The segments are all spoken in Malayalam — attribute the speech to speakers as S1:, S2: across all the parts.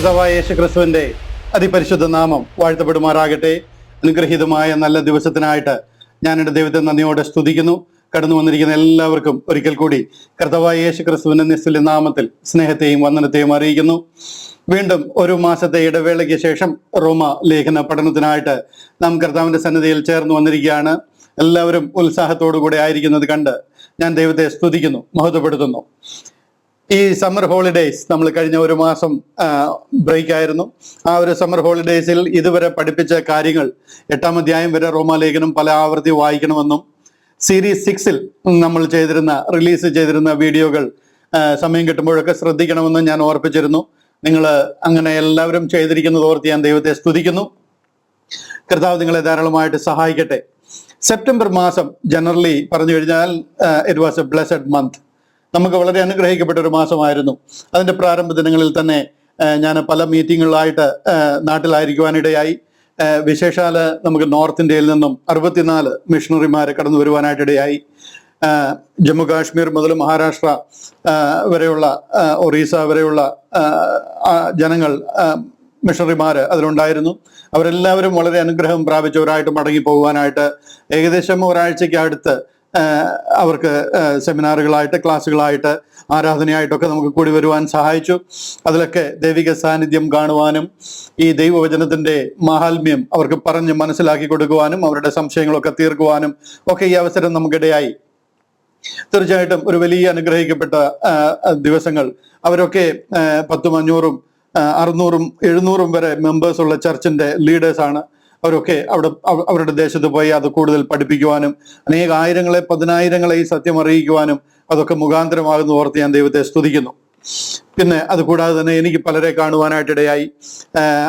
S1: കർത്താവായ യേശുക്രിസ്തുവിന്റെ അതിപരിശുദ്ധ നാമം വാഴ്ത്തപ്പെടുമാറാകട്ടെ. അനുഗ്രഹീതമായ നല്ല ദിവസത്തിനായിട്ട് ഞാൻ എൻ്റെ ദൈവത്തെ നന്ദിയോടെ സ്തുതിക്കുന്നു. കടന്നു വന്നിരിക്കുന്ന എല്ലാവർക്കും ഒരിക്കൽ കൂടി കർത്താവായ യേശുക്രിസ്തുവിന്റെ നിസ്തുല്യ നാമത്തിൽ സ്നേഹത്തെയും വന്ദനത്തെയും അറിയിക്കുന്നു. വീണ്ടും ഒരു മാസത്തെ ഇടവേളയ്ക്ക് ശേഷം റോമ ലേഖന പഠനത്തിനായിട്ട് നാം കർത്താവിന്റെ സന്നിധിയിൽ ചേർന്ന് വന്നിരിക്കുകയാണ്. എല്ലാവരും ഉത്സാഹത്തോടു കൂടെ ആയിരിക്കുന്നത് കണ്ട് ഞാൻ ദൈവത്തെ സ്തുതിക്കുന്നു, മഹത്വപ്പെടുത്തുന്നു. ഈ സമ്മർ ഹോളിഡേയ്സ് നമ്മൾ കഴിഞ്ഞ ഒരു മാസം ബ്രേക്ക് ആയിരുന്നു. ആ ഒരു സമ്മർ ഹോളിഡേയ്സിൽ ഇതുവരെ പഠിപ്പിച്ച കാര്യങ്ങൾ 8-ാം അധ്യായം വരെ റോമാലേഖനം പല ആവർത്തി വായിക്കണമെന്നും സീരീസ് 6-ൽ നമ്മൾ റിലീസ് ചെയ്തിരുന്ന വീഡിയോകൾ സമയം കിട്ടുമ്പോഴൊക്കെ ശ്രദ്ധിക്കണമെന്നും ഞാൻ ഓർപ്പിച്ചിരുന്നു. നിങ്ങൾ അങ്ങനെ എല്ലാവരും ചെയ്തിരിക്കുന്നത് ഓർത്ത് ഞാൻ ദൈവത്തെ സ്തുതിക്കുന്നു. കർത്താവ് നിങ്ങളെ ധാരാളമായിട്ട് സഹായിക്കട്ടെ. സെപ്റ്റംബർ മാസം ജനറലി പറഞ്ഞു കഴിഞ്ഞാൽ it was A blessed month. നമുക്ക് വളരെ അനുഗ്രഹിക്കപ്പെട്ട ഒരു മാസമായിരുന്നു. അതിൻ്റെ പ്രാരംഭ ദിനങ്ങളിൽ തന്നെ ഞാൻ പല മീറ്റിങ്ങുകളായിട്ട് നാട്ടിലായിരിക്കുവാനിടയായി. വിശേഷാൽ നമുക്ക് നോർത്ത് ഇന്ത്യയിൽ നിന്നും 64 മിഷണറിമാരെ കടന്നു വരുവാനായിട്ടിടയായി. ജമ്മു കാശ്മീർ മുതൽ മഹാരാഷ്ട്ര വരെയുള്ള ഒറീസ വരെയുള്ള ജനങ്ങൾ, മിഷണറിമാർ അതിലുണ്ടായിരുന്നു. അവരെല്ലാവരും വളരെ അനുഗ്രഹം പ്രാപിച്ചവരായിട്ട് മടങ്ങി പോകുവാനായിട്ട് ഏകദേശം ഒരാഴ്ചയ്ക്ക് അടുത്ത് അവർക്ക് സെമിനാറുകളായിട്ട്, ക്ലാസ്സുകളായിട്ട്, ആരാധനയായിട്ടൊക്കെ നമുക്ക് കൂടി വരുവാൻ സഹായിച്ചു. അതിലൊക്കെ ദൈവിക സാന്നിധ്യം കാണുവാനും ഈ ദൈവവചനത്തിന്റെ മാഹാത്മ്യം അവർക്ക് പറഞ്ഞ് മനസ്സിലാക്കി കൊടുക്കുവാനും അവരുടെ സംശയങ്ങളൊക്കെ തീർക്കുവാനും ഒക്കെ ഈ അവസരം നമുക്കിടയായി. തീർച്ചയായിട്ടും ഒരു വലിയ അനുഗ്രഹിക്കപ്പെട്ട ദിവസങ്ങൾ. അവരൊക്കെ 10, 500, 600, 700 വരെ മെമ്പേഴ്സ് ഉള്ള ചർച്ചിന്റെ ലീഡേഴ്സാണ്. അവരൊക്കെ അവരുടെ ദേശത്ത് പോയി അത് കൂടുതൽ പഠിപ്പിക്കുവാനും അനേക ആയിരങ്ങളെ, 10,000-ങ്ങളെ ഈ സത്യം അറിയിക്കുവാനും അതൊക്കെ മുഖാന്തരമാകുന്ന ഓർത്ത് ഞാൻ ദൈവത്തെ സ്തുതിക്കുന്നു. പിന്നെ അതുകൂടാതെ തന്നെ എനിക്ക് പലരെ കാണുവാനായിട്ടിടയായി.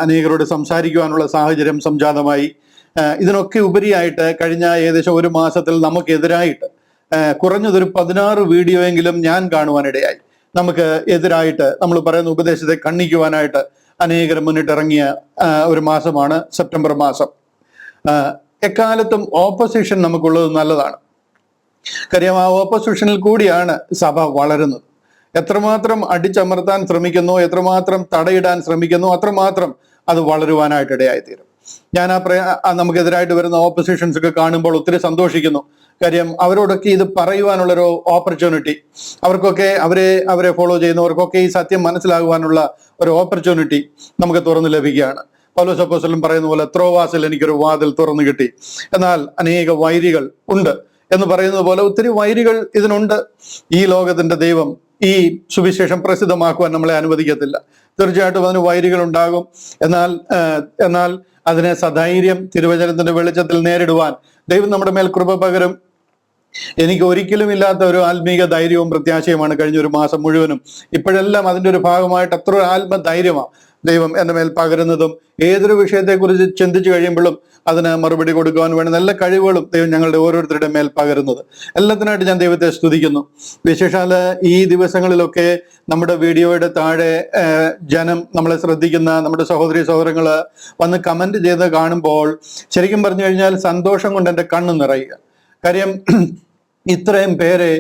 S1: അനേകരോട് സംസാരിക്കുവാനുള്ള സാഹചര്യം സംജാതമായി. ഇതിനൊക്കെ ഉപരിയായിട്ട് കഴിഞ്ഞ ഏകദേശം ഒരു മാസത്തിൽ നമുക്കെതിരായിട്ട് കുറഞ്ഞതൊരു 16 വീഡിയോ എങ്കിലും ഞാൻ കാണുവാനിടയായി. നമുക്ക് എതിരായിട്ട് നമ്മൾ പറയുന്ന ഉപദേശത്തെ ഖണ്ഡിക്കുവാനായിട്ട് അനേകർ മുന്നിട്ടിറങ്ങിയ ഒരു മാസമാണ് സെപ്റ്റംബർ മാസം. എക്കാലത്തും ഓപ്പോസിഷൻ നമുക്കുള്ളത് നല്ലതാണ്. കാര്യം ആ ഓപ്പോസിഷനിൽ കൂടിയാണ് സഭ വളരുന്നത്. എത്രമാത്രം അടിച്ചമർത്താൻ ശ്രമിക്കുന്നു, എത്രമാത്രം തടയിടാൻ ശ്രമിക്കുന്നു, അത്രമാത്രം അത് വളരുവാനായിട്ടിടയായിത്തീരും. ഞാൻ നമുക്കെതിരായിട്ട് വരുന്ന ഓപ്പോസിഷൻസ് ഒക്കെ കാണുമ്പോൾ ഒത്തിരി സന്തോഷിക്കുന്നു. കാര്യം അവരോടൊക്കെ ഇത് പറയുവാനുള്ളൊരു ഓപ്പർച്യൂണിറ്റി, അവർക്കൊക്കെ അവരെ ഫോളോ ചെയ്യുന്നവർക്കൊക്കെ ഈ സത്യം മനസ്സിലാകുവാനുള്ള ഒരു ഓപ്പർച്യൂണിറ്റി നമുക്ക് തുറന്നു ലഭിക്കുകയാണ്. പൗലോസ് അപ്പോസ്തലൻ പറയുന്ന പോലെ ത്രോവാസിൽ എനിക്കൊരു വാതിൽ തുറന്നു കിട്ടി. എന്നാൽ അനേക വൈരികൾ ഉണ്ട് എന്ന് പറയുന്നത് പോലെ ഒത്തിരി വൈരികൾ ഇതിനുണ്ട്. ഈ ലോകത്തിന്റെ ദൈവം ഈ സുവിശേഷം പ്രസിദ്ധമാക്കുവാൻ നമ്മളെ അനുവദിക്കത്തില്ല. തീർച്ചയായിട്ടും അതിന് വൈരികൾ ഉണ്ടാകും. എന്നാൽ അതിനെ സധൈര്യം തിരുവചനത്തിന്റെ വെളിച്ചത്തിൽ നേരിടുവാൻ ദൈവം നമ്മുടെ മേൽ കൃപ പകരും. എനിക്ക് ഒരിക്കലും ഇല്ലാത്ത ഒരു ആത്മീക ധൈര്യവും പ്രത്യാശയുമാണ് കഴിഞ്ഞ ഒരു മാസം മുഴുവനും. ഇപ്പോഴെല്ലാം അതിൻ്റെ ഒരു ഭാഗമായിട്ട് അത്ര ആത്മധൈര്യമാണ് ദൈവം എൻ്റെ മേൽ പകരുന്നതും. ഏതൊരു വിഷയത്തെക്കുറിച്ച് ചിന്തിച്ചു കഴിയുമ്പോഴും അതിന് മറുപടി കൊടുക്കുവാൻ വേണ്ട നല്ല കഴിവുകളും ദൈവം ഞങ്ങളുടെ ഓരോരുത്തരുടെ മേൽ പകരുന്നത്. എല്ലാത്തിനായിട്ട് ഞാൻ ദൈവത്തെ സ്തുതിക്കുന്നു. വിശേഷാൽ ഈ ദിവസങ്ങളിലൊക്കെ നമ്മുടെ വീഡിയോയുടെ താഴെ ജനം, നമ്മളെ ശ്രദ്ധിക്കുന്ന നമ്മുടെ സഹോദരി സഹോദരങ്ങൾ വന്ന് കമന്റ് ചെയ്ത് കാണുമ്പോൾ ശരിക്കും പറഞ്ഞു കഴിഞ്ഞാൽ സന്തോഷം കൊണ്ട് എൻ്റെ കണ്ണ് നിറയുക. കാര്യം ഇത്രയും പേരെ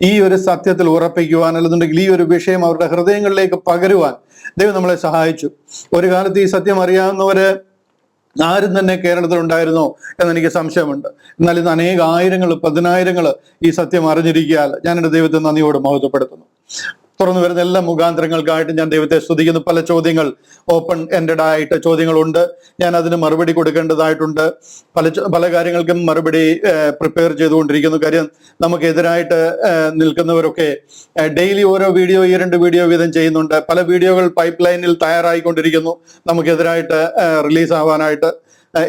S1: ഈ ഒരു സത്യത്തിൽ ഉറപ്പിക്കുവാൻ, അല്ലെന്നുണ്ടെങ്കിൽ ഈ ഒരു വിഷയം അവരുടെ ഹൃദയങ്ങളിലേക്ക് പകരുവാൻ ദൈവം നമ്മളെ സഹായിച്ചു. ഒരു കാലത്ത് ഈ സത്യം അറിയാവുന്നവര് ആരും തന്നെ കേരളത്തിൽ ഉണ്ടായിരുന്നോ എന്നെനിക്ക് സംശയമുണ്ട്. എന്നാൽ ഇന്ന് അനേക ആയിരങ്ങൾ, 10,000-ങ്ങൾ ഈ സത്യം അറിഞ്ഞിരിക്കാൻ ഞാൻ എൻ്റെ ദൈവത്തെ നന്ദിയോട് മഹത്വപ്പെടുത്തുന്നു. തുറന്നു വരുന്ന എല്ലാ മുഖാന്തരങ്ങൾക്കായിട്ട് ഞാൻ ദൈവത്തെ സ്തുതിക്കുന്നു. പല ചോദ്യങ്ങൾ, ഓപ്പൺ എൻഡഡ് ആയിട്ട് ചോദ്യങ്ങളുണ്ട്. ഞാൻ അതിന് മറുപടി കൊടുക്കേണ്ടതായിട്ടുണ്ട്. പല കാര്യങ്ങൾക്കും മറുപടി പ്രിപ്പയർ ചെയ്തുകൊണ്ടിരിക്കുന്നു. കാര്യം നമുക്കെതിരായിട്ട് നിൽക്കുന്നവരൊക്കെ ഡെയിലി ഓരോ വീഡിയോ, 2 വീഡിയോ വീതം ചെയ്യുന്നുണ്ട്. പല വീഡിയോകൾ പൈപ്പ് ലൈനിൽ തയ്യാറായിക്കൊണ്ടിരിക്കുന്നു നമുക്കെതിരായിട്ട് റിലീസാവാനായിട്ട്.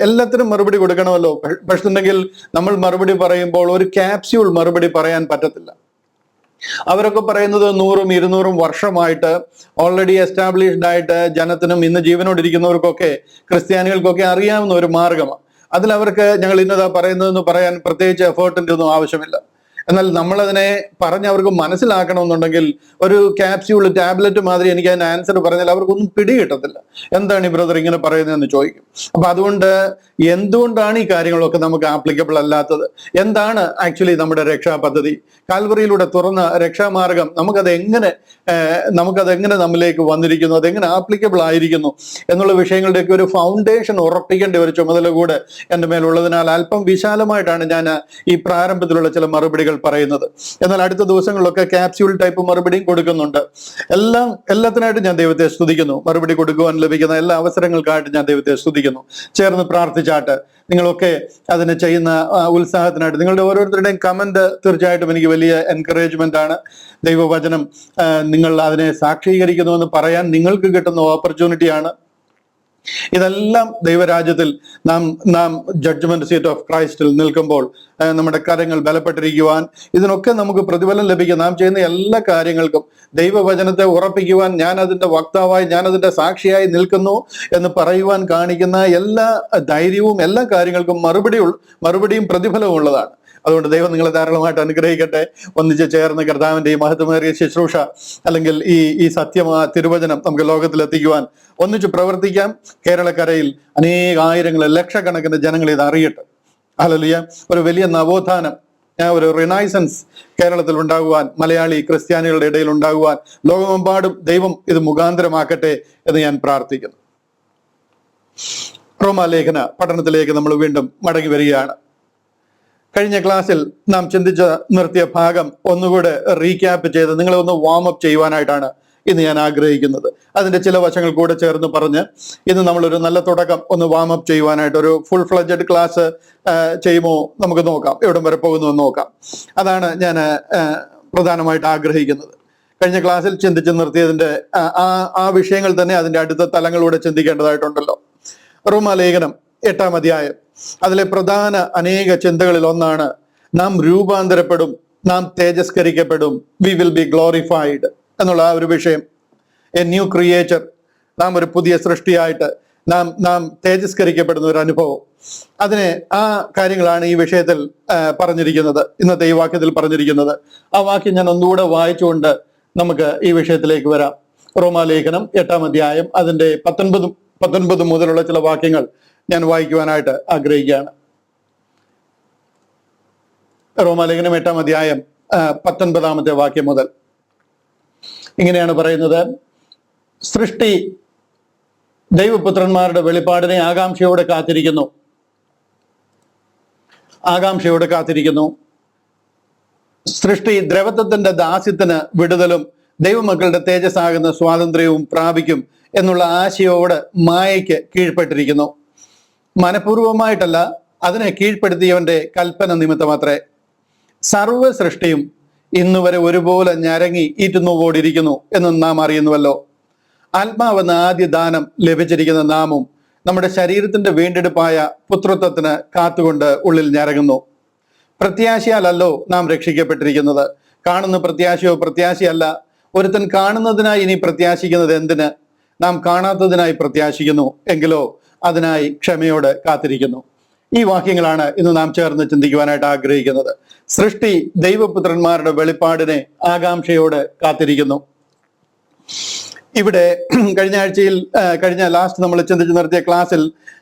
S1: എല്ലാത്തിനും മറുപടി കൊടുക്കണമല്ലോ. പക്ഷെന്നുണ്ടെങ്കിൽ നമ്മൾ മറുപടി പറയുമ്പോൾ ഒരു ക്യാപ്സ്യൂൾ മറുപടി പറയാൻ പറ്റത്തില്ല. അവരൊക്കെ പറയുന്നത് 100-200 വർഷമായിട്ട് ഓൾറെഡി എസ്റ്റാബ്ലിഷ്ഡ് ആയിട്ട് ജനത്തിനും ഇന്ന് ജീവനോടിരിക്കുന്നവർക്കൊക്കെ, ക്രിസ്ത്യാനികൾക്കൊക്കെ അറിയാവുന്ന ഒരു മാർഗമാണ്. അതിലവർക്ക് ഞങ്ങൾ ഇന്നതാ പറയുന്നതെന്ന് പറയാൻ പ്രത്യേകിച്ച് എഫേർട്ടിൻ്റെ ഒന്നും ആവശ്യമില്ല. എന്നാൽ നമ്മളതിനെ പറഞ്ഞ് അവർക്ക് മനസ്സിലാക്കണമെന്നുണ്ടെങ്കിൽ ഒരു ക്യാപ്സ്യൂൾ ടാബ്ലറ്റ് മാതിരി എനിക്ക് അതിന് ആൻസർ പറഞ്ഞാൽ അവർക്കൊന്നും പിടികിട്ടത്തില്ല. എന്താണ് ഈ ബ്രദർ ഇങ്ങനെ പറയുന്നതെന്ന് ചോദിക്കും. അപ്പൊ അതുകൊണ്ട് എന്തുകൊണ്ടാണ് ഈ കാര്യങ്ങളൊക്കെ നമുക്ക് ആപ്ലിക്കബിൾ അല്ലാത്തത്? എന്താണ് ആക്ച്വലി നമ്മുടെ രക്ഷാ പദ്ധതി? കാൽവറിയിലൂടെ തുറന്ന രക്ഷാമാർഗം നമുക്കത് എങ്ങനെ നമ്മിലേക്ക് വന്നിരിക്കുന്നു, അതെങ്ങനെ ആപ്ലിക്കബിൾ ആയിരിക്കുന്നു എന്നുള്ള വിഷയങ്ങളുടെയൊക്കെ ഒരു ഫൗണ്ടേഷൻ ഉറപ്പിക്കേണ്ട ഒരു ചുമതല കൂടെ എൻ്റെ മേലുള്ളതിനാൽ അല്പം വിശാലമായിട്ടാണ് ഞാൻ ഈ പ്രാരംഭത്തിലുള്ള ചില മറുപടികൾ പറയുന്നത്. എന്നാൽ അടുത്ത ദിവസങ്ങളിലൊക്കെ ക്യാപ്സ്യൂൾ ടൈപ്പ് മറുപടിയും കൊടുക്കുന്നുണ്ട്. എല്ലാത്തിനായിട്ട് ഞാൻ ദൈവത്തെ സ്തുതിക്കുന്നു. മറുപടി കൊടുക്കുവാൻ ലഭിക്കുന്ന എല്ലാ അവസരങ്ങൾക്കായിട്ട് ഞാൻ ദൈവത്തെ സ്തുതിക്കുന്നു. ചേർന്ന് പ്രാർത്ഥിച്ചാട്ട് നിങ്ങളൊക്കെ അതിന് ചെയ്യുന്ന ഉത്സാഹത്തിനായിട്ട് നിങ്ങളുടെ ഓരോരുത്തരുടെയും കമന്റ് തീർച്ചയായിട്ടും എനിക്ക് വലിയ എൻകറേജ്മെന്റ് ആണ്. ദൈവവചനം നിങ്ങൾ അതിനെ സാക്ഷീകരിക്കുന്നുവെന്ന് പറയാൻ നിങ്ങൾക്ക് കിട്ടുന്ന ഓപ്പർച്യൂണിറ്റിയാണ്. ഇതെല്ലാം ദൈവരാജ്യത്തിൽ നാം ജഡ്ജ്മെന്റ് സീറ്റ് ഓഫ് ക്രൈസ്റ്റിൽ നിൽക്കുമ്പോൾ നമ്മുടെ കാര്യങ്ങൾ ബലപ്പെട്ടിരിക്കുവാൻ, ഇതിനൊക്കെ നമുക്ക് പ്രതിഫലം ലഭിക്കും. നാം ചെയ്യുന്ന എല്ലാ കാര്യങ്ങൾക്കും ദൈവവചനത്തെ ഉറപ്പിക്കുവാൻ, ഞാൻ അതിന്റെ വക്താവായി, ഞാൻ അതിന്റെ സാക്ഷിയായി നിൽക്കുന്നു എന്ന് പറയുവാൻ കാണിക്കുന്ന എല്ലാ ധൈര്യവും എല്ലാ കാര്യങ്ങൾക്കും മറുപടിയും പ്രതിഫലവും ഉള്ളതാണ്. അതുകൊണ്ട് ദൈവം നിങ്ങളെ ധാരാളമായിട്ട് അനുഗ്രഹിക്കട്ടെ. ഒന്നിച്ച് ചേർന്ന് കർത്താവിന്റെ ഈ മഹത്വമേറിയ ശുശ്രൂഷ അല്ലെങ്കിൽ ഈ സത്യമായ തിരുവചനം നമുക്ക് ലോകത്തിലെത്തിക്കുവാൻ ഒന്നിച്ച് പ്രവർത്തിക്കാം. കേരളക്കരയിൽ ആയിരങ്ങൾ ലക്ഷക്കണക്കിന് ജനങ്ങൾ ഇത് അറിയട്ടെ. ഹല്ലേലൂയ. ഒരു വലിയ നവോത്ഥാനം, ഒരു റിനൈസൻസ് കേരളത്തിൽ ഉണ്ടാകുവാൻ, മലയാളി ക്രിസ്ത്യാനികളുടെ ഇടയിൽ ഉണ്ടാകുവാൻ ലോകമെമ്പാടും ദൈവം ഇത് മുഖാന്തരമാക്കട്ടെ എന്ന് ഞാൻ പ്രാർത്ഥിക്കുന്നു. റോമാലേഖന പഠനത്തിലേക്ക് നമ്മൾ വീണ്ടും മടങ്ങി വരികയാണ്. കഴിഞ്ഞ ക്ലാസ്സിൽ നാം ചിന്തിച്ച് നിർത്തിയ ഭാഗം ഒന്നുകൂടെ റീക്യാപ്പ് ചെയ്ത് നിങ്ങളെ ഒന്ന് വാമപ്പ് ചെയ്യുവാനായിട്ടാണ് ഇന്ന് ഞാൻ ആഗ്രഹിക്കുന്നത്. അതിന്റെ ചില വശങ്ങൾ കൂടെ ചേർന്ന് പറഞ്ഞ് ഇന്ന് നമ്മളൊരു നല്ല തുടക്കം ഒന്ന് വാമപ്പ് ചെയ്യുവാനായിട്ട് ഒരു ഫുൾ ഫ്ലഡ്ജഡ് ക്ലാസ് ചെയ്യുമോ നമുക്ക് നോക്കാം, എവിടം വരെ പോകുന്നു എന്ന് നോക്കാം. അതാണ് ഞാൻ പ്രധാനമായിട്ട് ആഗ്രഹിക്കുന്നത്. കഴിഞ്ഞ ക്ലാസ്സിൽ ചിന്തിച്ച് നിർത്തിയതിന്റെ ആ വിഷയങ്ങൾ തന്നെ അതിന്റെ അടുത്ത തലങ്ങളിലൂടെ ചിന്തിക്കേണ്ടതായിട്ടുണ്ടല്ലോ. റോമാലേഖനം 8-ാം അധ്യായം, അതിലെ പ്രധാന അനേക ചിന്തകളിൽ ഒന്നാണ് നാം രൂപാന്തരപ്പെടും, നാം തേജസ്കരിക്കപ്പെടും, വി വിൽ ബി ഗ്ലോറിഫൈഡ് എന്നുള്ള ആ ഒരു വിഷയം. എ ന്യൂ ക്രിയേച്ചർ, നാം ഒരു പുതിയ സൃഷ്ടിയായിട്ട് നാം തേജസ്കരിക്കപ്പെടുന്ന ഒരു അനുഭവം. ആ കാര്യങ്ങളാണ് ഈ വിഷയത്തിൽ പറഞ്ഞിരിക്കുന്നത്, ഇന്നത്തെ ഈ വാക്യത്തിൽ പറഞ്ഞിരിക്കുന്നത്. ആ വാക്യം ഞാൻ ഒന്നുകൂടെ വായിച്ചുകൊണ്ട് നമുക്ക് ഈ വിഷയത്തിലേക്ക് വരാം. റോമാലേഖനം 8-ാം അധ്യായം അതിന്റെ 19 മുതലുള്ള ചില വാക്യങ്ങൾ ഞാൻ വായിക്കുവാനായിട്ട് ആഗ്രഹിക്കുകയാണ്. റോമാലേഖനം 8-ാം അധ്യായം 19-ാമത്തെ വാക്യം മുതൽ ഇങ്ങനെയാണ് പറയുന്നത്. സൃഷ്ടി ദൈവപുത്രന്മാരുടെ വെളിപ്പാടിനെ ആകാംക്ഷയോടെ കാത്തിരിക്കുന്നു. സൃഷ്ടി ദ്രവത്വത്തിന്റെ ദാസ്യത്തിന് വിടുതലും ദൈവമക്കളുടെ തേജസ്സാകുന്ന സ്വാതന്ത്ര്യവും പ്രാപിക്കും എന്നുള്ള ആശയോട് മായയ്ക്ക് കീഴ്പ്പെട്ടിരിക്കുന്നു. മനഃപൂർവമായിട്ടല്ല, അതിനെ കീഴ്പ്പെടുത്തിയവന്റെ കൽപ്പന നിമിത്തമത്രേ. സർവ സൃഷ്ടിയും ഇന്നുവരെ ഒരുപോലെ ഞരങ്ങി ഈറ്റുന്നുവോടിരിക്കുന്നു എന്ന് നാം അറിയുന്നുവല്ലോ. ആത്മാവെന്ന ആദ്യ ദാനം ലഭിച്ചിരിക്കുന്ന നാമും നമ്മുടെ ശരീരത്തിന്റെ വീണ്ടെടുപ്പായ പുത്രത്വത്തിന് കാത്തുകൊണ്ട് ഉള്ളിൽ ഞരങ്ങുന്നു. പ്രത്യാശയാലല്ലോ നാം രക്ഷിക്കപ്പെട്ടിരിക്കുന്നത്. കാണുന്ന പ്രത്യാശയല്ല. ഒരുത്തൻ കാണുന്നതിനായി ഇനി പ്രത്യാശിക്കുന്നത് എന്തിന്? നാം കാണാത്തതിനായി പ്രത്യാശിക്കുന്നു, എങ്കിലോ അതിനായി ക്ഷമയോടെ കാത്തിരിക്കുന്നു. ഈ വാക്യങ്ങളാണ് ഇന്ന് നാം ചേർന്ന് ചിന്തിക്കുവാനായിട്ട് ആഗ്രഹിക്കുന്നത്. സൃഷ്ടി ദൈവപുത്രന്മാരുടെ വെളിപ്പാടിനെ ആകാംക്ഷയോടെ കാത്തിരിക്കുന്നു. ഇവിടെ കഴിഞ്ഞ ലാസ്റ്റ് നമ്മൾ ചിന്തിച്ചു നിർത്തിയ ക്ലാസ്സിൽ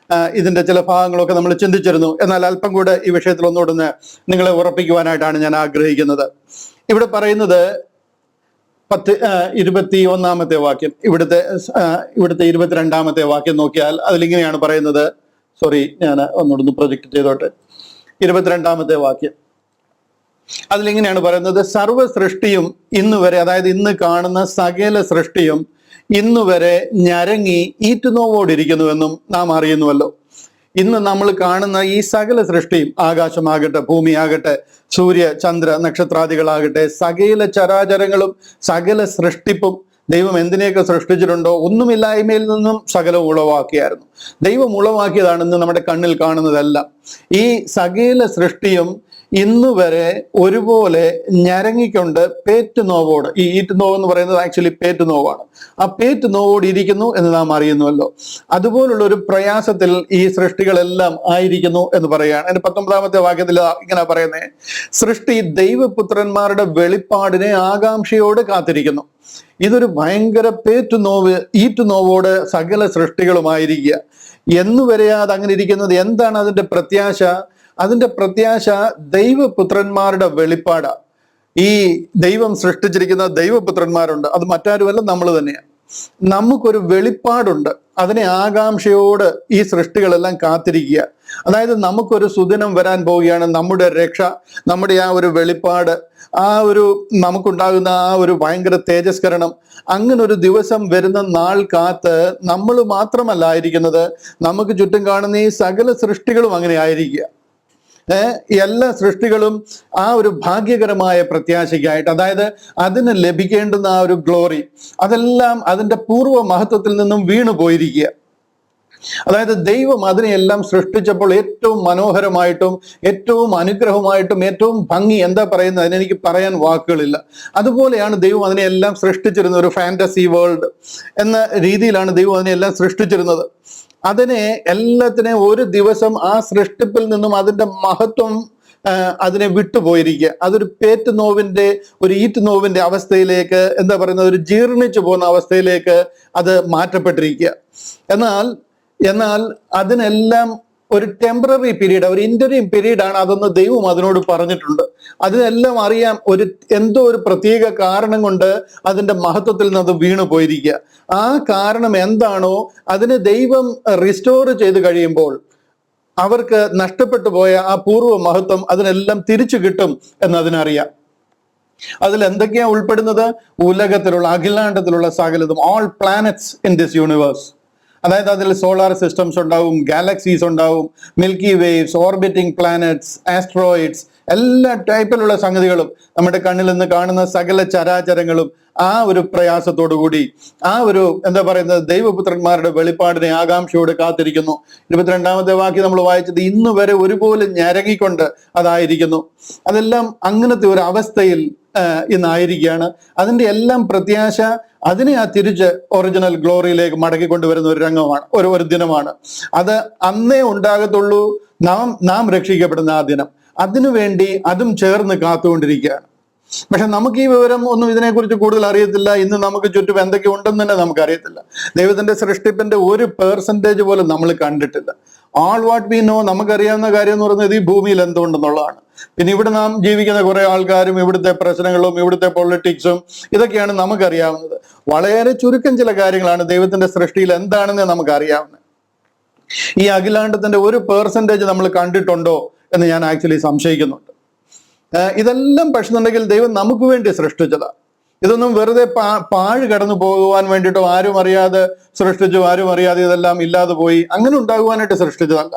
S1: ഇതിന്റെ ചില ഭാഗങ്ങളൊക്കെ നമ്മൾ ചിന്തിച്ചിരുന്നു. എന്നാൽ അല്പം കൂടെ ഈ വിഷയത്തിൽ ഒന്നുകൂടെ നിങ്ങളെ ഉറപ്പിക്കുവാനായിട്ടാണ് ഞാൻ ആഗ്രഹിക്കുന്നത്. ഇവിടെ പറയുന്നത് 21-ാമത്തെ വാക്യം, ഇവിടുത്തെ 22-ാമത്തെ വാക്യം നോക്കിയാൽ അതിലിങ്ങനെയാണ് പറയുന്നത്. സോറി, ഞാൻ ഒന്നുകൂടെ പ്രൊജക്ട് ചെയ്തോട്ടെ. 22-ാമത്തെ വാക്യം അതിലിങ്ങനെയാണ് പറയുന്നത്. സർവ്വ സൃഷ്ടിയും ഇന്നുവരെ, അതായത് ഇന്ന് കാണുന്ന സകല സൃഷ്ടിയും ഇന്നുവരെ ഞരങ്ങി ഈറ്റുനോവോടിരിക്കുന്നുവെന്നും നാം അറിയുന്നുവല്ലോ. ഇന്ന് നമ്മൾ കാണുന്ന ഈ സകല സൃഷ്ടിയും, ആകാശമാകട്ടെ, ഭൂമിയാകട്ടെ, സൂര്യ ചന്ദ്ര നക്ഷത്രാദികളാകട്ടെ, സകല ചരാചരങ്ങളും സകല സൃഷ്ടിപ്പും ദൈവം എന്തിനെയൊക്കെ സൃഷ്ടിച്ചിട്ടുണ്ടോ ഒന്നുമില്ലായ്മയിൽ നിന്നും സകലം ഉളവാക്കിയായിരുന്നു. ദൈവം ഉളവാക്കിയതാണ് ഇന്ന് നമ്മുടെ കണ്ണിൽ കാണുന്നതെല്ലാം. ഈ സകല സൃഷ്ടിയും ഇന്ന് വരെ ഒരുപോലെ ഞരങ്ങിക്കൊണ്ട് പേറ്റ് നോവോട്, ഈ ഈറ്റ് നോവ് എന്ന് പറയുന്നത് ആക്ച്വലി പേറ്റ് നോവാണ്, ആ പേറ്റ് നോവോട് ഇരിക്കുന്നു എന്ന് നാം അറിയുന്നുവല്ലോ. അതുപോലുള്ള ഒരു പ്രയാസത്തിൽ ഈ സൃഷ്ടികളെല്ലാം ആയിരിക്കുന്നു എന്ന് പറയുകയാണ്. അതിന്റെ 19-ാമത്തെ വാക്യത്തിൽ ഇങ്ങനെ പറയുന്നത്, സൃഷ്ടി ദൈവപുത്രന്മാരുടെ വെളിപ്പാടിനെ ആകാംക്ഷയോട് കാത്തിരിക്കുന്നു. ഇതൊരു ഭയങ്കര പേറ്റ് നോവ്, ഈറ്റ് നോവോട് സകല സൃഷ്ടികളുമായിരിക്കുക. എന്നുവരെയാ അത് അങ്ങനെ ഇരിക്കുന്നത്? എന്താണ് അതിന്റെ പ്രത്യാശ? അതിന്റെ പ്രത്യാശ ദൈവപുത്രന്മാരുടെ വെളിപ്പാടാ. ഈ ദൈവം സൃഷ്ടിച്ചിരിക്കുന്ന ദൈവപുത്രന്മാരുണ്ട്, അത് മറ്റാരുമല്ല, നമ്മൾ തന്നെയാണ്. നമുക്കൊരു വെളിപ്പാടുണ്ട്, അതിനെ ആകാംക്ഷയോട് ഈ സൃഷ്ടികളെല്ലാം കാത്തിരിക്കുക. അതായത് നമുക്കൊരു സുദിനം വരാൻ പോവുകയാണ്, നമ്മുടെ രക്ഷ, നമ്മുടെ ആ ഒരു വെളിപ്പാട്, ആ ഒരു നമുക്കുണ്ടാകുന്ന ആ ഒരു ഭയങ്കര തേജസ്കരണം, അങ്ങനെ ഒരു ദിവസം വരുന്ന നാൾ കാത്ത് നമ്മൾ മാത്രമല്ല ആയിരിക്കുന്നത്, നമുക്ക് ചുറ്റും കാണുന്ന ഈ സകല സൃഷ്ടികളും അങ്ങനെ ആയിരിക്കുക. എല്ലാ സൃഷ്ടികളും ആ ഒരു ഭാഗ്യകരമായ പ്രത്യാശയ്ക്കായിട്ട്, അതായത് അതിന് ലഭിക്കേണ്ടുന്ന ആ ഒരു ഗ്ലോറി, അതെല്ലാം അതിൻ്റെ പൂർവ്വ മഹത്വത്തിൽ നിന്നും വീണു പോയിരിക്കുക. അതായത് ദൈവം അതിനെയെല്ലാം സൃഷ്ടിച്ചപ്പോൾ ഏറ്റവും മനോഹരമായിട്ടും ഏറ്റവും അനുഗ്രഹമായിട്ടും ഏറ്റവും ഭംഗി, എന്താ പറയുന്നത്, അതിനെനിക്ക് പറയാൻ വാക്കുകളില്ല, അതുപോലെയാണ് ദൈവം അതിനെയെല്ലാം സൃഷ്ടിച്ചിരുന്നത്. ഒരു ഫാന്റസി വേൾഡ് എന്ന രീതിയിലാണ് ദൈവം അതിനെയെല്ലാം സൃഷ്ടിച്ചിരുന്നത്. അതിനെ എല്ലാത്തിനെയും ഒരു ദിവസം ആ സൃഷ്ടിപ്പിൽ നിന്നും അതിൻ്റെ മഹത്വം അതിനെ വിട്ടുപോയിരിക്കുക. അതൊരു പേറ്റ് നോവിന്റെ, ഒരു ഈറ്റ് നോവിന്റെ അവസ്ഥയിലേക്ക്, എന്താ പറയുന്നത്, ഒരു ജീർണിച്ചു പോകുന്ന അവസ്ഥയിലേക്ക് അത് മാറ്റപ്പെട്ടിരിക്കുക. എന്നാൽ അതിനെല്ലാം ഒരു ടെമ്പററി പീരീഡ്, ഒരു ഇന്ററിം പീരീഡാണ് അതെന്ന് ദൈവം അതിനോട് പറഞ്ഞിട്ടുണ്ട്. അതിനെല്ലാം അറിയാം, എന്തോ ഒരു പ്രത്യേക കാരണം കൊണ്ട് അതിന്റെ മഹത്വത്തിൽ നിന്ന് അത് വീണു പോയിരിക്കുക. ആ കാരണം എന്താണോ അതിനെ ദൈവം റിസ്റ്റോർ ചെയ്ത് കഴിയുമ്പോൾ അവർക്ക് നഷ്ടപ്പെട്ടു പോയ ആ പൂർവ്വ മഹത്വം അതിനെല്ലാം തിരിച്ചു കിട്ടും എന്നതിനറിയാം. അതിൽ എന്തൊക്കെയാ ഉൾപ്പെടുന്നത്? ഉലകത്തിലുള്ള, അഖിലാണ്ടത്തിലുള്ള സകലതും, all planets in this universe. അതായത് അതിൽ സോളാർ സിസ്റ്റംസ് ഉണ്ടാവും, ഗാലക്സീസ് ഉണ്ടാവും, milky waves, orbiting planets, asteroids, എല്ലാ ടൈപ്പിലുള്ള സംഗതികളും, നമ്മുടെ കണ്ണിൽ നിന്ന് കാണുന്ന സകല ചരാചരങ്ങളും ആ ഒരു പ്രയാസത്തോടു കൂടി, ആ ഒരു എന്താ പറയുന്നത്, ദൈവപുത്രന്മാരുടെ വെളിപ്പാടിനെ ആകാംക്ഷയോട് കാത്തിരിക്കുന്നു. 22-ാമത്തെ വാക്യം നമ്മൾ വായിച്ചത്, ഇന്ന് വരെ ഒരുപോലെ ഞരങ്ങിക്കൊണ്ട് അതായിരിക്കുന്നു. അതെല്ലാം അങ്ങനത്തെ ഒരു അവസ്ഥയിൽ ഇന്നായിരിക്കുകയാണ്. അതിൻ്റെ എല്ലാം പ്രത്യാശ അതിനെ ആ തിരിച്ച് ഒറിജിനൽ ഗ്ലോറിയിലേക്ക് മടക്കിക്കൊണ്ടുവരുന്ന ഒരു രംഗമാണ്, ഒരു ദിനമാണ് അത്. അന്നേ ഉണ്ടാകത്തുള്ളൂ നാം രക്ഷിക്കപ്പെടുന്ന ആ ദിനം. അതിനുവേണ്ടി അതും ചേർന്ന് കാത്തുകൊണ്ടിരിക്കുകയാണ്. പക്ഷെ നമുക്ക് ഈ വിവരം ഒന്നും ഇതിനെക്കുറിച്ച് കൂടുതൽ അറിയത്തില്ല. ഇന്ന് നമുക്ക് ചുറ്റും എന്തൊക്കെ ഉണ്ടെന്ന് തന്നെ നമുക്ക് അറിയത്തില്ല. ദൈവത്തിന്റെ സൃഷ്ടിപ്പിന്റെ ഒരു പെർസെൻറ്റേജ് പോലും നമ്മൾ കണ്ടിട്ടില്ല. ആൾ വാട്ട് വി നോ, നമുക്കറിയാവുന്ന കാര്യം എന്ന് പറയുന്നത് ഈ ഭൂമിയിൽ എന്തുകൊണ്ടെന്നുള്ളതാണ്. പിന്നെ ഇവിടെ നാം ജീവിക്കുന്ന കുറെ ആൾക്കാരും ഇവിടുത്തെ പ്രശ്നങ്ങളും ഇവിടുത്തെ പൊളിറ്റിക്സും ഇതൊക്കെയാണ് നമുക്കറിയാവുന്നത്. വളരെ ചുരുക്കം ചില കാര്യങ്ങളാണ് ദൈവത്തിന്റെ സൃഷ്ടിയിൽ എന്താണെന്ന് നമുക്കറിയാവുന്നത്. ഈ അഖിലാണ്ടത്തിന്റെ ഒരു പെർസെൻറ്റേജ് നമ്മൾ കണ്ടിട്ടുണ്ടോ എന്ന് ഞാൻ ആക്ച്വലി സംശയിക്കുന്നുണ്ട്. ഇതെല്ലാം പക്ഷെന്നുണ്ടെങ്കിൽ ദൈവം നമുക്ക് വേണ്ടി സൃഷ്ടിച്ചതാണ്. ഇതൊന്നും വെറുതെ പാഴ് കടന്നു പോകുവാൻ വേണ്ടിയിട്ടോ ആരും അറിയാതെ സൃഷ്ടിച്ചു, ആരും അറിയാതെ ഇതെല്ലാം ഇല്ലാതെ പോയി, അങ്ങനെ ഉണ്ടാകുവാനായിട്ട് സൃഷ്ടിച്ചതല്ല.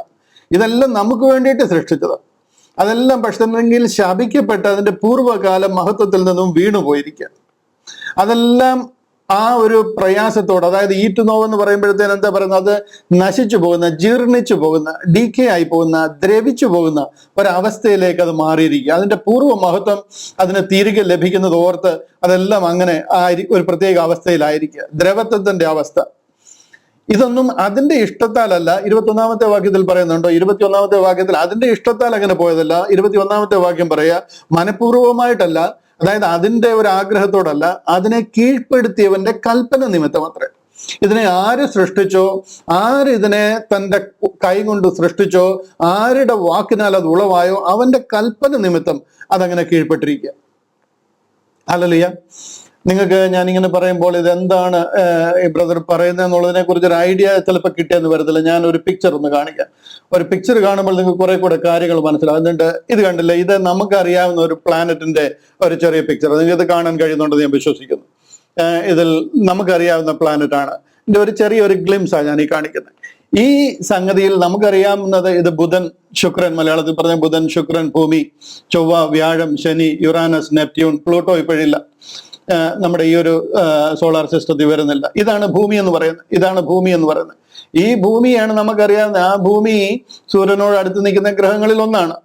S1: ഇതെല്ലാം നമുക്ക് വേണ്ടിയിട്ട് സൃഷ്ടിച്ചതാണ്. അതെല്ലാം പക്ഷെന്നുണ്ടെങ്കിൽ ശപിക്കപ്പെട്ട് അതിന്റെ പൂർവ്വകാല മഹത്വത്തിൽ നിന്നും വീണു പോയിരിക്കുക. അതെല്ലാം ആ ഒരു പ്രയാസത്തോട്, അതായത് ഈറ്റ് നോവ് എന്ന് പറയുമ്പോഴത്തേന് എന്താ പറയുന്നത്, അത് നശിച്ചു പോകുന്ന, ജീർണിച്ചു പോകുന്ന, ഡീക്കേ ആയി പോകുന്ന, ദ്രവിച്ചു പോകുന്ന ഒരവസ്ഥയിലേക്ക് അത് മാറിയിരിക്കുക. അതിന്റെ പൂർവ്വ മഹത്വം അതിന് തിരികെ ലഭിക്കുന്നത് ഓർത്ത് അതെല്ലാം അങ്ങനെ ഒരു പ്രത്യേക അവസ്ഥയിലായിരിക്കുക, ദ്രവത്വത്തിന്റെ അവസ്ഥ. ഇതൊന്നും അതിന്റെ ഇഷ്ടത്താലല്ല. 21-ാമത്തെ വാക്യത്തിൽ പറയുന്നുണ്ടോ? 21-ാമത്തെ വാക്യത്തിൽ അതിന്റെ ഇഷ്ടത്താൽ അങ്ങനെ പോയതല്ല. 21-ാമത്തെ വാക്യം പറയാ, മനഃപൂർവമായിട്ടല്ല, അതായത് അതിന്റെ ഒരു ആഗ്രഹത്തോടല്ല, അതിനെ കീഴ്പ്പെടുത്തിയവന്റെ കൽപ്പന നിമിത്തം അത്രേ. ഇതിനെ ആര് സൃഷ്ടിച്ചോ, ആര് ഇതിനെ തൻ്റെ കൈ കൊണ്ട് സൃഷ്ടിച്ചോ, ആരുടെ വാക്കിനാൽ അത് ഉളവായോ, അവന്റെ കൽപ്പന നിമിത്തം അതങ്ങനെ കീഴ്പ്പെട്ടിരിക്കുക. ഹല്ലേലൂയ. നിങ്ങൾക്ക് ഞാനിങ്ങനെ പറയുമ്പോൾ ഇതെന്താണ് ഈ ബ്രദർ പറയുന്നത് എന്നുള്ളതിനെ കുറിച്ച് ഒരു ഐഡിയ ചിലപ്പോൾ കിട്ടിയെന്ന് വരത്തില്ല. ഞാൻ ഒരു പിക്ചർ ഒന്ന് കാണിക്കാം. ഒരു പിക്ചർ കാണുമ്പോൾ നിങ്ങൾക്ക് കുറെ കൂടെ കാര്യങ്ങൾ മനസ്സിലാവും. എന്നിട്ട് ഇത് കണ്ടില്ലേ, ഇത് നമുക്കറിയാവുന്ന ഒരു പ്ലാനറ്റിന്റെ ഒരു ചെറിയ പിക്ചർ. നിങ്ങൾക്ക് ഇത് കാണാൻ കഴിയുന്നുണ്ടെന്ന് ഞാൻ വിശ്വസിക്കുന്നു. ഇതിൽ നമുക്കറിയാവുന്ന പ്ലാനറ്റ് ആണ്. ഇതിന്റെ ഒരു ചെറിയൊരു ഗ്ലിംസാണ് ഞാൻ ഈ കാണിക്കുന്നത്. ഈ സംഗതിയിൽ നമുക്കറിയാവുന്നത് ഇത് ബുധൻ, ശുക്രൻ, മലയാളത്തിൽ പറഞ്ഞ ബുധൻ, ശുക്രൻ, ഭൂമി, ചൊവ്വ, വ്യാഴം, ശനി, യുറാനസ്, നെപ്റ്റ്യൂൺ, പ്ലൂട്ടോ ഇപ്പോഴില്ല, നമ്മുടെ ഈ ഒരു സോളാർ സിസ്റ്റത്തിൽ വരുന്നില്ല. ഇതാണ് ഭൂമി എന്ന് പറയുന്നത്. ഇതാണ് ഭൂമി എന്ന് പറയുന്നത്. ഈ ഭൂമിയാണ് നമുക്കറിയാവുന്ന. ആ ഭൂമി സൂര്യനോട് അടുത്ത് നിൽക്കുന്ന ഗ്രഹങ്ങളിൽ ഒന്നാണ്.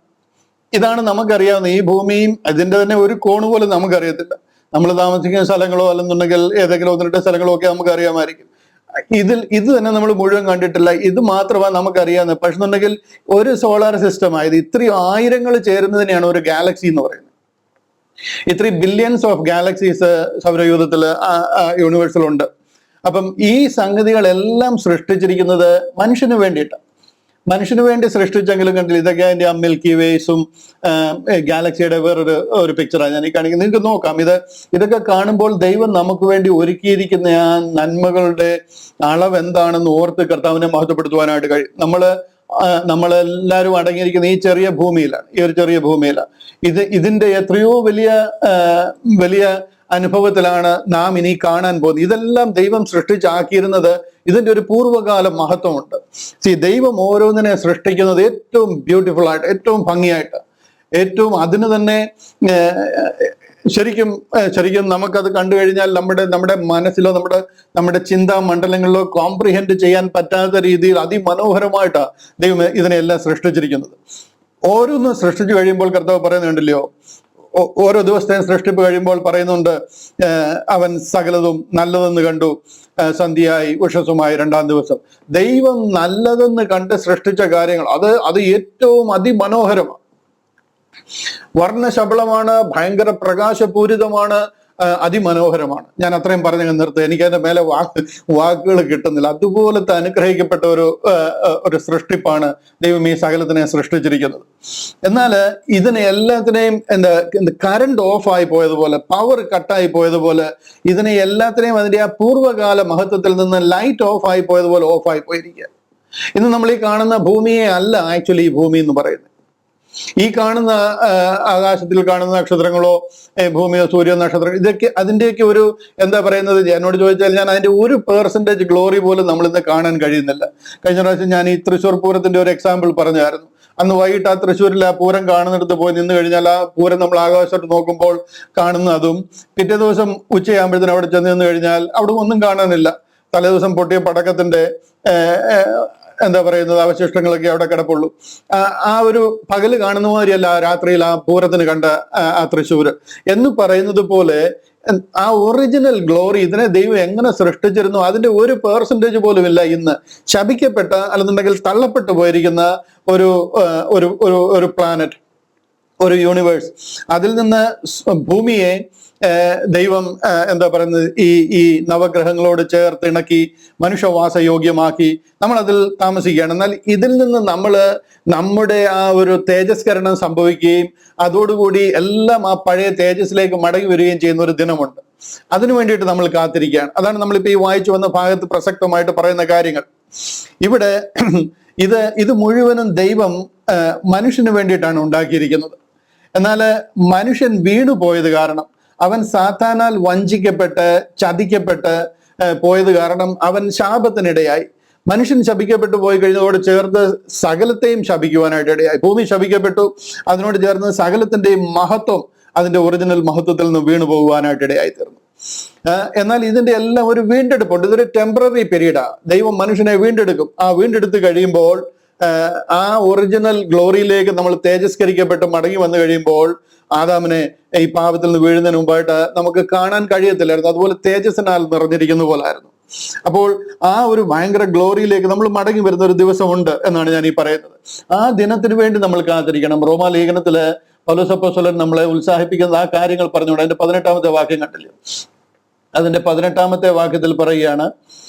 S1: ഇതാണ് നമുക്കറിയാവുന്ന ഈ ഭൂമിയും അതിന്റെ തന്നെ ഒരു കോണ് പോലും നമുക്കറിയത്തില്ല. നമ്മൾ താമസിക്കുന്ന സ്ഥലങ്ങളോ അല്ലെന്നുണ്ടെങ്കിൽ ഏതെങ്കിലും ഒന്ന് രണ്ട് സ്ഥലങ്ങളോ ഒക്കെ നമുക്ക് അറിയാമായിരിക്കും. ഇത് തന്നെ നമ്മൾ മുഴുവൻ കണ്ടിട്ടില്ല. ഇത് മാത്രമാണ് നമുക്കറിയാവുന്നത്. പക്ഷെ എന്നുണ്ടെങ്കിൽ ഒരു സോളാർ സിസ്റ്റം ആയത് ഇത്രയും ആയിരങ്ങൾ ചേരുന്നതിനെയാണ് ഒരു ഗാലക്സി എന്ന് പറയുന്നത്. ഇത്രയും ബില്യൺസ് ഓഫ് ഗാലക്സീസ് സൗരയൂഥത്തില് യൂണിവേഴ്സിലുണ്ട്. അപ്പം ഈ സംഗതികളെല്ലാം സൃഷ്ടിച്ചിരിക്കുന്നത് മനുഷ്യന് വേണ്ടിയിട്ടാണ്. മനുഷ്യന് വേണ്ടി സൃഷ്ടിച്ചെങ്കിലും കണ്ടില്ല. ഇതൊക്കെ അതിന്റെ ആ മിൽക്കി വേസും ഗാലക്സിയുടെ വേറൊരു പിക്ചറാണ് ഞാൻ ഈ കാണിക്കുന്നത്. നിങ്ങൾക്ക് നോക്കാം. ഇതൊക്കെ കാണുമ്പോൾ ദൈവം നമുക്ക് വേണ്ടി ഒരുക്കിയിരിക്കുന്ന ആ നന്മകളുടെ അളവ് എന്താണെന്ന് ഓർത്ത് കർത്താവിനെ മഹത്വപ്പെടുത്തുവാനായിട്ട് കഴിയും. നമ്മളെല്ലാവരും അടങ്ങിയിരിക്കുന്ന ഈ ചെറിയ ഭൂമിയിലാണ്, ഈ ഒരു ചെറിയ ഭൂമിയിലാണ്. ഇതിന്റെ എത്രയോ വലിയ അനുഭവത്തിലാണ് നാം ഇനി കാണാൻ പോകുന്നത്. ഇതെല്ലാം ദൈവം സൃഷ്ടിച്ചാക്കിയിരുന്നത് ഇതിന്റെ ഒരു പൂർവ്വകാല മഹത്വമുണ്ട്. ദൈവം ഓരോന്നിനെ സൃഷ്ടിക്കുന്നത് ഏറ്റവും ബ്യൂട്ടിഫുൾ ആയിട്ട്, ഏറ്റവും ഭംഗിയായിട്ട്, ഏറ്റവും അതിന് തന്നെ ശരിക്കും നമുക്കത് കണ്ടു കഴിഞ്ഞാൽ നമ്മുടെ മനസ്സിലോ നമ്മുടെ ചിന്താ മണ്ഡലങ്ങളിലോ കോംപ്രിഹെൻഡ് ചെയ്യാൻ പറ്റാത്ത രീതിയിൽ അതിമനോഹരമായിട്ടാണ് ദൈവം ഇതിനെല്ലാം സൃഷ്ടിച്ചിരിക്കുന്നത്. ഓരോന്നും സൃഷ്ടിച്ചു കഴിയുമ്പോൾ കർത്താവ് പറയുന്നുണ്ടല്ലോ, ഓരോ ദിവസത്തെയും സൃഷ്ടിപ്പ് കഴിയുമ്പോൾ പറയുന്നുണ്ട്, അവൻ സകലതും നല്ലതെന്ന് കണ്ടു, സന്ധ്യയായി ഉഷസ്സുമായി രണ്ടാം ദിവസം. ദൈവം നല്ലതെന്ന് കണ്ട് സൃഷ്ടിച്ച കാര്യങ്ങൾ അത് ഏറ്റവും അതിമനോഹരമാണ്, വർണ്ണശബളമാണ്, ഭയങ്കര പ്രകാശപൂരിതമാണ്, അതിമനോഹരമാണ്. ഞാൻ അത്രയും പറഞ്ഞു നിർത്തുക. എനിക്ക് അതിന്റെ മേലെ വാക്കുകൾ കിട്ടുന്നില്ല. അതുപോലത്തെ അനുഗ്രഹിക്കപ്പെട്ട ഒരു സൃഷ്ടിപ്പാണ് ദൈവം ഈ സകലത്തിനെ സൃഷ്ടിച്ചിരിക്കുന്നത്. എന്നാൽ ഇതിനെ എല്ലാത്തിനെയും കറണ്ട് ഓഫായി പോയതുപോലെ, പവർ കട്ടായി പോയതുപോലെ, ഇതിനെ എല്ലാത്തിനെയും അതിന്റെ ആ പൂർവ്വകാല മഹത്വത്തിൽ നിന്ന് ലൈറ്റ് ഓഫായി പോയതുപോലെ ഓഫായി പോയിരിക്കുക. ഇന്ന് നമ്മൾ ഈ കാണുന്ന ഭൂമിയെ അല്ല ആക്ച്വലി ഈ ഭൂമി എന്ന് പറയുന്നത്. ഈ കാണുന്ന ആകാശത്തിൽ കാണുന്ന നക്ഷത്രങ്ങളോ ഭൂമിയോ സൂര്യ നക്ഷത്രങ്ങൾ, ഇതൊക്കെ അതിൻ്റെയൊക്കെ ഒരു എന്താ പറയുന്നത്, എന്നോട് ചോദിച്ചാൽ ഞാൻ അതിന്റെ 1% ഗ്ലോറി പോലും നമ്മളിന്ന് കാണാൻ കഴിയുന്നില്ല. കഴിഞ്ഞ പ്രാവശ്യം ഞാൻ ഈ തൃശ്ശൂർ പൂരത്തിന്റെ ഒരു എക്സാമ്പിൾ പറഞ്ഞായിരുന്നു. അന്ന് വൈകിട്ട് ആ തൃശ്ശൂരിൽ ആ പൂരം കാണുന്നിടത്ത് പോയി നിന്ന് കഴിഞ്ഞാൽ ആ പൂരം നമ്മൾ ആകാശത്തോട്ട് നോക്കുമ്പോൾ കാണുന്നതും, പിറ്റേ ദിവസം ഉച്ചയാകുമ്പോഴത്തേനും അവിടെ ചെന്ന് നിന്ന് കഴിഞ്ഞാൽ അവിടെ ഒന്നും കാണാനില്ല. തലേദിവസം പൊട്ടിയ പടക്കത്തിന്റെ എന്താ പറയുന്നത് അവശിഷ്ടങ്ങളൊക്കെ അവിടെ കിടപ്പുള്ളൂ. ആ ഒരു പകല് കാണുന്ന മാതിരിയല്ല രാത്രിയിൽ ആ പൂരത്തിന് കണ്ട ആ തൃശ്ശൂര് എന്ന് പറയുന്നത് പോലെ ആ ഒറിജിനൽ ഗ്ലോറി ഇതിനെ ദൈവം എങ്ങനെ സൃഷ്ടിച്ചിരുന്നു അതിന്റെ 1% പോലും ഇല്ല ഇന്ന് ശപിക്കപ്പെട്ട അല്ലെന്നുണ്ടെങ്കിൽ തള്ളപ്പെട്ടു പോയിരിക്കുന്ന ഒരു പ്ലാനറ്റ്, ഒരു യൂണിവേഴ്സ്. അതിൽ നിന്ന് ഭൂമിയെ ദൈവം എന്താ പറയുന്നത് ഈ നവഗ്രഹങ്ങളോട് ചേർത്ത് ഇണക്കി മനുഷ്യവാസയോഗ്യമാക്കി നമ്മൾ അതിൽ താമസിക്കുകയാണ്. എന്നാൽ ഇതിൽ നിന്ന് നമ്മുടെ ആ ഒരു തേജസ്കരണം സംഭവിക്കുകയും അതോടുകൂടി എല്ലാം ആ പഴയ തേജസ്സിലേക്ക് മടങ്ങി വരികയും ചെയ്യുന്ന ഒരു ദിനമുണ്ട്. അതിനു വേണ്ടിയിട്ട് നമ്മൾ കാത്തിരിക്കുകയാണ്. അതാണ് നമ്മളിപ്പോൾ ഈ വായിച്ചു വന്ന ഭാഗത്ത് പ്രസക്തമായിട്ട് പറയുന്ന കാര്യങ്ങൾ. ഇവിടെ ഇത് മുഴുവനും ദൈവം മനുഷ്യന് വേണ്ടിയിട്ടാണ് ഉണ്ടാക്കിയിരിക്കുന്നത്. എന്നാൽ മനുഷ്യൻ വീണു പോയത് കാരണം, അവൻ സാത്താനാൽ വഞ്ചിക്കപ്പെട്ട് ചതിക്കപ്പെട്ട് പോയത് കാരണം അവൻ ശാപത്തിനിടയായി. മനുഷ്യൻ ശപിക്കപ്പെട്ടു പോയി കഴിഞ്ഞതോട് ചേർത്ത് സകലത്തെയും ശപിക്കുവാനായിട്ട് ഇടയായി. ഭൂമി ശപിക്കപ്പെട്ടു, അതിനോട് ചേർന്ന് സകലത്തിന്റെയും മഹത്വം അതിന്റെ ഒറിജിനൽ മഹത്വത്തിൽ നിന്ന് വീണു പോകുവാനായിട്ട് ഇടയായി തീർന്നു. എന്നാൽ ഇതിന്റെ എല്ലാം ഒരു വീണ്ടെടുപ്പുണ്ട്. ഇതൊരു ടെമ്പററി പീരീഡാ. ദൈവം മനുഷ്യനെ വീണ്ടെടുക്കും. ആ വീണ്ടെടുത്ത് കഴിയുമ്പോൾ ആ ഒറിജിനൽ ഗ്ലോറിയിലേക്ക് നമ്മൾ തേജസ്കരിക്കപ്പെട്ട് മടങ്ങി വന്നു കഴിയുമ്പോൾ ആദാമിനെ ഈ പാപത്തിൽ നിന്ന് വീഴുന്നതിന് മുമ്പായിട്ട് നമുക്ക് കാണാൻ കഴിയത്തില്ലായിരുന്നു. അതുപോലെ തേജസ്സിനാൽ നിറഞ്ഞിരിക്കുന്ന പോലായിരുന്നു. അപ്പോൾ ആ ഒരു ഭയങ്കര ഗ്ലോറിയിലേക്ക് നമ്മൾ മടങ്ങി വരുന്ന ഒരു ദിവസമുണ്ട് എന്നാണ് ഞാൻ ഈ പറയുന്നത്. ആ ദിനത്തിന് വേണ്ടി നമ്മൾ കാത്തിരിക്കണം. റോമാലേഖനത്തില് പൗലോസ് അപ്പോസ്തലൻ നമ്മളെ ഉത്സാഹിപ്പിക്കുന്ന ആ കാര്യങ്ങൾ പറഞ്ഞുകൊണ്ട് അതിന്റെ 18-ാമത്തെ വാക്യം കണ്ടില്ലേ? അതിന്റെ 18-ാമത്തെ വാക്യത്തിൽ പറയുകയാണ്,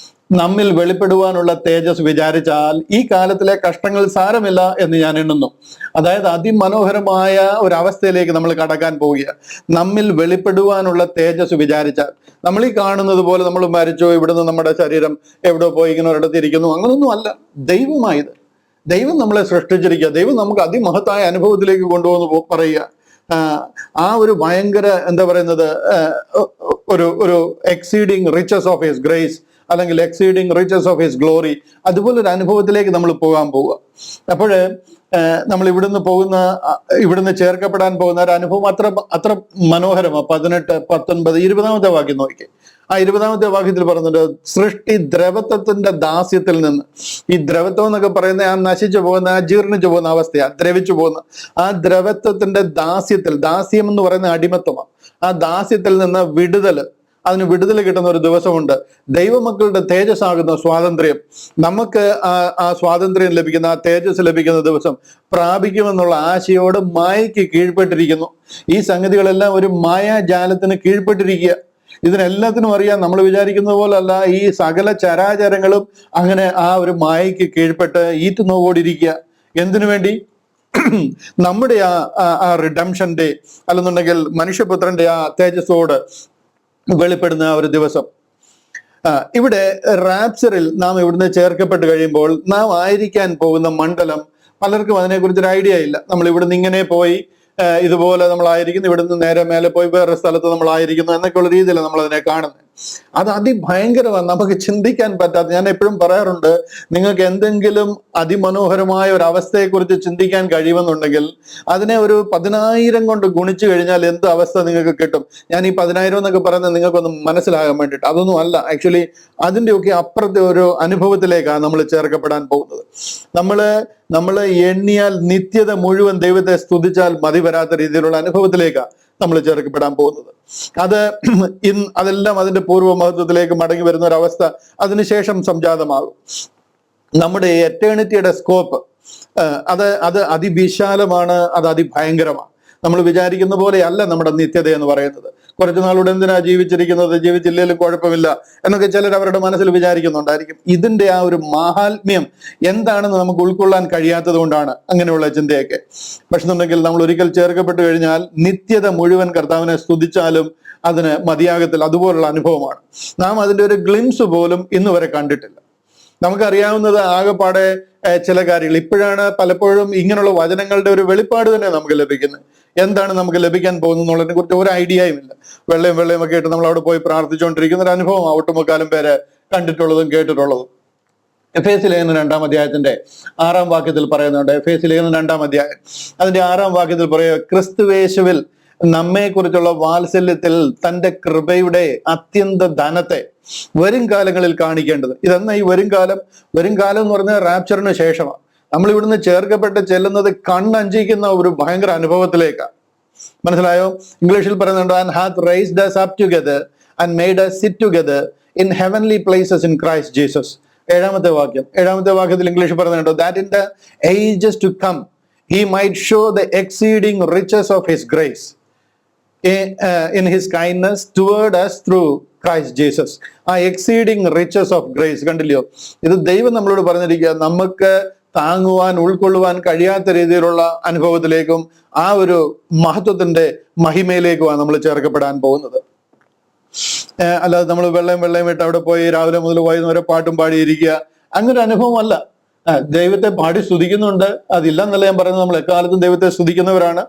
S1: നമ്മിൽ വെളിപ്പെടുവാനുള്ള തേജസ് വിചാരിച്ചാൽ ഈ കാലത്തിലെ കഷ്ടങ്ങൾ സാരമില്ല എന്ന് ഞാൻ എണ്ണുന്നു. അതായത് അതിമനോഹരമായ ഒരു അവസ്ഥയിലേക്ക് നമ്മൾ കടക്കാൻ പോവുകയാണ്. നമ്മിൽ വെളിപ്പെടുവാനുള്ള തേജസ് വിചാരിച്ചാൽ, നമ്മൾ ഈ കാണുന്നത് പോലെ നമ്മൾ മരിച്ചോ, ഇവിടുന്ന് നമ്മുടെ ശരീരം എവിടെ പോയി ഇങ്ങനെ ഒരിടത്തിരിക്കുന്നു, അങ്ങനൊന്നും അല്ല. ദൈവമായത്, ദൈവം നമ്മളെ സൃഷ്ടിച്ചിരിക്കുക, ദൈവം നമുക്ക് അതിമഹത്തായ അനുഭവത്തിലേക്ക് കൊണ്ടുപോകുന്നു പറയുക. ആ ഒരു ഭയങ്കര എന്താ പറയുന്നത് ഒരു exceeding riches of his grace, അല്ലെങ്കിൽ exceeding riches of his glory, അതുപോലൊരു അനുഭവത്തിലേക്ക് നമ്മൾ പോകാൻ പോവുക. അപ്പോൾ നമ്മൾ ഇവിടുന്ന് ചേർക്കപ്പെടാൻ പോകുന്ന ഒരു അനുഭവം അത്ര മനോഹരമാണ്. 18, 19, 20 വാക്യം നോക്കി. ആ 20 വാക്യത്തിൽ പറയുന്നുണ്ട്, സൃഷ്ടി ദ്രവത്വത്തിന്റെ ദാസ്യത്തിൽ നിന്ന്. ഈ ദ്രവത്വം എന്നൊക്കെ പറയുന്ന ആ നശിച്ചു പോകുന്ന, ആ ജീർണിച്ചു പോകുന്ന അവസ്ഥയാണ്, ദ്രവിച്ചു പോകുന്ന ആ ദ്രവത്വത്തിന്റെ ദാസ്യത്തിൽ, ദാസ്യം എന്ന് പറയുന്ന അടിമത്വമാണ്, ആ ദാസ്യത്തിൽ നിന്ന് അതിന് വിടുതൽ കിട്ടുന്ന ഒരു ദിവസമുണ്ട്. ദൈവമക്കളുടെ തേജസ്സാകുന്ന സ്വാതന്ത്ര്യം, നമുക്ക് ആ സ്വാതന്ത്ര്യം ലഭിക്കുന്ന, ആ തേജസ് ലഭിക്കുന്ന ദിവസം പ്രാപിക്കുമെന്നുള്ള ആശയോട് മായയ്ക്ക് കീഴ്പ്പെട്ടിരിക്കുന്നു. ഈ സംഗതികളെല്ലാം ഒരു മായാജാലത്തിന് കീഴ്പ്പെട്ടിരിക്കുക. ഇതിനെല്ലാത്തിനും അറിയാം, നമ്മൾ വിചാരിക്കുന്നത് പോലല്ല ഈ സകല ചരാചരങ്ങളും അങ്ങനെ ആ ഒരു മായയ്ക്ക് കീഴ്പ്പെട്ട് ഈറ്റുനോവോടിരിക്കുക. എന്തിനു വേണ്ടി? നമ്മുടെ ആ റിഡംഷന്റെ, അല്ലെന്നുണ്ടെങ്കിൽ മനുഷ്യപുത്രന്റെ ആ തേജസ്സോട് വെളിപ്പെടുന്ന ആ ഒരു ദിവസം. ഇവിടെ റാപ്ചറിൽ നാം ഇവിടുന്ന് ചേർക്കപ്പെട്ട് കഴിയുമ്പോൾ നാം ആയിരിക്കാൻ പോകുന്ന മണ്ഡലം പലർക്കും അതിനെക്കുറിച്ചൊരു ഐഡിയ ഇല്ല. നമ്മൾ ഇവിടുന്ന് ഇങ്ങനെ പോയി ഇതുപോലെ നമ്മളായിരിക്കുന്നു, ഇവിടുന്ന് നേരെ മേലെ പോയി വേറെ സ്ഥലത്ത് നമ്മളായിരിക്കുന്നു എന്നൊക്കെയുള്ള രീതിയിൽ നമ്മൾ അതിനെ കാണുന്നത്. അത് അതിഭയങ്കരമാണ്, നമുക്ക് ചിന്തിക്കാൻ പറ്റാത്ത. ഞാൻ എപ്പോഴും പറയാറുണ്ട്, നിങ്ങൾക്ക് എന്തെങ്കിലും അതിമനോഹരമായ ഒരു അവസ്ഥയെക്കുറിച്ച് ചിന്തിക്കാൻ കഴിയുമെന്നുണ്ടെങ്കിൽ അതിനെ ഒരു 10,000 കൊണ്ട് ഗുണിച്ചു കഴിഞ്ഞാൽ എന്ത് അവസ്ഥ നിങ്ങൾക്ക് കിട്ടും. ഞാൻ ഈ 10,000 എന്നൊക്കെ പറയുന്നത് നിങ്ങൾക്കൊന്ന് മനസ്സിലാകാൻ വേണ്ടിയിട്ട്. അതൊന്നും അല്ല, ആക്ച്വലി അതിൻ്റെയൊക്കെ അപ്പുറത്തെ ഒരു അനുഭവത്തിലേക്കാണ് നമ്മൾ ചേർക്കപ്പെടാൻ പോകുന്നത്. നമ്മൾ എണ്ണിയാൽ നിത്യത മുഴുവൻ ദൈവത്തെ സ്തുതിച്ചാൽ മതി വരാത്ത രീതിയിലുള്ള അനുഭവത്തിലേക്കാണ് നമ്മൾ ചേർക്കപ്പെടാൻ പോകുന്നത്. അതെല്ലാം അതിന്റെ പൂർവ്വ മഹത്വത്തിലേക്ക് മടങ്ങി വരുന്ന ഒരു അവസ്ഥ അതിനുശേഷം സംജാതമാകും. നമ്മുടെ എറ്റേണിറ്റിയുടെ സ്കോപ്പ് അത് അതിവിശാലമാണ്, അത് അതിഭയങ്കരമാണ്. നമ്മൾ വിചാരിക്കുന്ന പോലെയല്ല നമ്മുടെ നിത്യത എന്ന് പറയുന്നത്. കുറച്ചു നാളുടെ എന്തിനാ ജീവിച്ചിരിക്കുന്നത്, ജീവിച്ചില്ലെങ്കിലും കുഴപ്പമില്ല എന്നൊക്കെ ചിലർ അവരുടെ മനസ്സിൽ വിചാരിക്കുന്നുണ്ടായിരിക്കും. ഇതിന്റെ ആ ഒരു മാഹാത്മ്യം എന്താണെന്ന് നമുക്ക് ഉൾക്കൊള്ളാൻ കഴിയാത്തത് കൊണ്ടാണ് അങ്ങനെയുള്ള ചിന്തയൊക്കെ. പക്ഷെ എന്നുണ്ടെങ്കിൽ നമ്മൾ ഒരിക്കൽ ചേർക്കപ്പെട്ട് കഴിഞ്ഞാൽ നിത്യത മുഴുവൻ കർത്താവിനെ സ്തുതിച്ചാലും അതിന് മതിയാകത്തില്ല. അതുപോലുള്ള അനുഭവമാണ്. നാം അതിന്റെ ഒരു ഗ്ലിംസ് പോലും ഇന്ന് വരെ കണ്ടിട്ടില്ല. നമുക്കറിയാവുന്നത് ആകെപ്പാടെ ചില കാര്യങ്ങൾ. ഇപ്പോഴാണ് പലപ്പോഴും ഇങ്ങനെയുള്ള വചനങ്ങളുടെ ഒരു വെളിപ്പാട് തന്നെ നമുക്ക് ലഭിക്കുന്നത്. എന്താണ് നമുക്ക് ലഭിക്കാൻ പോകുന്നത് എന്നുള്ളതിനെ കുറിച്ച് ഒരു ഐഡിയയും ഇല്ല. വെള്ളയും ഒക്കെ ഇട്ട് നമ്മൾ അവിടെ പോയി പ്രാർത്ഥിച്ചുകൊണ്ടിരിക്കുന്ന ഒരു അനുഭവം ഒട്ടുമുക്കാലും പേര് കണ്ടിട്ടുള്ളതും കേട്ടിട്ടുള്ളതും. എഫേസ്യ ലേഖനം 2-ാം അധ്യായത്തിന്റെ 6-ാം വാക്യത്തിൽ പറയുന്നുണ്ട്. എഫേസ്യ ലേഖനം 2-ാം അധ്യായം അതിന്റെ 6-ാം വാക്യത്തിൽ പറയുക, ക്രിസ്തുവേശുവിൽ നമ്മെക്കുറിച്ചുള്ള വാത്സല്യത്തിൽ തന്റെ കൃപയുടെ അത്യന്ത ധനത്തെ വരും കാലങ്ങളിൽ കാണിക്കേണ്ടത്. ഇതെന്നാ ഈ വരും കാലം എന്ന് പറഞ്ഞാൽ റാപ്ചറിന് ശേഷമാണ്. നമ്മൾ ഇവിടുന്ന് ചേർക്കപ്പെട്ട് ചെല്ലുന്നത് കണ്ണഞ്ചിക്കുന്ന ഒരു ഭയങ്കര അനുഭവത്തിലേക്കാണ്. മനസ്സിലായോ? ഇംഗ്ലീഷിൽ പറയുന്നുണ്ട്, and hath raised us up together and made us sit together in heavenly places in Christ Jesus. 7-ാമത്തെ വാക്യത്തിൽ ഇംഗ്ലീഷിൽ പറയുന്നുണ്ട്, that in the ages to come he might show the exceeding riches of his grace in his kindness toward us through Christ Jesus. ആ എക്സീഡിങ് റിച്ചസ് ഓഫ് ഗ്രേസ് കണ്ടില്ലയോ? ഇത് ദൈവം നമ്മളോട് പറഞ്ഞിരിക്കുക, നമുക്ക് താങ്ങുവാൻ ഉൾക്കൊള്ളുവാൻ കഴിയാത്ത രീതിയിലുള്ള അനുഭവത്തിലേക്കും ആ ഒരു മഹത്വത്തിന്റെ മഹിമയിലേക്കുമാണ് നമ്മൾ ചേർക്കപ്പെടാൻ പോകുന്നത്. അല്ലാതെ നമ്മൾ വെള്ളയും ഇട്ട് അവിടെ പോയി രാവിലെ മുതൽ വൈകുന്നേരം പാട്ടും പാടിയിരിക്കുക, അങ്ങനെ അനുഭവമല്ല. ദൈവത്തെ പാടി സ്തുതിക്കുന്നുണ്ട്, അതില്ലെന്നല്ല ഞാൻ പറയുന്നത്. നമ്മൾ എക്കാലത്തും ദൈവത്തെ സ്തുതിക്കുന്നവരാണ്.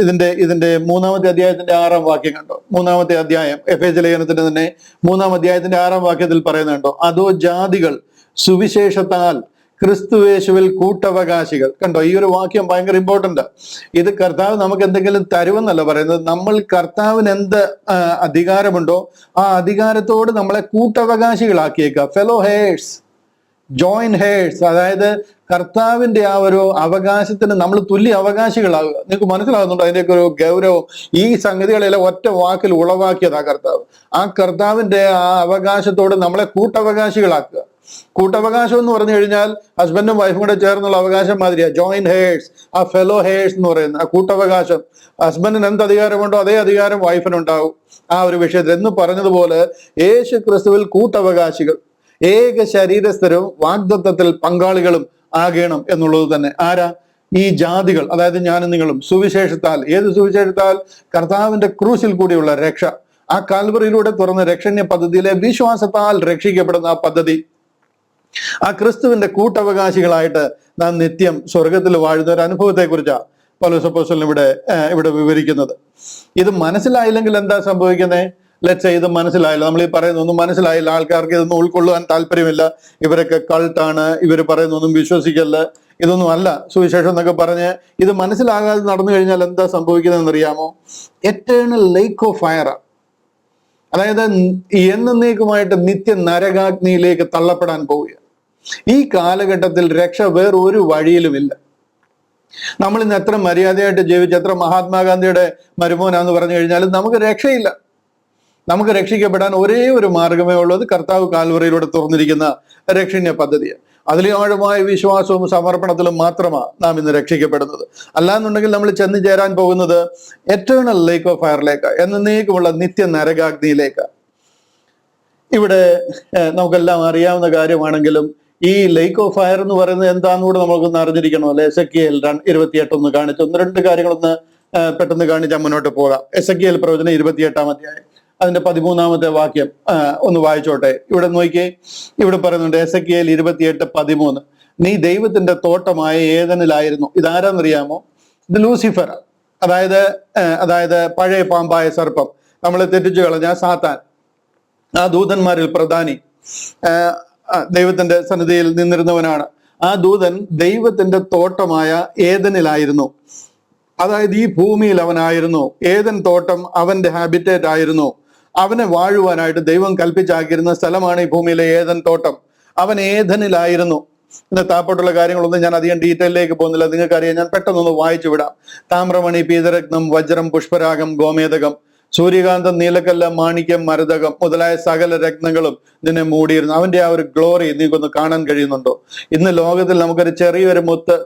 S1: ഇതിന്റെ 3-ാമത്തെ അധ്യായത്തിന്റെ 6-ാം വാക്യം കണ്ടോ? 3-ാമത്തെ അധ്യായം എഫേസ്യ ലേഖനത്തിന്റെ തന്നെ 3-ാം അധ്യായത്തിന്റെ 6-ാം വാക്യത്തിൽ പറയുന്നുണ്ടോ, അതോ ജാതികൾ സുവിശേഷത്താൽ ക്രിസ്തുവേശുവിൽ കൂട്ടവകാശികൾ. കണ്ടോ, ഈ ഒരു വാക്യം ഭയങ്കര ഇമ്പോർട്ടന്റ്. ഇത് കർത്താവ് നമുക്ക് എന്തെങ്കിലും തരുമെന്നല്ല പറയുന്നത്. നമ്മൾ കർത്താവിന് എന്ത് അധികാരമുണ്ടോ ആ അധികാരത്തോട് നമ്മളെ കൂട്ടവകാശികളാക്കിയേക്കുക. ഫെലോ ഹെയർസ്, ജോയിൻ ഹെയർസ്, അതായത് കർത്താവിന്റെ ആ ഒരു അവകാശത്തിന് നമ്മൾ തുല്യ അവകാശികളാകുക. നിങ്ങൾക്ക് മനസ്സിലാകുന്നുണ്ടോ അതിന്റെയൊക്കെ ഒരു ഗൗരവം? ഈ സംഗതികളെല്ലാം ഒറ്റ വാക്കിൽ ഉളവാക്കിയതാ കർത്താവ്. ആ കർത്താവിന്റെ ആ അവകാശത്തോട് നമ്മളെ കൂട്ടവകാശികളാക്കുക. കൂട്ടവകാശം എന്ന് പറഞ്ഞു കഴിഞ്ഞാൽ ഹസ്ബൻഡും വൈഫും കൂടെ ചേർന്നുള്ള അവകാശം മാതിരിയാ. ജോയിൻ ഹെയർസ്, ആ ഫെലോ ഹെയർസ് എന്ന് പറയുന്ന ആ കൂട്ടവകാശം. ഹസ്ബൻഡിന് എന്ത് അധികാരമുണ്ടോ അതേ അധികാരം വൈഫിനുണ്ടാവും ആ ഒരു വിഷയത്തിൽ. എന്ന് പറഞ്ഞതുപോലെ യേശു ക്രിസ്തുവിൽ കൂട്ടവകാശികൾ, ഏക ശരീരസ്ഥരും വാഗ്ദത്തത്തിൽ പങ്കാളികളും ആകണം എന്നുള്ളത് തന്നെ. ആരാ? ഈ ജാതികൾ, അതായത് ഞാനും നിങ്ങളും സുവിശേഷത്താൽ. ഏത് സുവിശേഷത്താൽ? കർത്താവിന്റെ ക്രൂശിൽ കൂടിയുള്ള രക്ഷ, ആ കാൽവറിയിലൂടെ തുറന്ന രക്ഷണ്യ പദ്ധതിയിലെ വിശ്വാസത്താൽ രക്ഷിക്കപ്പെടുന്ന ആ പദ്ധതി, ആ ക്രിസ്തുവിന്റെ കൂട്ടവകാശികളായിട്ട് നാം നിത്യം സ്വർഗത്തിൽ വാഴുന്ന ഒരു അനുഭവത്തെ കുറിച്ചാണ് പൗലോസ് അപ്പോസ്തലൻ ഇവിടെ വിവരിക്കുന്നത്. ഇത് മനസ്സിലായില്ലെങ്കിൽ എന്താ സംഭവിക്കുന്നത്? ലെറ്റ്സ് ഇത് മനസ്സിലായില്ല, നമ്മൾ ഈ പറയുന്നൊന്നും മനസ്സിലായില്ല, ആൾക്കാർക്ക് ഇതൊന്നും ഉൾക്കൊള്ളാൻ താല്പര്യമില്ല, ഇവരൊക്കെ കൾട്ടാണ്, ഇവർ പറയുന്നൊന്നും വിശ്വസിക്കല്ല, ഇതൊന്നും അല്ല സുവിശേഷം എന്നൊക്കെ പറഞ്ഞ് ഇത് മനസ്സിലാകാതെ നടന്നു കഴിഞ്ഞാൽ എന്താ സംഭവിക്കുന്നതെന്ന് അറിയാമോ? എറ്റേണൽ ലേക്ക് ഓഫ് ഫയർ, അതായത് എന്നേക്കുമായിട്ട് നിത്യ നരകാഗ്നിയിലേക്ക് തള്ളപ്പെടാൻ പോവുക. ഈ കാലഘട്ടത്തിൽ രക്ഷ വേറൊരു വഴിയിലുമില്ല. നമ്മൾ ഇന്ന് എത്ര മര്യാദയായിട്ട് ജീവിച്ച് എത്ര മഹാത്മാഗാന്ധിയുടെ മരുമോനാന്ന് പറഞ്ഞു കഴിഞ്ഞാലും നമുക്ക് രക്ഷയില്ല. നമുക്ക് രക്ഷിക്കപ്പെടാൻ ഒരേ ഒരു മാർഗമേ ഉള്ളത് കർത്താവ് കാൽവറിയിലൂടെ തുറന്നിരിക്കുന്ന രക്ഷണ്യ പദ്ധതിയാണ്. അതിലെ ആഴമായ വിശ്വാസവും സമർപ്പണത്തിലും മാത്രമാണ് നാം ഇന്ന് രക്ഷിക്കപ്പെടുന്നത്. അല്ലാന്നുണ്ടെങ്കിൽ നമ്മൾ ചെന്ന് ചേരാൻ പോകുന്നത് എറ്റേണൽ ലേക്ക് ഓഫ് ഫയറിലേക്ക്, എന്നേക്കുമുള്ള നിത്യ നരകാഗ്നിയിലേക്ക്. ഇവിടെ നമുക്കെല്ലാം അറിയാവുന്ന കാര്യമാണെങ്കിലും ഈ ലേക്ക് ഓഫ് ഫയർ എന്ന് പറയുന്നത് എന്താണെന്ന് കൂടെ നമുക്കൊന്ന് അറിഞ്ഞിരിക്കണമല്ലോ. എസെക്കിയേൽ 28 കാണിച്ച് 1-2 കാര്യങ്ങളൊന്ന് പെട്ടെന്ന് കാണിച്ചാൽ മുന്നോട്ട് പോകാം. എസെക്കിയേൽ പ്രവചനം 28-ാം അധ്യായം അതിന്റെ 13-ാമത്തെ വാക്യം ഒന്ന് വായിച്ചോട്ടെ. ഇവിടെ നോക്കിയേ, ഇവിടെ പറയുന്നുണ്ട് എസെക്കിയേൽ 28:13, നീ ദൈവത്തിന്റെ തോട്ടമായ ഏദനിലായിരുന്നു. ഇതാരാന്നറിയാമോ? ഇത് ലൂസിഫർ, അതായത് പഴയ പാമ്പായ സർപ്പം, നമ്മളെ തെറ്റിച്ചു കളഞ്ഞ സാത്താൻ, ആ ദൂതന്മാരിൽ പ്രധാനി, ദൈവത്തിന്റെ സന്നിധിയിൽ നിന്നിരുന്നവനാണ്. ആ ദൂതൻ ദൈവത്തിന്റെ തോട്ടമായ ഏദനിലായിരുന്നു. അതായത് ഈ ഭൂമിയിൽ അവനായിരുന്നു. ഏദൻ തോട്ടം അവന്റെ ഹാബിറ്റേറ്റ് ആയിരുന്നു. അവനെ വാഴുവാനായിട്ട് ദൈവം കൽപ്പിച്ചാക്കിയിരുന്ന സ്ഥലമാണ് ഈ ഭൂമിയിലെ ഏദൻ തോട്ടം. അവൻ ഏദനിലായിരുന്നു. ഇന്ന് താപ്പോട്ടുള്ള കാര്യങ്ങളൊന്നും ഞാൻ അധികം ഡീറ്റെയിലേക്ക് പോകുന്നില്ല, നിങ്ങൾക്കറിയാം. ഞാൻ പെട്ടെന്നൊന്ന് വായിച്ചു വിടാം. താമ്രമണി, പീതരത്നം, വജ്രം, പുഷ്പരാഗം, ഗോമേതകം, സൂര്യകാന്തം, നീലക്കല്ല, മാണിക്യം, മരതകം മുതലായ സകല രത്നങ്ങളും നിന്നെ മൂടിയിരുന്നു. അവന്റെ ആ ഒരു ഗ്ലോറി നീക്കൊന്ന് കാണാൻ കഴിയുന്നുണ്ടോ? ഇന്ന് ലോകത്തിൽ നമുക്കൊരു ചെറിയൊരു മുത്ത്,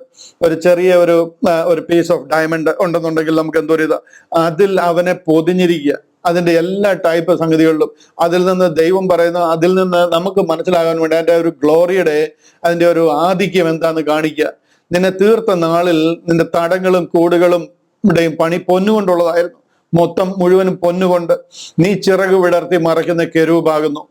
S1: ഒരു പീസ് ഓഫ് ഡയമണ്ട് ഉണ്ടെന്നുണ്ടെങ്കിൽ നമുക്ക് എന്തോ ഇത്, അതിൽ അവനെ പൊതിഞ്ഞിരിക്കുക, അതിന്റെ എല്ലാ ടൈപ്പ് സംഗതികളിലും. അതിൽ നിന്ന് ദൈവം പറയുന്ന, അതിൽ നിന്ന് നമുക്ക് മനസ്സിലാകാൻ വേണ്ടി അതിന്റെ ഒരു ഗ്ലോറിയുടെ, അതിന്റെ ഒരു ആധിക്യം എന്താന്ന് കാണിക്കുക. നിന്നെ തീർത്ത നാളിൽ നിന്റെ തടങ്ങളും കൂടുകളും ഇവിടെയും പണി പൊന്നുകൊണ്ടുള്ളതായിരുന്നു. മൊത്തം മുഴുവനും പൊന്നുകൊണ്ട്. നീ ചിറക് വിടർത്തി മറയ്ക്കുന്ന കെരൂബാകുന്നു.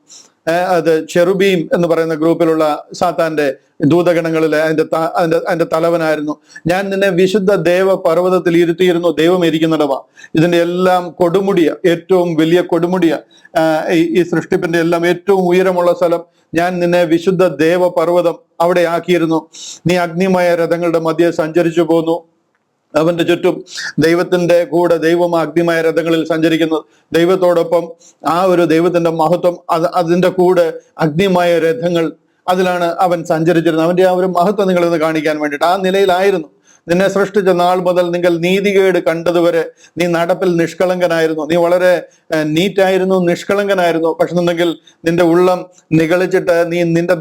S1: അത് ചെറുബീം എന്ന് പറയുന്ന ഗ്രൂപ്പിലുള്ള സാത്താന്റെ ദൂതഗണങ്ങളിലെ അതിന്റെ തലവനായിരുന്നു. ഞാൻ നിന്നെ വിശുദ്ധ ദേവ പർവ്വതത്തിൽ ഇരുത്തിയിരുന്നു. ദൈവം ഇരിക്കുന്നിടവാ. ഇതിന്റെ എല്ലാം കൊടുമുടിയ, ഏറ്റവും വലിയ കൊടുമുടിയ, ഈ സൃഷ്ടിപ്പിന്റെ എല്ലാം ഏറ്റവും ഉയരമുള്ള സ്ഥലം. ഞാൻ നിന്നെ വിശുദ്ധ ദേവ പർവ്വതം അവിടെ ആക്കിയിരുന്നു. നീ അഗ്നിമയ രഥങ്ങളുടെ മധ്യേ സഞ്ചരിച്ചു പോന്നു. അവന്റെ ചുറ്റും ദൈവത്തിന്റെ കൂടെ, ദൈവം അഗ്നിമയ രഥങ്ങളിൽ സഞ്ചരിക്കുന്നത്, ദൈവത്തോടൊപ്പം ആ ഒരു ദൈവത്തിന്റെ മഹത്വം, അതിന്റെ കൂടെ അഗ്നിമയ രഥങ്ങൾ, അതിലാണ് അവൻ സഞ്ചരിച്ചിരുന്നത്. അവന്റെ ആ ഒരു മഹത്വം നിങ്ങളിന്ന് കാണിക്കാൻ വേണ്ടിയിട്ട് ആ നിലയിലായിരുന്നു. നിന്നെ സൃഷ്ടിച്ച നാൾ മുതൽ നിങ്ങൾ നീതികേട് കണ്ടതുവരെ നീ നടപ്പിൽ നിഷ്കളങ്കനായിരുന്നു. നീ വളരെ നീറ്റായിരുന്നു, നിഷ്കളങ്കനായിരുന്നു. പക്ഷെ എന്നുണ്ടെങ്കിൽ നിന്റെ ഉള്ളം നിഗളിച്ചിട്ട് നീ നിന്റെ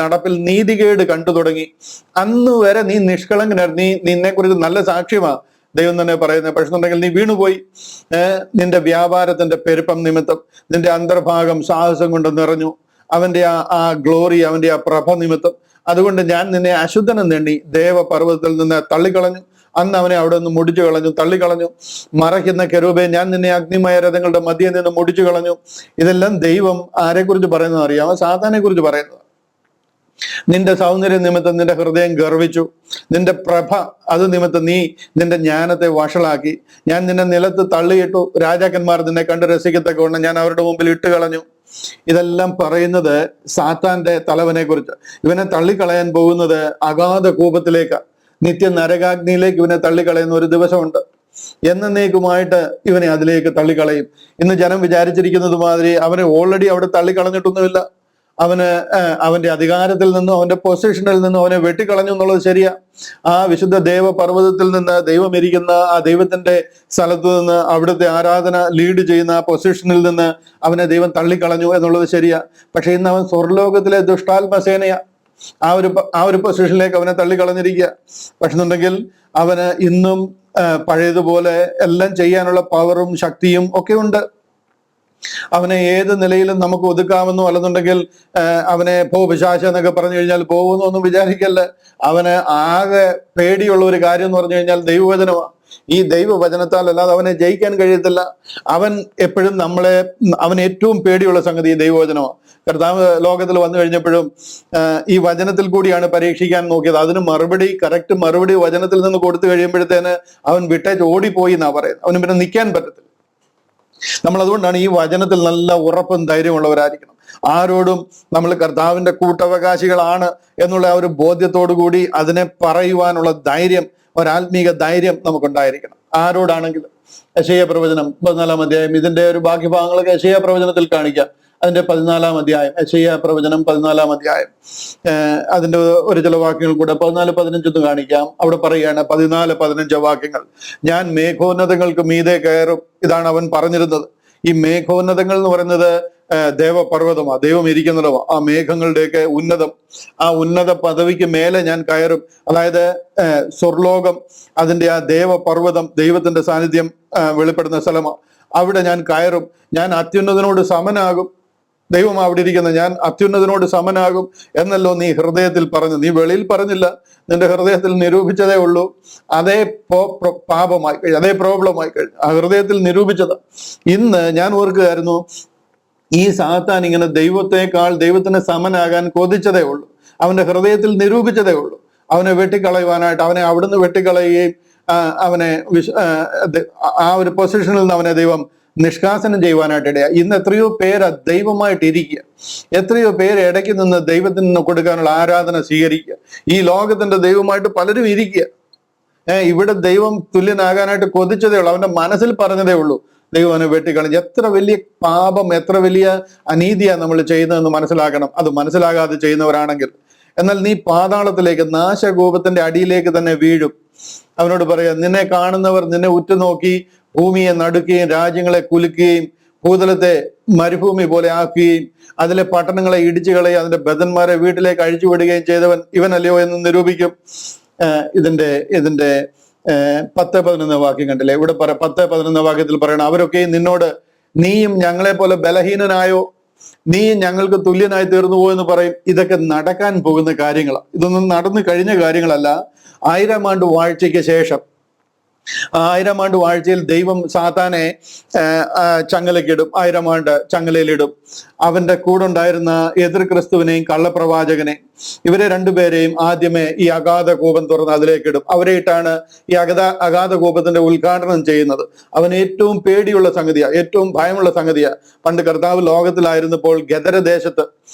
S1: നടപ്പിൽ നീതികേട് കണ്ടു തുടങ്ങി. അന്ന് വരെ നീ നിഷ്കളങ്കനായിരുന്നു. നിന്നെക്കുറിച്ച് നല്ല സാക്ഷ്യമാണ് ദൈവം തന്നെ പറയുന്നത്. പക്ഷെ എന്നുണ്ടെങ്കിൽ നീ വീണുപോയി. നിന്റെ വ്യാപാരത്തിന്റെ പെരുപ്പം നിമിത്തം നിന്റെ അന്തർഭാഗം സാഹസം കൊണ്ട് നിറഞ്ഞു. അവന്റെ ആ ഗ്ലോറി, അവന്റെ ആ പ്രഭ നിമിത്തം. അതുകൊണ്ട് ഞാൻ നിന്നെ അശുദ്ധനം നേടി ദേവപർവ്വതത്തിൽ നിന്ന് തള്ളിക്കളഞ്ഞു. അന്ന് അവനെ അവിടെ നിന്ന് മുടിച്ചു കളഞ്ഞു, തള്ളിക്കളഞ്ഞു. മറയ്ക്കുന്ന കെരൂബേ, ഞാൻ നിന്നെ അഗ്നിമയ രഥങ്ങളുടെ മധ്യേ നിന്ന് മുടിച്ചു കളഞ്ഞു. ഇതെല്ലാം ദൈവം ആരെക്കുറിച്ച് പറയുന്നത് അറിയാമോ? സാത്താനെ കുറിച്ച് പറയുന്നത്. നിന്റെ സൗന്ദര്യ നിമിത്തം നിന്റെ ഹൃദയം ഗർവിച്ചു. നിന്റെ പ്രഭ അത് നിമിത്തം നീ നിന്റെ ജ്ഞാനത്തെ വഷളാക്കി. ഞാൻ നിന്നെ നിലത്ത് തള്ളിയിട്ടു. രാജാക്കന്മാർ നിന്നെ കണ്ട് രസിക്കത്തക്കവണ്ണം ഞാൻ അവരുടെ മുമ്പിൽ ഇട്ട് കളഞ്ഞു. ഇതെല്ലാം പറയുന്നത് സാത്താന്റെ തലവനെ കുറിച്ച്. ഇവനെ തള്ളിക്കളയാൻ പോകുന്നത് അഗാധ കൂപത്തിലേക്ക്, നിത്യ നരകാഗ്നിയിലേക്ക് ഇവനെ തള്ളിക്കളയുന്ന ഒരു ദിവസമുണ്ട്. എന്നേക്കുമായിട്ട് ഇവനെ അതിലേക്ക് തള്ളിക്കളയും. ഇന്ന് ജനം വിചാരിച്ചിരിക്കുന്നത് മാതിരി അവനെ ഓൾറെഡി അവിടെ തള്ളിക്കളഞ്ഞിട്ടൊന്നുമില്ല. അവന്റെ അധികാരത്തിൽ നിന്നും അവന്റെ പൊസിഷനിൽ നിന്നും അവനെ വെട്ടിക്കളഞ്ഞു എന്നുള്ളത് ശരിയാ. ആ വിശുദ്ധ ദേവ പർവ്വതത്തിൽ നിന്ന്, ദൈവം ഇരിക്കുന്ന ആ ദൈവത്തിന്റെ സ്ഥലത്ത് നിന്ന്, അവിടുത്തെ ആരാധന ലീഡ് ചെയ്യുന്ന ആ പൊസിഷനിൽ നിന്ന് അവനെ ദൈവം തള്ളിക്കളഞ്ഞു എന്നുള്ളത് ശരിയാ. പക്ഷെ ഇന്ന് അവൻ സ്വർലോകത്തിലെ ദുഷ്ടാത്മസേനയാ. ആ ഒരു പൊസിഷനിലേക്ക് അവനെ തള്ളിക്കളഞ്ഞിരിക്കുക. പക്ഷെ എന്നുണ്ടെങ്കിൽ അവന് ഇന്നും പഴയതുപോലെ എല്ലാം ചെയ്യാനുള്ള പവറും ശക്തിയും ഒക്കെ ഉണ്ട്. അവനെ ഏത് നിലയിലും നമുക്ക് ഒതുക്കാമെന്നോ, അല്ലെന്നുണ്ടെങ്കിൽ അവനെ പിശാച എന്നൊക്കെ പറഞ്ഞു കഴിഞ്ഞാൽ പോകുന്നു ഒന്നും വിചാരിക്കല്ല. അവന് ആകെ പേടിയുള്ള ഒരു കാര്യം എന്ന് പറഞ്ഞു കഴിഞ്ഞാൽ ദൈവവചനമാണ്. ഈ ദൈവവചനത്താൽ അല്ലാതെ അവനെ ജയിക്കാൻ കഴിയത്തില്ല. അവൻ എപ്പോഴും അവൻ ഏറ്റവും പേടിയുള്ള സംഗതി ഈ ദൈവവചനമാണ്. കർത്താവ് ലോകത്തിൽ വന്നു കഴിഞ്ഞപ്പോഴും ഈ വചനത്തിൽ കൂടിയാണ് പരീക്ഷിക്കാൻ നോക്കിയത്. അതിന് കറക്റ്റ് മറുപടി വചനത്തിൽ നിന്ന് കൊടുത്തു കഴിയുമ്പോഴത്തേന് അവൻ വിട്ടേച്ച് ഓടിപ്പോയി എന്നാ പറയുന്നത്. അവന് പിന്നെ നിൽക്കാൻ പറ്റത്തില്ല.
S2: നമ്മൾ അതുകൊണ്ടാണ് ഈ വചനത്തിൽ നല്ല ഉറപ്പും ധൈര്യമുള്ളവരായിരിക്കണം. ആരോടും നമ്മൾ കർത്താവിന്റെ കൂട്ടവകാശികളാണ് എന്നുള്ള ആ ഒരു ബോധ്യത്തോടു കൂടി അതിനെ പറയുവാനുള്ള ധൈര്യം, ഒരാത്മീക ധൈര്യം നമുക്കുണ്ടായിരിക്കണം. ആരോടാണെങ്കിലും. യെശയ്യാ പ്രവചനം 14-ാം അധ്യായം, ഇതിന്റെ ഒരു ബാക്കി ഭാഗങ്ങളൊക്കെ യെശയ്യാ പ്രവചനത്തിൽ കാണിക്കാം. അതിന്റെ 14-ാം അധ്യായം, യെശയ്യാ പ്രവചനം 14-ാം അധ്യായം, അതിന്റെ ഒരു ചില വാക്യങ്ങൾ കൂടെ 14-15 കാണിക്കാം. അവിടെ പറയുകയാണ് 14-15 വാക്യങ്ങൾ. ഞാൻ മേഘോന്നതങ്ങൾക്ക് മീതെ കയറും. ഇതാണ് അവൻ പറഞ്ഞിരുന്നത്. ഈ മേഘോന്നതങ്ങൾ എന്ന് പറയുന്നത് ദേവപർവ്വതമാണ്, ദൈവം ഇരിക്കുന്നിടമാണ്. ആ മേഘങ്ങളുടെയൊക്കെ ഉന്നതം, ആ ഉന്നത പദവിക്ക് മേലെ ഞാൻ കയറും. അതായത് സ്വർലോകം, അതിന്റെ ആ ദേവപർവ്വതം, ദൈവത്തിന്റെ സാന്നിധ്യം വെളിപ്പെടുന്ന സ്ഥലമാണ്. അവിടെ ഞാൻ കയറും. ഞാൻ അത്യുന്നതനോട് സമനാകും. ദൈവം അവിടെ ഇരിക്കുന്നത്. ഞാൻ അത്യുന്നതനോട് സമനാകും എന്നല്ലോ നീ ഹൃദയത്തിൽ പറഞ്ഞു. നീ വെളിയിൽ പറഞ്ഞില്ല, നിന്റെ ഹൃദയത്തിൽ നിരൂപിച്ചതേ ഉള്ളൂ. അതേ പാപമായി കഴിഞ്ഞു, അതേ പ്രോബ്ലമായി കഴിഞ്ഞു. ആ ഹൃദയത്തിൽ നിരൂപിച്ചത്. ഇന്ന് ഞാൻ ഓർക്കുകയായിരുന്നു, ഈ സാത്താൻ ഇങ്ങനെ ദൈവത്തിന് സമനാകാൻ കൊതിച്ചതേ ഉള്ളൂ. അവന്റെ ഹൃദയത്തിൽ നിരൂപിച്ചതേ ഉള്ളൂ. അവനെ വെട്ടിക്കളയുവാനായിട്ട്, അവനെ അവിടുന്ന് വെട്ടിക്കളയുകയും അവനെ ആ ഒരു പൊസിഷനിൽ നിന്ന് അവനെ ദൈവം നിഷ്കാസനം ചെയ്യുവാനായിട്ട് ഇടയായി. ഇന്ന് എത്രയോ പേര് ദൈവമായിട്ട് ഇരിക്കുക, എത്രയോ പേര് ഇടയ്ക്ക് നിന്ന് ദൈവത്തിന് കൊടുക്കാനുള്ള ആരാധന സ്വീകരിക്കുക. ഈ ലോകത്തിന്റെ ദൈവമായിട്ട് പലരും ഇരിക്കുക. ഇവിടെ ദൈവം തുല്യനാകാനായിട്ട് കൊതിച്ചതേ ഉള്ളൂ. അവന്റെ മനസ്സിൽ പറഞ്ഞതേ ഉള്ളൂ ദൈവം അവനെ വെട്ടിക്കളഞ്ഞു. എത്ര വലിയ പാപം, എത്ര വലിയ അനീതിയാണ് നമ്മൾ ചെയ്യുന്നതെന്ന് മനസ്സിലാക്കണം. അത് മനസ്സിലാകാതെ ചെയ്യുന്നവരാണെങ്കിൽ. എന്നാൽ നീ പാതാളത്തിലേക്ക്, നാശകൂപത്തിന്റെ അടിയിലേക്ക് തന്നെ വീഴും. അവനോട് പറയാം, നിന്നെ കാണുന്നവർ നിന്നെ ഉറ്റുനോക്കി ഭൂമിയെ നടുക്കുകയും രാജ്യങ്ങളെ കുലുക്കുകയും ഭൂതലത്തെ മരുഭൂമി പോലെ ആക്കുകയും അതിലെ പട്ടണങ്ങളെ ഇടിച്ചു കളയുകയും അതിന്റെ ബദ്ധന്മാരെ വീട്ടിലേക്ക് അഴിച്ചു വിടുകയും ചെയ്തവൻ ഇവനല്ലയോ എന്ന് നിരൂപിക്കും. ഇതിന്റെ 10-11 വാക്യം കണ്ടില്ലേ? ഇവിടെ 10-11 വാക്യത്തിൽ പറയണം, അവരൊക്കെ നിന്നോട് നീയും ഞങ്ങളെ പോലെ ബലഹീനനായോ, നീ ഞങ്ങൾക്ക് തുല്യനായി തീർന്നു പോയെന്ന് പറയും. ഇതൊക്കെ നടക്കാൻ പോകുന്ന കാര്യങ്ങളാണ്. ഇതൊന്നും നടന്നു കഴിഞ്ഞ കാര്യങ്ങളല്ല. 1000 ആണ്ട് വാഴ്ചയ്ക്ക് ശേഷം, 1000 ആണ്ട് വാഴ്ചയിൽ ദൈവം സാത്താനെ ചങ്ങലക്കിടും. 1000 ആണ്ട് ചങ്ങലയിലിടും. അവന്റെ കൂടെ ഉണ്ടായിരുന്ന എതിർ ക്രിസ്തുവിനെയും കള്ളപ്രവാചകനെയും, ഇവരെ രണ്ടുപേരെയും ആദ്യമേ ഈ അഗാധ കൂപം തുറന്ന് അതിലേക്കിടും. അവരെ ഇട്ടാണ് ഈ അഗാധ കൂപത്തിന്റെ ഉദ്ഘാടനം ചെയ്യുന്നത്. അവന് ഏറ്റവും പേടിയുള്ള സംഗതിയാണ്, ഏറ്റവും ഭയമുള്ള സംഗതിയാണ്. പണ്ട് കർത്താവ് ലോകത്തിലായിരുന്നപ്പോൾ ഗദരദേശത്ത്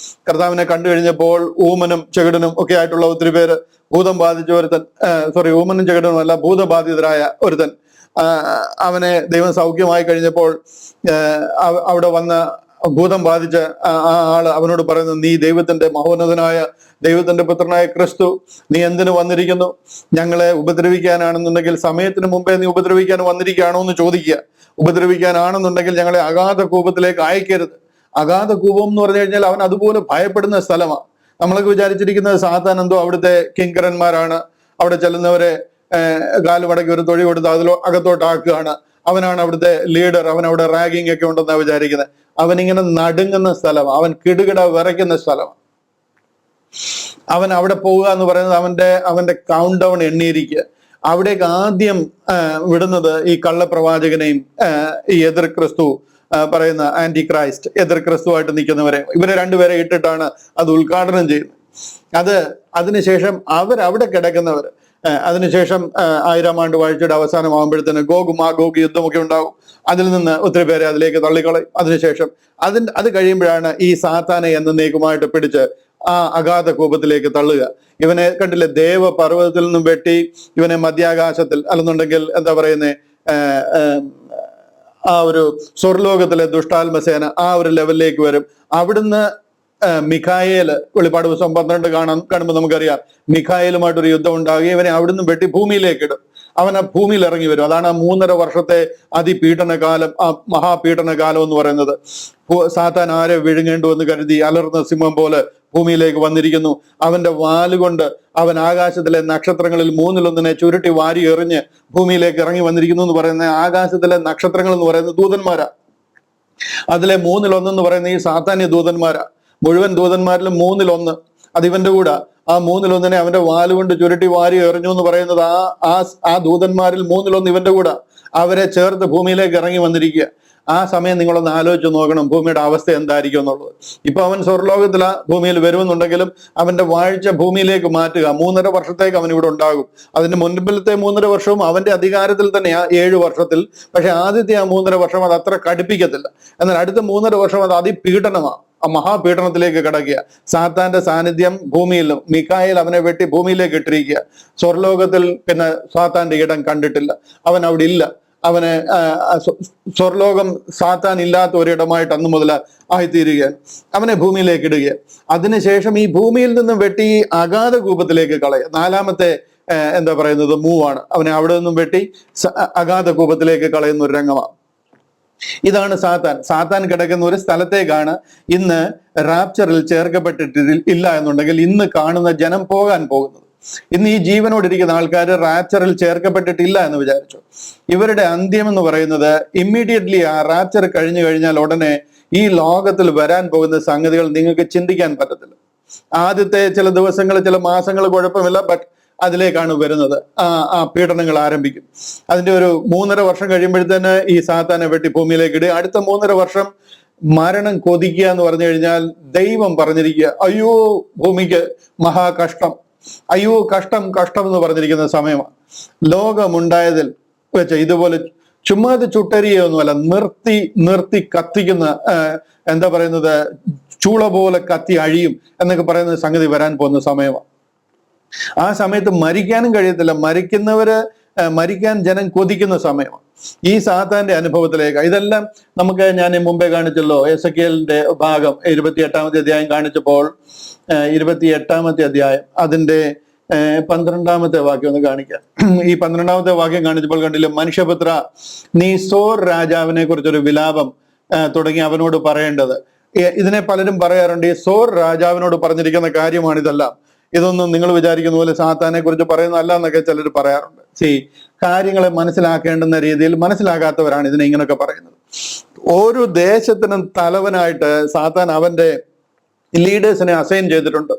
S2: കർത്താവിനെ കണ്ടു കഴിഞ്ഞപ്പോൾ ഊമനും ചെകിടനും ഒക്കെ ആയിട്ടുള്ള ഒത്തിരി പേര്, ഭൂതം ബാധിച്ച ഒരുത്തൻ, ഊമനും ചെകിടനും അല്ല, ഭൂതബാധിതരായ ഒരുത്തൻ, അവനെ ദൈവം സൗഖ്യമായി കഴിഞ്ഞപ്പോൾ അവിടെ വന്ന ഭൂതം ബാധിച്ച ആ ആള് അവനോട് പറയുന്നു, നീ ദൈവത്തിന്റെ മഹോന്നതനായ ദൈവത്തിന്റെ പുത്രനായ ക്രിസ്തു, നീ എന്തിനു വന്നിരിക്കുന്നു? ഞങ്ങളെ ഉപദ്രവിക്കാനാണെന്നുണ്ടെങ്കിൽ സമയത്തിന് മുമ്പേ നീ ഉപദ്രവിക്കാൻ വന്നിരിക്കുകയാണോ എന്ന് ചോദിക്കുക. ഉപദ്രവിക്കാനാണെന്നുണ്ടെങ്കിൽ ഞങ്ങളെ അഗാധ കൂപത്തിലേക്ക് അയക്കരുത്. അഗാധ കൂപം എന്ന് പറഞ്ഞു കഴിഞ്ഞാൽ അവൻ അതുപോലെ ഭയപ്പെടുന്ന സ്ഥലമാണ്. നമ്മളൊക്കെ വിചാരിച്ചിരിക്കുന്നത് സാത്താൻ എന്തോ അവിടുത്തെ കിങ്കരന്മാരാണ്, അവിടെ ചെല്ലുന്നവരെ കാലുമടക്കി ഒരു തൊഴി കൊടുത്ത് അകത്തോട്ടാക്കുകയാണ്, അവനാണ് അവിടുത്തെ ലീഡർ, അവൻ അവിടെ റാഗിങ് ഒക്കെ ഉണ്ടെന്നാണ് വിചാരിക്കുന്നത്. അവനിങ്ങനെ നടുങ്ങുന്ന സ്ഥലമാണ്, അവൻ കിടുകിട വിറയ്ക്കുന്ന സ്ഥലമാണ്. അവൻ അവിടെ പോവുക എന്ന് പറയുന്നത് അവന്റെ കൗണ്ട് ഡൗൺ എണ്ണിയിരിക്കുക. അവിടേക്ക് ആദ്യം വിടുന്നത് ഈ കള്ളപ്രവാചകനെയും ഈ എതിർ ക്രിസ്തു പറയുന്ന ആന്റി ക്രൈസ്റ്റ്, എതിർ ക്രിസ്തുവായിട്ട് നിൽക്കുന്നവരെ, ഇവരെ രണ്ടുപേരെ ഇട്ടിട്ടാണ് അത് ഉദ്ഘാടനം ചെയ്യുന്നത്. അതിനുശേഷം അവരവിടെ കിടക്കുന്നവർ, അതിനുശേഷം 1000 ആണ്ട് വാഴ്ചയുടെ അവസാനമാകുമ്പോഴത്തേന് ഗോഗ് മാഗോഗ് യുദ്ധമൊക്കെ ഉണ്ടാവും. അതിൽ നിന്ന് ഒത്തിരി പേരെ അതിലേക്ക് തള്ളിക്കളയും. അതിനുശേഷം അത് കഴിയുമ്പോഴാണ് ഈ സാത്താനെ എന്നേക്കുമായിട്ട് പിടിച്ച് ആ അഗാധ കൂപത്തിലേക്ക് തള്ളുക. ഇവനെ കണ്ടില്ലേ, ദേവപർവ്വതത്തിൽ നിന്നും വെട്ടി ഇവനെ മധ്യാകാശത്തിൽ, അല്ലെന്നുണ്ടെങ്കിൽ എന്താ പറയുന്നേ, ആ ഒരു സ്വർലോകത്തിലെ ദുഷ്ടാത്മസേന ആ ഒരു ലെവലിലേക്ക് വരും. അവിടുന്ന് മിഖായേല്, വെളിപ്പാട് പുസ്തകം 12 കാണുമ്പോൾ നമുക്കറിയാം, മിഖായേലുമായിട്ടൊരു യുദ്ധം ഉണ്ടാകുകയും ഇവനെ അവിടുന്ന് വെട്ടി ഭൂമിയിലേക്ക് ഇടും. അവൻ ആ ഭൂമിയിൽ ഇറങ്ങി വരും. അതാണ് ആ 3.5 വർഷത്തെ അതിപീഡനകാലം, ആ മഹാപീഡനകാലം എന്ന് പറയുന്നത്. സാത്താൻ ആരെ വിഴുങ്ങേണ്ടു എന്ന് കരുതി അലർന്ന സിംഹം പോലെ ഭൂമിയിലേക്ക് വന്നിരിക്കുന്നു. അവന്റെ വാലുകൊണ്ട് അവൻ ആകാശത്തിലെ നക്ഷത്രങ്ങളിൽ 1/3 ചുരുട്ടി വാരി എറിഞ്ഞ് ഭൂമിയിലേക്ക് ഇറങ്ങി വന്നിരിക്കുന്നു എന്ന് പറയുന്ന ആകാശത്തിലെ നക്ഷത്രങ്ങൾ എന്ന് പറയുന്നത് ദൂതന്മാരാ. അതിലെ 1/3 എന്ന് പറയുന്ന ഈ സാത്താന്യ ദൂതന്മാരാ. മുഴുവൻ ദൂതന്മാരിലും 1/3 അത് ഇവന്റെ കൂടെ ആ മൂന്നിലൊന്നിനെ അവന്റെ വാലുകൊണ്ട് ചുരുട്ടി വാരി എറിഞ്ഞു എന്ന് പറയുന്നത് ആ ദൂതന്മാരിൽ മൂന്നിലൊന്ന് ഇവന്റെ കൂടെ അവരെ ചേർത്ത് ഭൂമിയിലേക്ക് ഇറങ്ങി വന്നിരിക്കുക. ആ സമയം നിങ്ങളൊന്ന് ആലോചിച്ച് നോക്കണം ഭൂമിയുടെ അവസ്ഥ എന്തായിരിക്കും എന്നുള്ളത്. ഇപ്പൊ അവൻ സ്വർലോകത്തില ഭൂമിയിൽ വരുമെന്നുണ്ടെങ്കിലും അവന്റെ വാഴ്ച ഭൂമിയിലേക്ക് മാറ്റുക. 3.5 വർഷത്തേക്ക് അവൻ ഇവിടെ ഉണ്ടാകും. അതിന് മുൻപിലത്തെ 3.5 വർഷവും അവന്റെ അധികാരത്തിൽ തന്നെയാ 7 വർഷത്തിൽ. പക്ഷെ ആദ്യത്തെ ആ 3.5 വർഷം അത് അത്ര കടുപ്പിക്കത്തില്ല. എന്നാൽ അടുത്ത 3.5 വർഷം അത് അതിപീഡനമാണ്. ആ മഹാപീഡനത്തിലേക്ക് കിടക്കുക. സാത്താന്റെ സാന്നിധ്യം ഭൂമിയിൽ, മിഖായേൽ അവനെ വെട്ടി ഭൂമിയിലേക്ക് ഇട്ടിരിക്കുക. സ്വർലോകത്തിൽ പിന്നെ സാത്താന്റെ ഇടം കണ്ടിട്ടില്ല, അവൻ അവിടെ ഇല്ല. അവന് സ്വർലോകം സാത്താൻ ഇല്ലാത്ത ഒരിടമായിട്ട് അന്ന് മുതൽ ആയിത്തീരുകയാണ്. അവനെ ഭൂമിയിലേക്ക് ഇടുക. അതിനുശേഷം ഈ ഭൂമിയിൽ നിന്നും വെട്ടി അഗാധ കൂപത്തിലേക്ക് കളയുക. 4-മത്തെ എന്താ പറയുന്നത് മൂവാണ്. അവനെ അവിടെ നിന്നും വെട്ടി അഗാധ കൂപത്തിലേക്ക് കളയുന്ന ഒരു രംഗമാണ്. ഇതാണ് സാത്താൻ കിടക്കുന്ന ഒരു സ്ഥലത്തേക്കാണ് ഇന്ന് റാപ്ചറിൽ ചേർക്കപ്പെട്ടിട്ടില്ല എന്നുണ്ടെങ്കിൽ ഇന്ന് കാണുന്ന ജനം പോകാൻ പോകുന്നത്. ഇന്ന് ഈ ജീവനോടിരിക്കുന്ന ആൾക്കാർ റാപ്ചറിൽ ചേർക്കപ്പെട്ടിട്ടില്ല എന്ന് വിചാരിച്ചു. ഇവരുടെ അന്ത്യം എന്ന് പറയുന്നത് ഇമ്മീഡിയറ്റ്ലി ആ റാപ്ചർ കഴിഞ്ഞു കഴിഞ്ഞാൽ ഉടനെ ഈ ലോകത്തിൽ വരാൻ പോകുന്ന സംഗതികൾ നിങ്ങൾക്ക് ചിന്തിക്കാൻ പറ്റത്തില്ല. ആദ്യത്തെ ചില ദിവസങ്ങൾ, ചില മാസങ്ങൾ കുഴപ്പമില്ല, ബട്ട് അതിലേക്കാണ് വരുന്നത്. ആ പീഡനങ്ങൾ ആരംഭിക്കും. അതിന്റെ ഒരു 3.5 വർഷം കഴിയുമ്പോഴത്തേന് ഈ സാത്താനെ വെട്ടി ഭൂമിയിലേക്ക് ഇടുക. അടുത്ത 3.5 വർഷം മരണം കൊതിക്കുക എന്ന് പറഞ്ഞു കഴിഞ്ഞാൽ ദൈവം പറഞ്ഞിരിക്കുക, അയ്യോ ഭൂമിക്ക് മഹാകഷ്ടം, അയ്യോ കഷ്ടം കഷ്ടം എന്ന് പറഞ്ഞിരിക്കുന്ന സമയമാണ്. ലോകമുണ്ടായതിൽ വെച്ച് ഇതുപോലെ ചുമ്മാതെ ചുട്ടരിയൊന്നുമല്ല, നിർത്തി കത്തിക്കുന്ന എന്താ പറയുന്നത്, ചൂള പോലെ കത്തി അഴിയും എന്നൊക്കെ പറയുന്ന സംഗതി വരാൻ പോകുന്ന സമയമാണ്. ആ സമയത്ത് മരിക്കാനും കഴിയത്തില്ല. മരിക്കാൻ ജനം കൊതിക്കുന്ന സമയമാണ്. ഈ സാത്താന്റെ അനുഭവത്തിലേക്ക് ഇതെല്ലാം നമുക്ക് ഞാൻ മുമ്പേ കാണിച്ചല്ലോ. എസെക്കിയേലിന്റെ ഭാഗം 28-ാമത്തെ അധ്യായം കാണിച്ചപ്പോൾ 28-ാമത്തെ അധ്യായം അതിന്റെ 12-ാമത്തെ വാക്യം ഒന്ന് കാണിക്കാം. ഈ 12-ാമത്തെ വാക്യം കാണിച്ചപ്പോൾ കണ്ടില്ല, മനുഷ്യപുത്ര, നീ സോർ രാജാവിനെ കുറിച്ചൊരു വിലാപം തുടങ്ങി അവനോട് പറയേണ്ടത്. ഇതിനെ പലരും പറയാറുണ്ട്, ഈ സോർ രാജാവിനോട് പറഞ്ഞിരിക്കുന്ന കാര്യമാണ് ഇതെല്ലാം. ഇതൊന്നും നിങ്ങൾ വിചാരിക്കുന്ന പോലെ സാത്താനെ കുറിച്ച് പറയുന്നതല്ല എന്നൊക്കെ ചിലർ പറയാറുണ്ട്. കാര്യങ്ങളെ മനസ്സിലാക്കേണ്ടുന്ന രീതിയിൽ മനസ്സിലാക്കാത്തവരാണ് ഇതിനെ ഇങ്ങനെയൊക്കെ പറയുന്നത്. ഓരോ ദേശത്തിനും തലവനായിട്ട് സാത്താൻ അവന്റെ ലീഡേഴ്സിനെ അസൈൻ ചെയ്തിട്ടുണ്ട്.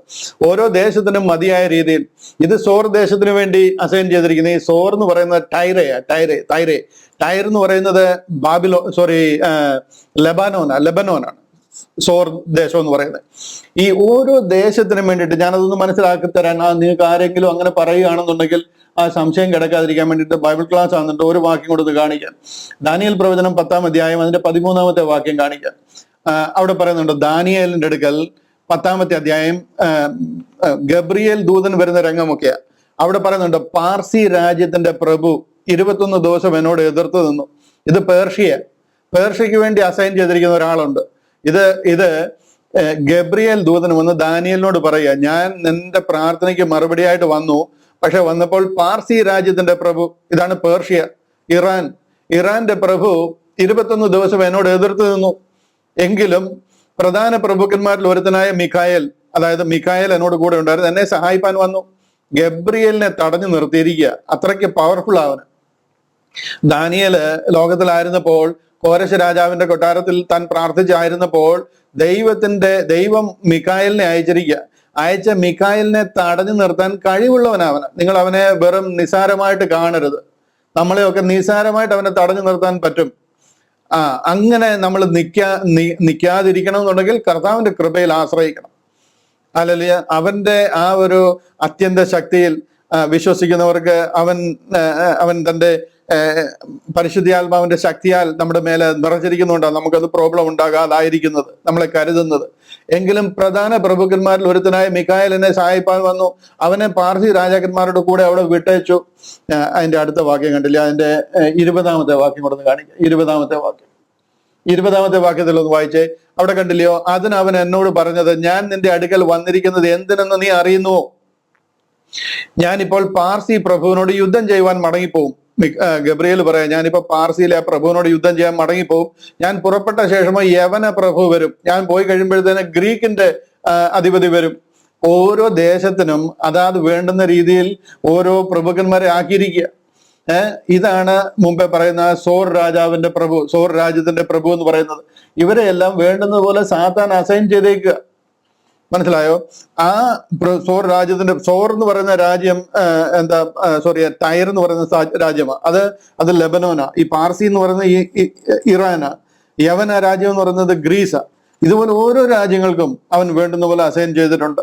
S2: ഓരോ ദേശത്തിനും മതിയായ രീതിയിൽ. ഇത് സോർ ദേശത്തിന് വേണ്ടി അസൈൻ ചെയ്തിരിക്കുന്നത്. ഈ സോർ എന്ന് പറയുന്നത് ടൈർ എന്ന് പറയുന്നത് ലെബനോനാണ് സോർ ദേശം എന്ന് പറയുന്നത്. ഈ ഓരോ ദേശത്തിനും വേണ്ടിയിട്ട് ഞാനതൊന്ന് മനസ്സിലാക്കി തരാൻ, നിങ്ങൾക്ക് ആരെങ്കിലും അങ്ങനെ പറയുകയാണെന്നുണ്ടെങ്കിൽ ആ സംശയം കിടക്കാതിരിക്കാൻ വേണ്ടിയിട്ട് ബൈബിൾ ക്ലാസ് ആണെന്നിട്ട് ഒരു വാക്യം കൊടുത്ത് കാണിക്കാം. ദാനിയേൽ പ്രവചനം 10-ാം അധ്യായം അതിന്റെ 13-ാമത്തെ വാക്യം കാണിക്കാം. അവിടെ പറയുന്നുണ്ട്, ദാനിയേലിന്റെ അടുക്കൽ 10-ാമത്തെ അധ്യായം ഗബ്രിയേൽ ദൂതൻ വരുന്ന രംഗമൊക്കെയാ. അവിടെ പറയുന്നുണ്ട്, പാർസി രാജ്യത്തിന്റെ പ്രഭു 21 ദിവസം എന്നോട് എതിർത്ത് നിന്നു. ഇത് പേർഷ്യക്ക് വേണ്ടി അസൈൻ ചെയ്തിരിക്കുന്ന ഒരാളുണ്ട്. ഇത് ഗബ്രിയേൽ ദൂതൻ വന്ന് ദാനിയേലിനോട് പറയുക, ഞാൻ നിന്റെ പ്രാർത്ഥനയ്ക്ക് മറുപടിയായിട്ട് വന്നു, പക്ഷെ വന്നപ്പോൾ പാർസി രാജ്യത്തിന്റെ പ്രഭു, ഇതാണ് പേർഷ്യ, ഇറാന്റെ പ്രഭു 21 ദിവസം എന്നോട് എതിർത്ത് നിന്നു. എങ്കിലും പ്രധാന പ്രഭുക്കന്മാരിൽ ഒരുത്തനായ മിഖായേൽ എന്നോട് കൂടെ ഉണ്ടായിരുന്നു, എന്നെ സഹായിപ്പാൻ വന്നു. ഗബ്രിയേലിനെ തടഞ്ഞു നിർത്തിയിരിക്കുക. അത്രയ്ക്ക് പവർഫുൾ അവന്. ദാനിയേല് ലോകത്തിലായിരുന്നപ്പോൾ, കോരശ രാജാവിന്റെ കൊട്ടാരത്തിൽ താൻ പ്രാർത്ഥിച്ചായിരുന്നപ്പോൾ ദൈവം മിഖായേലിനെ അയച്ച മിഖായേലിനെ തടഞ്ഞു നിർത്താൻ കഴിവുള്ളവനവന്. നിങ്ങൾ അവനെ വെറും നിസാരമായിട്ട് കാണരുത്. നമ്മളെയൊക്കെ നിസാരമായിട്ട് അവനെ തടഞ്ഞു നിർത്താൻ പറ്റും. അങ്ങനെ നമ്മൾ നിൽക്കാതിരിക്കണം എന്നുണ്ടെങ്കിൽ കർത്താവിന്റെ കൃപയിൽ ആശ്രയിക്കണം. അല്ലെങ്കിൽ അവന്റെ ആ ഒരു അത്യന്ത ശക്തിയിൽ വിശ്വസിക്കുന്നവർക്ക് അവൻ തന്റെ പരിശുദ്ധാത്മാവിന്റെ ശക്തിയാൽ നമ്മുടെ മേലെ നിറച്ചിരിക്കുന്നുണ്ടാകും. നമുക്കത് പ്രോബ്ലം ഉണ്ടാകാതായിരിക്കുന്നത്, നമ്മളെ കരുതുന്നത്. എങ്കിലും പ്രധാന പ്രഭുക്കന്മാരിൽ ഒരുത്തനായ മിഖായേലിനെ സഹായിപ്പാൻ വന്നു. അവനെ പാർസി രാജാക്കന്മാരുടെ കൂടെ അവിടെ വിട്ടയച്ചു. അതിന്റെ അടുത്ത വാക്യം കണ്ടില്ല, അതിന്റെ 20-ാമത്തെ വാക്യം കൊടുത്ത് കാണിക്കുക. 20-ാമത്തെ വാക്യത്തിൽ ഒന്ന് വായിച്ചേ. അവിടെ കണ്ടില്ലയോ, അതിന് അവൻ എന്നോട് പറഞ്ഞത്, ഞാൻ നിന്റെ അടുക്കൽ വന്നിരിക്കുന്നത് എന്തിനെന്ന് നീ അറിയുന്നുവോ? ഞാനിപ്പോൾ പാർസി പ്രഭുവിനോട് യുദ്ധം ചെയ്യുവാൻ മടങ്ങിപ്പോവും. ഗബ്രിയേൽ പറയാം, ഞാനിപ്പോ പാർസിയിലെ ആ പ്രഭുവിനോട് യുദ്ധം ചെയ്യാൻ മടങ്ങിപ്പോവും. ഞാൻ പുറപ്പെട്ട ശേഷമോ യവന പ്രഭു വരും. ഞാൻ പോയി കഴിയുമ്പോഴത്തേന് ഗ്രീക്കിന്റെ അധിപതി വരും. ഓരോ ദേശത്തിനും അതാത് വേണ്ടുന്ന രീതിയിൽ ഓരോ പ്രഭുക്കന്മാരെ ആക്കിയിരിക്കുക. ഇതാണ് മുമ്പേ പറയുന്ന സോർ രാജ്യത്തിന്റെ പ്രഭു എന്ന് പറയുന്നത്. ഇവരെ എല്ലാം വേണ്ടുന്ന പോലെ സാത്താൻ അസൈൻ ചെയ്തേക്കുക. മനസ്സിലായോ? ആ സോർ രാജ്യത്തിന്റെ, സോർ എന്ന് പറയുന്ന രാജ്യം ടയർ എന്ന് പറയുന്ന രാജ്യമാണ്. അത് ലെബനോനാ. ഈ പാർസി എന്ന് പറയുന്ന ഈ ഇറാനാ. യവന രാജ്യം എന്ന് പറയുന്നത് ഗ്രീസാ. ഇതുപോലെ ഓരോ രാജ്യങ്ങൾക്കും അവൻ വേണ്ടുന്ന പോലെ അസൈൻ ചെയ്തിട്ടുണ്ട്.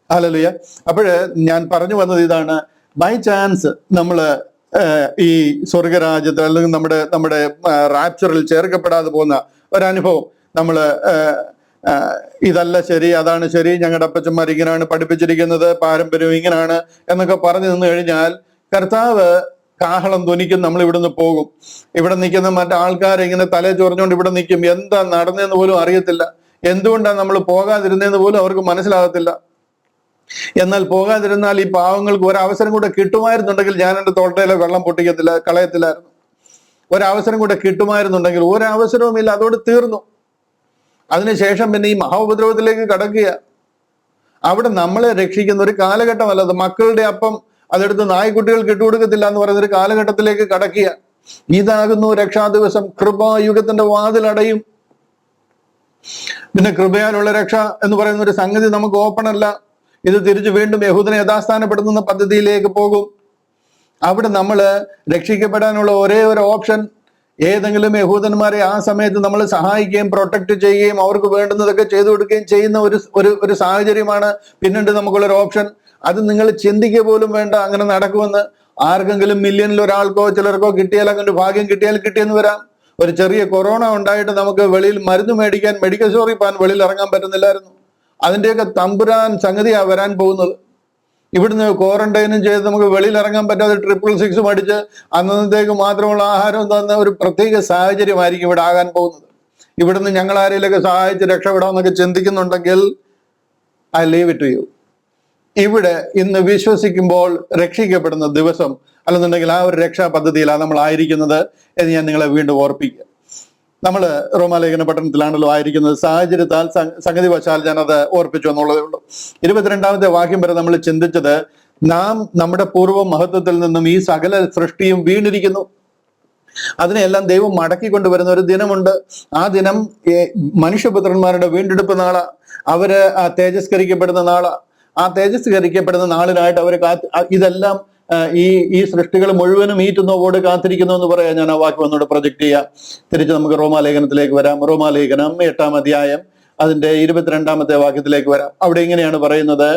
S2: ഹല്ലേലൂയ. അപ്പോഴ് ഞാൻ പറഞ്ഞു വന്നത് ഇതാണ്, ബൈ ചാൻസ് നമ്മള് ഈ സ്വർഗരാജ്യത്തിൽ അല്ലെങ്കിൽ നമ്മുടെ റാപ്ചറിൽ ചേർക്കപ്പെടാതെ പോകുന്ന ഒരനുഭവം, നമ്മള് ഇതല്ല ശരി, അതാണ് ശരി, ഞങ്ങളുടെ അപ്പച്ചന്മാർ ഇങ്ങനെയാണ് പഠിപ്പിച്ചിരിക്കുന്നത്, പാരമ്പര്യം ഇങ്ങനെയാണ് എന്നൊക്കെ പറഞ്ഞു നിന്ന് കഴിഞ്ഞാൽ കർത്താവ് കാഹളം ധ്വനിക്കും, നമ്മൾ ഇവിടുന്ന് പോകും. ഇവിടെ നിൽക്കുന്ന മറ്റാൾക്കാരെ ഇങ്ങനെ തലേ ചൊറിഞ്ഞുകൊണ്ട് ഇവിടെ നിൽക്കും. എന്താ നടന്നതെന്ന് പോലും അറിയത്തില്ല. എന്തുകൊണ്ടാണ് നമ്മൾ പോകാതിരുന്നതെന്ന് പോലും അവർക്ക് മനസ്സിലാകത്തില്ല. എന്നാൽ പോകാതിരുന്നാൽ ഈ പാവങ്ങൾക്ക് ഒരവസരം കൂടെ കിട്ടുമായിരുന്നുണ്ടെങ്കിൽ ഞാൻ എൻ്റെ തോട്ടയിലെ വെള്ളം കളയത്തില്ലായിരുന്നു. ഒരവസരം കൂടെ കിട്ടുമായിരുന്നുണ്ടെങ്കിൽ ഒരവസരവുമില്ല, അതോട് തീർന്നു. അതിനുശേഷം പിന്നെ ഈ മഹാഉപദ്രവത്തിലേക്ക് കടക്കുക. അവിടെ നമ്മളെ രക്ഷിക്കുന്ന ഒരു കാലഘട്ടമല്ല അത്. മക്കളുടെ അപ്പം അതെടുത്ത് നായ്ക്കുട്ടികൾക്ക് ഇട്ടുകൊടുക്കത്തില്ല എന്ന് പറയുന്ന ഒരു കാലഘട്ടത്തിലേക്ക് കടക്കുക. ഇതാകുന്നു രക്ഷാദിവസം. കൃപായുഗത്തിന്റെ വാതിലടയും. പിന്നെ കൃപയാലുള്ള രക്ഷ എന്ന് പറയുന്ന ഒരു സംഗതി നമുക്ക് ഓപ്പൺ അല്ല. ഇത് തിരിച്ചു വീണ്ടും യഹൂദനെ യഥാസ്ഥാനപ്പെടുത്തുന്ന പദ്ധതിയിലേക്ക് പോകും. അവിടെ നമ്മൾ രക്ഷിക്കപ്പെടാനുള്ള ഒരേ ഒരു ഓപ്ഷൻ, ഏതെങ്കിലും യഹൂദന്മാരെ ആ സമയത്ത് നമ്മൾ സഹായിക്കുകയും പ്രൊട്ടക്ട് ചെയ്യുകയും അവർക്ക് വേണ്ടുന്നതൊക്കെ ചെയ്തു കൊടുക്കുകയും ചെയ്യുന്ന ഒരു സാഹചര്യമാണ് പിന്നീട് നമുക്കുള്ളൊരു ഓപ്ഷൻ. അത് നിങ്ങൾ ചിന്തിക്കുക പോലും വേണ്ട അങ്ങനെ നടക്കുമെന്ന്. ആർക്കെങ്കിലും മില്യണിൽ ഒരാൾക്കോ ചിലർക്കോ കിട്ടിയാൽ, അങ്ങനെ ഭാഗ്യം കിട്ടിയാൽ കിട്ടിയെന്ന് വരാം. ഒരു ചെറിയ കൊറോണ ഉണ്ടായിട്ട് നമുക്ക് വെളിയിൽ മരുന്ന് മേടിക്കാൻ മെഡിക്കൽ സ്റ്റോറിൽ പോകാൻ വെളിയിൽ ഇറങ്ങാൻ പറ്റുന്നില്ലായിരുന്നു. അതിൻ്റെയൊക്കെ തമ്പുരാൻ സംഗതിയാ വരാൻ പോകുന്നത്. ഇവിടുന്ന് ക്വാറന്റൈനും ചെയ്ത് നമുക്ക് വെളിയിൽ ഇറങ്ങാൻ പറ്റാതെ 666 അടിച്ച് അന്നത്തേക്ക് മാത്രമുള്ള ആഹാരം തന്ന ഒരു പ്രത്യേക സാഹചര്യമായിരിക്കും ഇവിടെ ആകാൻ പോകുന്നത്. ഇവിടുന്ന് ഞങ്ങൾ ആരെങ്കിലൊക്കെ സഹായിച്ച് രക്ഷപ്പെടാമെന്നൊക്കെ ചിന്തിക്കുന്നുണ്ടെങ്കിൽ I leave it to you. ഇവിടെ ഇന്ന് വിശ്വസിക്കുമ്പോൾ രക്ഷിക്കപ്പെടുന്ന ദിവസം അല്ലെന്നുണ്ടെങ്കിൽ ആ ഒരു രക്ഷാ പദ്ധതിയിലാണ് നമ്മൾ ആയിരിക്കുന്നത് എന്ന് ഞാൻ നിങ്ങളെ വീണ്ടും ഓർപ്പിക്കുക. നമ്മൾ റോമാലേഖന പട്ടണത്തിലാണല്ലോ ആയിരിക്കുന്നത്. സാഹചര്യത്താൽ സംഗതി വശാൽ ഞാൻ അത് ഓർപ്പിച്ചു എന്നുള്ളതേ ഉള്ളൂ. 22-ാമത്തെ വാക്യം വരെ നമ്മൾ ചിന്തിച്ചത്, നാം നമ്മുടെ പൂർവ്വ മഹത്വത്തിൽ നിന്നും ഈ സകല സൃഷ്ടിയും വീണിരിക്കുന്നു. അതിനെല്ലാം ദൈവം മടക്കിക്കൊണ്ടുവരുന്ന ഒരു ദിനമുണ്ട്. ആ ദിനം മനുഷ്യപുത്രന്മാരുടെ വീണ്ടെടുപ്പ് നാളാ. അവര് തേജസ്കരിക്കപ്പെടുന്ന നാളാ. ആ തേജസ്കരിക്കപ്പെടുന്ന നാളിനായിട്ട് അവർ ഇതെല്ലാം ഈ സൃഷ്ടികൾ മുഴുവനും ഈറ്റുന്നവോട് കാത്തിരിക്കുന്നു എന്ന് പറയാം. ഞാൻ ആ വാക്യം ഒന്നുകൂടെ പ്രൊജക്ട് ചെയ്യാം. തിരിച്ച് നമുക്ക് റോമാലേഖനത്തിലേക്ക് വരാം. റോമാലേഖനം 8-ാം അധ്യായം അതിന്റെ 22-ാമത്തെ വാക്യത്തിലേക്ക് വരാം. അവിടെ ഇങ്ങനെയാണ് പറയുന്നത്,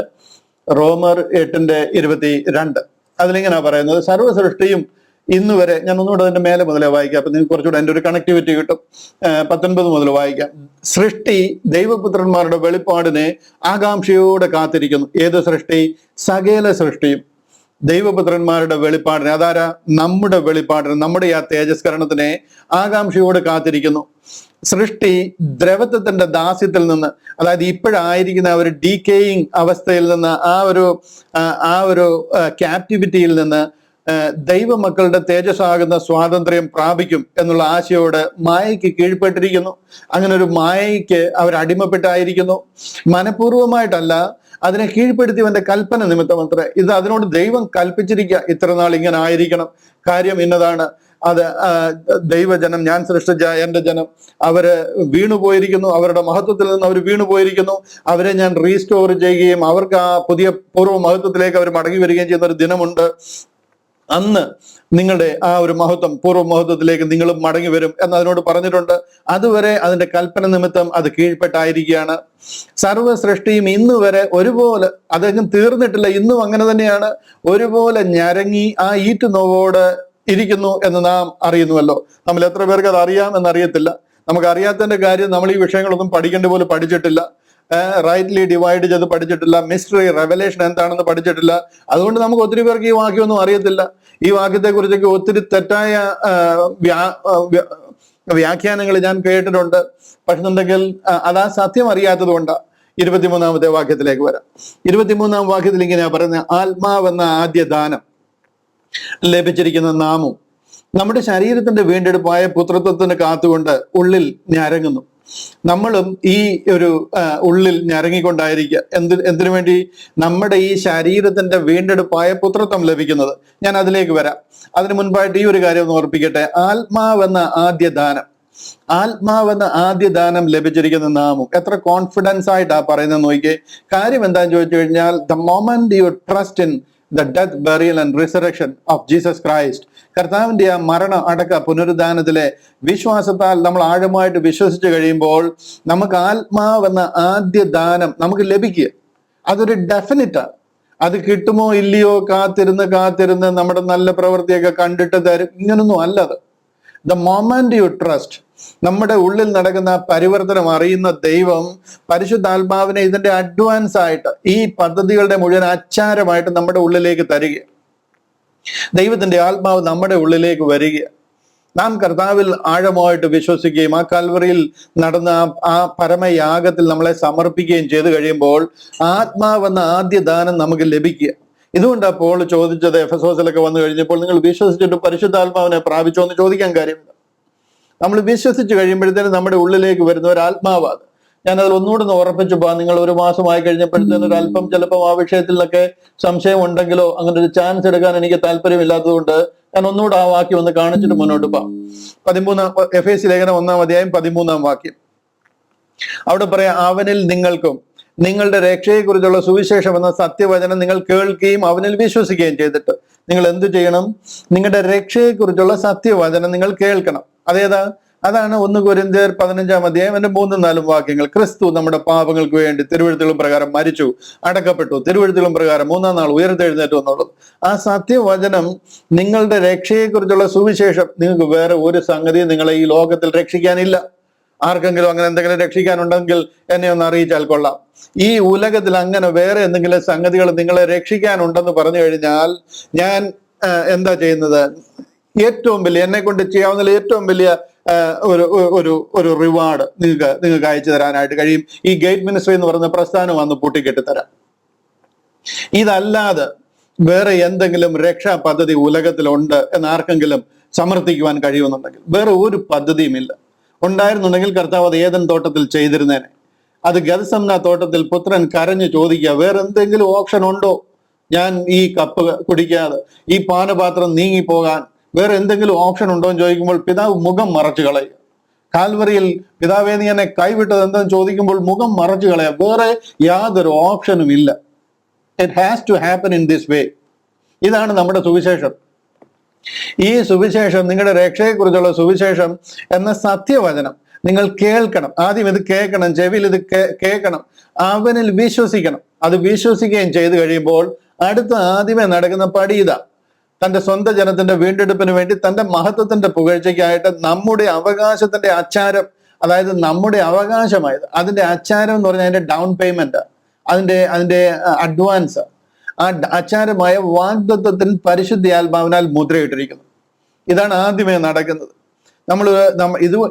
S2: റോമർ 8:22. അതിലിങ്ങനെയാ പറയുന്നത്, സർവ്വ സൃഷ്ടിയും ഇന്ന് വരെ, ഞാൻ ഒന്നുകൂടെ അതിന്റെ മേലെ മുതലേ വായിക്കാം, അപ്പൊ നിങ്ങൾക്ക് കുറച്ചുകൂടെ അതിന്റെ ഒരു കണക്ടിവിറ്റി കിട്ടും. 19 മുതൽ വായിക്കാം. സൃഷ്ടി ദൈവപുത്രന്മാരുടെ വെളിപ്പാടിനെ ആകാംക്ഷയോടെ കാത്തിരിക്കുന്നു. ഏത് സൃഷ്ടി? സകല സൃഷ്ടിയും ദൈവപുത്രന്മാരുടെ വെളിപ്പാടിനെ, അതാരാ? നമ്മുടെ വെളിപ്പാടിനെ, നമ്മുടെ ആ തേജസ്കരണത്തിനെ ആകാംക്ഷയോട് കാത്തിരിക്കുന്നു. സൃഷ്ടി ദ്രവത്വത്തിന്റെ ദാസ്യത്തിൽ നിന്ന്, അതായത് ഇപ്പോഴായിരിക്കുന്ന ഒരു ഡീക്കേയിങ് അവസ്ഥയിൽ നിന്ന്, ആ ഒരു ക്യാപ്റ്റിവിറ്റിയിൽ നിന്ന് ദൈവമക്കളുടെ തേജസ്സാകുന്ന സ്വാതന്ത്ര്യം പ്രാപിക്കും എന്നുള്ള ആശയോട് മായയ്ക്ക് കീഴ്പ്പെട്ടിരിക്കുന്നു. അങ്ങനെ ഒരു മായയ്ക്ക് അവർ അടിമപ്പെട്ടായിരിക്കുന്നു. മനഃപൂർവ്വമായിട്ടല്ല, അതിനെ കീഴ്പ്പെടുത്തിയവന്റെ കൽപ്പന നിമിത്തം അത്രേ. ഇത് അതിനോട് ദൈവം കൽപ്പിച്ചിരിക്കുക, ഇത്ര നാൾ ഇങ്ങനെ ആയിരിക്കണം, കാര്യം ഇന്നതാണ്. അത് ദൈവജനം, ഞാൻ സൃഷ്ടിച്ച എൻ്റെ ജനം, അവര് വീണുപോയിരിക്കുന്നു. അവരുടെ മഹത്വത്തിൽ നിന്ന് അവർ വീണുപോയിരിക്കുന്നു. അവരെ ഞാൻ റീസ്റ്റോർ ചെയ്യുകയും അവർക്ക് ആ പുതിയ പൂർവ്വ മഹത്വത്തിലേക്ക് അവർ മടങ്ങി വരികയും ചെയ്യുന്ന ഒരു ദിനമുണ്ട്. അന്ന് നിങ്ങളുടെ ആ ഒരു മഹത്വം, പൂർവ്വ മഹത്വത്തിലേക്ക് നിങ്ങളും മടങ്ങി വരും എന്നതിനോട് പറഞ്ഞിട്ടുണ്ട്. അതുവരെ അതിന്റെ കൽപ്പന നിമിത്തം അത് കീഴ്പ്പെട്ടായിരിക്കുകയാണ്. സർവ്വ സൃഷ്ടിയും ഇന്ന് വരെ ഒരുപോലെ, അതെങ്ങും തീർന്നിട്ടില്ല, ഇന്നും അങ്ങനെ തന്നെയാണ്, ഒരുപോലെ ഞരങ്ങി ആ ഈറ്റുനോവോട് ഇരിക്കുന്നു എന്ന് നാം അറിയുന്നുവല്ലോ. നമ്മൾ എത്ര പേർക്ക് അത് അറിയാം എന്നറിയത്തില്ല. നമുക്ക് അറിയാത്തതിന്റെ കാര്യം, നമ്മൾ ഈ വിഷയങ്ങളൊന്നും പഠിക്കേണ്ട പോലെ പഠിച്ചിട്ടില്ല. റൈറ്റ്ലി ഡിവൈഡ് ചെയ്ത് പഠിച്ചിട്ടില്ല. മിസ്റ്ററി റെവലേഷൻ എന്താണെന്ന് പഠിച്ചിട്ടില്ല. അതുകൊണ്ട് നമുക്ക് ഒത്തിരി പേർക്ക് ഈ വാക്യമൊന്നും അറിയത്തില്ല. ഈ വാക്യത്തെ കുറിച്ചൊക്കെ ഒത്തിരി തെറ്റായ വ്യാഖ്യാനങ്ങൾ ഞാൻ കേട്ടിട്ടുണ്ട്. പക്ഷെന്നുണ്ടെങ്കിൽ അതാ സത്യം അറിയാത്തത് കൊണ്ടാണ്. 23-ാമത്തെ വാക്യത്തിലേക്ക് വരാം. 23-ാം വാക്യത്തിൽ ഇങ്ങനെയാ പറയുന്നത്, ആത്മാവെന്ന ആദ്യ ദാനം ലഭിച്ചിരിക്കുന്ന നാമും നമ്മുടെ ശരീരത്തിന്റെ വീണ്ടെടുപ്പായ പുത്രത്വത്തിന് കാത്തുകൊണ്ട് ഉള്ളിൽ ഞരങ്ങുന്നു. നമ്മളും ഈ ഒരു ഉള്ളിൽ ഞരങ്ങിക്കൊണ്ടായിരിക്കുക. എന്തിനു വേണ്ടി? നമ്മുടെ ഈ ശരീരത്തിന്റെ വീണ്ടെടുപ്പായ പുത്രത്വം ലഭിക്കുന്നത്. ഞാൻ അതിലേക്ക് വരാം. അതിനു മുൻപായിട്ട് ഈ ഒരു കാര്യം ഒന്ന് ഓർപ്പിക്കട്ടെ. ആത്മാവെന്ന ആദ്യ ദാനം, ആത്മാവെന്ന ആദ്യ ദാനം ലഭിച്ചിരിക്കുന്ന നാമും എത്ര കോൺഫിഡൻസ് ആയിട്ടാ പറയുന്നത് നോക്കിയേ. കാര്യം എന്താന്ന് ചോദിച്ചു കഴിഞ്ഞാൽ, the moment you trust in the death, burial and resurrection of Jesus Christ, കർത്താവിന്റെ ആ മരണ അടക്ക പുനരുദ്ധാനത്തിലെ വിശ്വാസത്താൽ നമ്മൾ ആഴമായിട്ട് വിശ്വസിച്ച് കഴിയുമ്പോൾ നമുക്ക് ആത്മാവെന്ന ആദ്യ ദാനം നമുക്ക് ലഭിക്കുക. അതൊരു ഡെഫിനിറ്റാണ്. അത് കിട്ടുമോ ഇല്ലയോ കാത്തിരുന്ന് നമ്മുടെ നല്ല പ്രവൃത്തിയൊക്കെ കണ്ടിട്ട് തരും, ഇങ്ങനൊന്നും അല്ലത്. ദ മൊമെന്റ് യു ട്രസ്റ്റ്, നമ്മുടെ ഉള്ളിൽ നടക്കുന്ന പരിവർത്തനം അറിയുന്ന ദൈവം പരിശുദ്ധാത്മാവിനെ ഇതിന്റെ അഡ്വാൻസ് ആയിട്ട് ഈ പദ്ധതികളുടെ മുഴുവൻ അച്ചാരമായിട്ട് നമ്മുടെ ഉള്ളിലേക്ക് തരിക. ദൈവത്തിന്റെ ആത്മാവ് നമ്മുടെ ഉള്ളിലേക്ക് വരിക. നാം കർത്താവിൽ ആഴമായിട്ട് വിശ്വസിക്കുകയും ആ കൽവറിയിൽ നടന്ന ആ പരമയാഗത്തിൽ നമ്മളെ സമർപ്പിക്കുകയും ചെയ്തു കഴിയുമ്പോൾ ആത്മാവെന്ന ആദ്യ ദാനം നമുക്ക് ലഭിക്കുക. ഇതുകൊണ്ടാണ് പോൾ ചോദിച്ചത്, എഫെസോസിലൊക്കെ വന്നു കഴിഞ്ഞപ്പോൾ നിങ്ങൾ വിശ്വസിച്ചിട്ട് പരിശുദ്ധാത്മാവിനെ പ്രാപിച്ചോ എന്ന് ചോദിക്കാൻ കാര്യമില്ല. നമ്മൾ വിശ്വസിച്ച് കഴിയുമ്പോഴത്തേനും നമ്മുടെ ഉള്ളിലേക്ക് വരുന്ന ഒരു ആത്മാവാണ്. ഞാനതിൽ ഒന്നുകൂടെ ഒന്ന് ഉറപ്പിച്ചു പോകാം. നിങ്ങൾ ഒരു മാസമായി കഴിഞ്ഞപ്പോഴത്തേനും ഒരു അല്പം ചിലപ്പോൾ ആ വിഷയത്തിൽ നിന്നൊക്കെ സംശയം ഉണ്ടെങ്കിലോ അങ്ങനെ ഒരു ചാൻസ് എടുക്കാൻ എനിക്ക് താല്പര്യമില്ലാത്തത് കൊണ്ട് ഞാൻ ഒന്നുകൂടെ ആ വാക്യം ഒന്ന് കാണിച്ചിട്ട് മുന്നോട്ട് പോകാം. 13 എഫേസ്യ ലേഖനം 1-ാം അധ്യായം 13-ാം വാക്യം. അവിടെ പറയാം, അവനിൽ നിങ്ങൾക്കും നിങ്ങളുടെ രക്ഷയെക്കുറിച്ചുള്ള സുവിശേഷം എന്ന സത്യവചനം നിങ്ങൾ കേൾക്കുകയും അവനിൽ വിശ്വസിക്കുകയും ചെയ്തിട്ട് നിങ്ങൾ എന്ത് ചെയ്യണം? നിങ്ങളുടെ രക്ഷയെക്കുറിച്ചുള്ള സത്യവചനം നിങ്ങൾ കേൾക്കണം. അതാണ് 1 കൊരിന്ത്യർ 15-ാം അധ്യായം 3-4 വാക്യങ്ങൾ. ക്രിസ്തു നമ്മുടെ പാപങ്ങൾക്ക് വേണ്ടി തിരുവെഴുത്തുകളും പ്രകാരം മരിച്ചു, അടക്കപ്പെട്ടു, തിരുവെഴുത്തുകളും പ്രകാരം 3-ാം നാൾ ഉയർത്തെഴുന്നേറ്റു എന്നുള്ളത്. ആ സത്യവചനം, നിങ്ങളുടെ രക്ഷയെക്കുറിച്ചുള്ള സുവിശേഷം, നിങ്ങൾക്ക് വേറെ ഒരു സംഗതിയും നിങ്ങളെ ഈ ലോകത്തിൽ രക്ഷിക്കാനില്ല. ആർക്കെങ്കിലും അങ്ങനെ എന്തെങ്കിലും രക്ഷിക്കാനുണ്ടെങ്കിൽ എന്നെ ഒന്ന് അറിയിച്ചാൽ കൊള്ളാം. ഈ ഉലകത്തിൽ അങ്ങനെ വേറെ എന്തെങ്കിലും സംഗതികൾ നിങ്ങളെ രക്ഷിക്കാനുണ്ടെന്ന് പറഞ്ഞു കഴിഞ്ഞാൽ ഞാൻ എന്താ ചെയ്യുന്നത്? ഏറ്റവും വലിയ, എന്നെ കൊണ്ട് ചെയ്യാവുന്ന ഏറ്റവും വലിയ ഒരു റിവാർഡ് നിങ്ങൾക്ക് അയച്ചു തരാനായിട്ട് കഴിയും. ഈ ഗേറ്റ് മിനിസ്ട്രി എന്ന് പറയുന്ന പ്രസ്ഥാനം വന്ന് പൂട്ടിക്കെട്ടിത്തരാം. ഇതല്ലാതെ വേറെ എന്തെങ്കിലും രക്ഷാ പദ്ധതി ഉലകത്തിലുണ്ട് എന്ന് ആർക്കെങ്കിലും സമർത്ഥിക്കുവാൻ കഴിയുമെന്നുണ്ടെങ്കിൽ വേറെ ഒരു പദ്ധതിയുമില്ല. ഉണ്ടായിരുന്നുണ്ടെങ്കിൽ കർത്താവ് അത് ഏദൻ തോട്ടത്തിൽ ചെയ്തിരുന്നേനെ. അത് ഗത്സമന തോട്ടത്തിൽ പുത്രൻ കരഞ്ഞു ചോദിക്കുക, വേറെ എന്തെങ്കിലും ഓപ്ഷൻ ഉണ്ടോ? ഞാൻ ഈ കപ്പ് കുടിക്കാതെ, ഈ പാനപാത്രം നീങ്ങിപ്പോകാൻ വേറെ എന്തെങ്കിലും ഓപ്ഷൻ ഉണ്ടോ എന്ന് ചോദിക്കുമ്പോൾ പിതാവ് മുഖം മറച്ചു കളയുക. കാൽവറിയിൽ പിതാവേ നീ എന്നെ കൈവിട്ടത് എന്താന്ന് ചോദിക്കുമ്പോൾ മുഖം മറച്ചു കളയുക. വേറെ യാതൊരു ഓപ്ഷനും ഇല്ല. It has to happen in this way. ഇതാണ് നമ്മുടെ സുവിശേഷം. ഈ സുവിശേഷം, നിങ്ങളുടെ രക്ഷയെക്കുറിച്ചുള്ള സുവിശേഷം എന്ന സത്യവചനം നിങ്ങൾ കേൾക്കണം. ആദ്യം ഇത് കേൾക്കണം, ചെവിയിൽ ഇത് കേൾക്കണം, അവനിൽ വിശ്വസിക്കണം. അത് വിശ്വസിക്കുകയും ചെയ്തു കഴിയുമ്പോൾ അടുത്ത ആദ്യമേ നടക്കുന്ന പടി ഇതാ. തന്റെ സ്വന്തം ജനത്തിന്റെ വീണ്ടെടുപ്പിന് വേണ്ടി, തന്റെ മഹത്വത്തിന്റെ പുകഴ്ചയ്ക്കായിട്ട് നമ്മുടെ അവകാശത്തിന്റെ അച്ചാരം, അതായത് നമ്മുടെ അവകാശമായത് അതിന്റെ അച്ചാരം എന്ന് പറഞ്ഞാൽ അതിന്റെ ഡൗൺ പേയ്മെന്റ്, അതിന്റെ അഡ്വാൻസ്, ആ അച്ചാരമായ വാഗ്ദത്തത്തിൽ പരിശുദ്ധാത്മാവിനാൽ മുദ്രയിട്ടിരിക്കുന്നു. ഇതാണ് ആദ്യമേ നടക്കുന്നത്.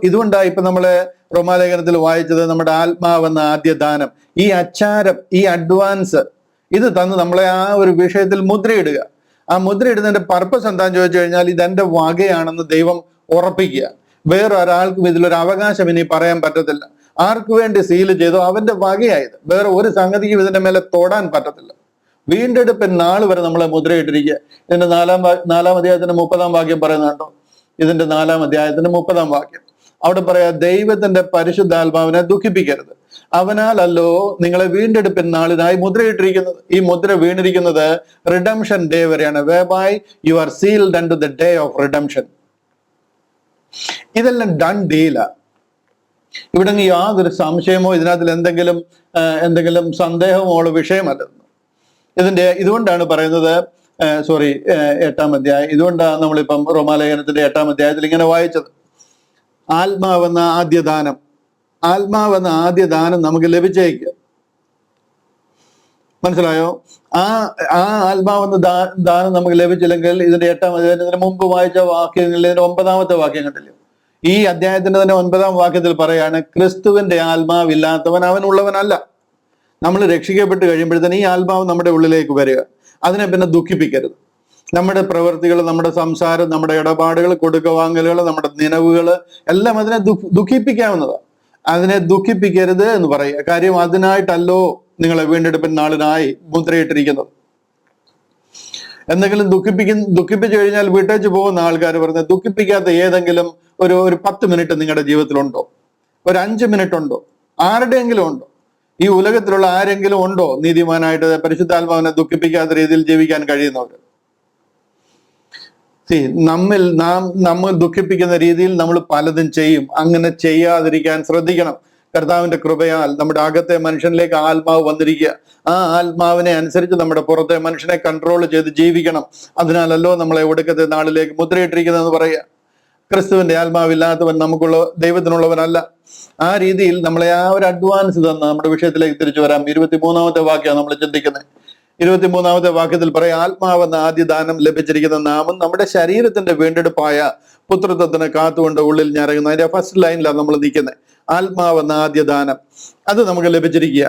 S2: ഇതുകൊണ്ടാണ് ഇപ്പൊ നമ്മള് റോമാലേഖനത്തിൽ വായിച്ചത്, നമ്മുടെ ആത്മാവെന്ന ആദ്യ ദാനം, ഈ അച്ചാരം, ഈ അഡ്വാൻസ് ഇത് തന്ന് നമ്മളെ ആ ഒരു വിഷയത്തിൽ മുദ്രയിടുക. ആ മുദ്രയിടുന്നതിന്റെ പർപ്പസ് എന്താന്ന് ചോദിച്ചു കഴിഞ്ഞാൽ, ഇതെന്റെ വകയാണെന്ന് ദൈവം ഉറപ്പിക്കുക. വേറെ ഒരാൾക്കും ഇതിലൊരു അവകാശം ഇനി പറയാൻ പറ്റത്തില്ല. ആർക്ക് വേണ്ടി സീല് ചെയ്തോ അവന്റെ വകയായത്. വേറെ ഒരു സംഗതിക്കും ഇതിന്റെ മേലെ തൊടാൻ പറ്റത്തില്ല. വീണ്ടെടുപ്പിൻ നാൾ വരെ നമ്മളെ മുദ്രയിട്ടിരിക്കുക. ഇതിന്റെ 4-ാം അധ്യായത്തിന്റെ 30-ാം വാക്യം പറയുന്നുണ്ടോ? ഇതിന്റെ 4-ാം അധ്യായത്തിന്റെ 30-ാം വാക്യം അവിടെ പറയാ, ദൈവത്തിന്റെ പരിശുദ്ധാത്മാവിനെ ദുഃഖിപ്പിക്കരുത്, അവനാലല്ലോ നിങ്ങളെ വീണ്ടെടുപ്പിൻ നാളിനായി മുദ്രയിട്ടിരിക്കുന്നത്. ഈ മുദ്ര വീണിരിക്കുന്നത് റിഡംഷൻ ഡേ വരെയാണ്. whereby you are sealed unto the day of redemption. ഇതെല്ലാം ഡൺ ഡീലാ. ഇവിടെ യാതൊരു സംശയമോ ഇതിനകത്തിൽ എന്തെങ്കിലും സന്ദേഹമോ ഉള്ള വിഷയമല്ല. ഇതുകൊണ്ടാണ് പറയുന്നത്, 8-ാം അധ്യായം, ഇതുകൊണ്ടാണ് നമ്മളിപ്പം റോമാലേഖനത്തിന്റെ 8-ാം അധ്യായത്തിൽ ഇങ്ങനെ വായിച്ചത്. ആത്മാവെന്ന ആദ്യ ദാനം നമുക്ക് ലഭിച്ചേക്കുക. മനസ്സിലായോ? ആ ആത്മാവെന്ന ദാനം നമുക്ക് ലഭിച്ചില്ലെങ്കിൽ ഇതിന്റെ 8-ാം അധ്യായത്തിന് മുമ്പ് വായിച്ച വാക്യങ്ങളിൽ ഇതിന്റെ 9-ാമത്തെ വാക്യം കണ്ടില്ലേ? ഈ അധ്യായത്തിന്റെ തന്നെ 9-ാം വാക്യത്തിൽ പറയാണ്, ക്രിസ്തുവിന്റെ ആത്മാവില്ലാത്തവൻ അവനുള്ളവനല്ല. നമ്മൾ രക്ഷിക്കപ്പെട്ട് കഴിയുമ്പോഴത്തേന് ഈ ആത്മാവ് നമ്മുടെ ഉള്ളിലേക്ക് വരിക. അതിനെ പിന്നെ ദുഃഖിപ്പിക്കരുത്. നമ്മുടെ പ്രവൃത്തികൾ, നമ്മുടെ സംസാരം, നമ്മുടെ ഇടപാടുകൾ, കൊടുക്കവാങ്ങലുകൾ, നമ്മുടെ നിലവുകൾ എല്ലാം അതിനെ ദുഃഖിപ്പിക്കാവുന്നതാണ്. അതിനെ ദുഃഖിപ്പിക്കരുത് എന്ന് പറയുക. കാര്യം അതിനായിട്ടല്ലോ നിങ്ങളെ വീണ്ടെടുപ്പിൻ നാളിനായി മുദ്രയിട്ടിരിക്കുന്നത്. എന്തെങ്കിലും ദുഃഖിപ്പിച്ചു കഴിഞ്ഞാൽ വിട്ടേച്ച് പോകുന്ന ആൾക്കാർ പറഞ്ഞത്, ദുഃഖിപ്പിക്കാത്ത ഏതെങ്കിലും ഒരു 10 മിനിറ്റ് നിങ്ങളുടെ ജീവിതത്തിലുണ്ടോ? ഒരു 5 മിനിറ്റ് ഉണ്ടോ? ആരുടെയെങ്കിലും ഉണ്ടോ? ഈ ഉലകത്തിലുള്ള ആരെങ്കിലും ഉണ്ടോ നീതിമാനായിട്ട് പരിശുദ്ധാത്മാവിനെ ദുഃഖിപ്പിക്കാത്ത രീതിയിൽ ജീവിക്കാൻ കഴിയുന്നവർ? നമ്മൾ ദുഃഖിപ്പിക്കുന്ന രീതിയിൽ നമ്മൾ പലതും ചെയ്യും. അങ്ങനെ ചെയ്യാതിരിക്കാൻ ശ്രദ്ധിക്കണം. കർത്താവിന്റെ കൃപയാൽ നമ്മുടെ അകത്തെ മനുഷ്യനിലേക്ക് ആത്മാവ് വന്നിരിക്കുക. ആ ആത്മാവിനെ അനുസരിച്ച് നമ്മുടെ പുറത്തെ മനുഷ്യനെ കൺട്രോൾ ചെയ്ത് ജീവിക്കണം. അതിനാലല്ലോ നമ്മളെ ഒടുക്കത്തെ നാളിലേക്ക് മുദ്രയിട്ടിരിക്കുന്നതെന്ന് പറയുക. ക്രിസ്തുവിന്റെ ആത്മാവില്ലാത്തവൻ നമുക്കുള്ള ദൈവത്തിനുള്ളവനല്ല. ആ രീതിയിൽ നമ്മളെ ആ ഒരു അഡ്വാൻസ് തന്ന നമ്മുടെ വിഷയത്തിലേക്ക് തിരിച്ചു വരാം. 23-ാമത്തെ വാക്യമാണ് നമ്മൾ ചിന്തിക്കുന്നത്. 23-ാമത്തെ വാക്യത്തിൽ പറയാം, ആത്മാവെന്ന ആദ്യ ദാനം ലഭിച്ചിരിക്കുന്ന നാമം നമ്മുടെ ശരീരത്തിന്റെ വീണ്ടെടുപ്പായ പുത്രത്വത്തിന് കാത്തുകൊണ്ട് ഉള്ളിൽ ഞരങ്ങുന്നു. അതിന്റെ ഫസ്റ്റ് ലൈനിലാണ് നമ്മൾ നിൽക്കുന്നത്. ആത്മാവെന്ന ആദ്യ ദാനം അത് നമുക്ക് ലഭിച്ചിരിക്കുക.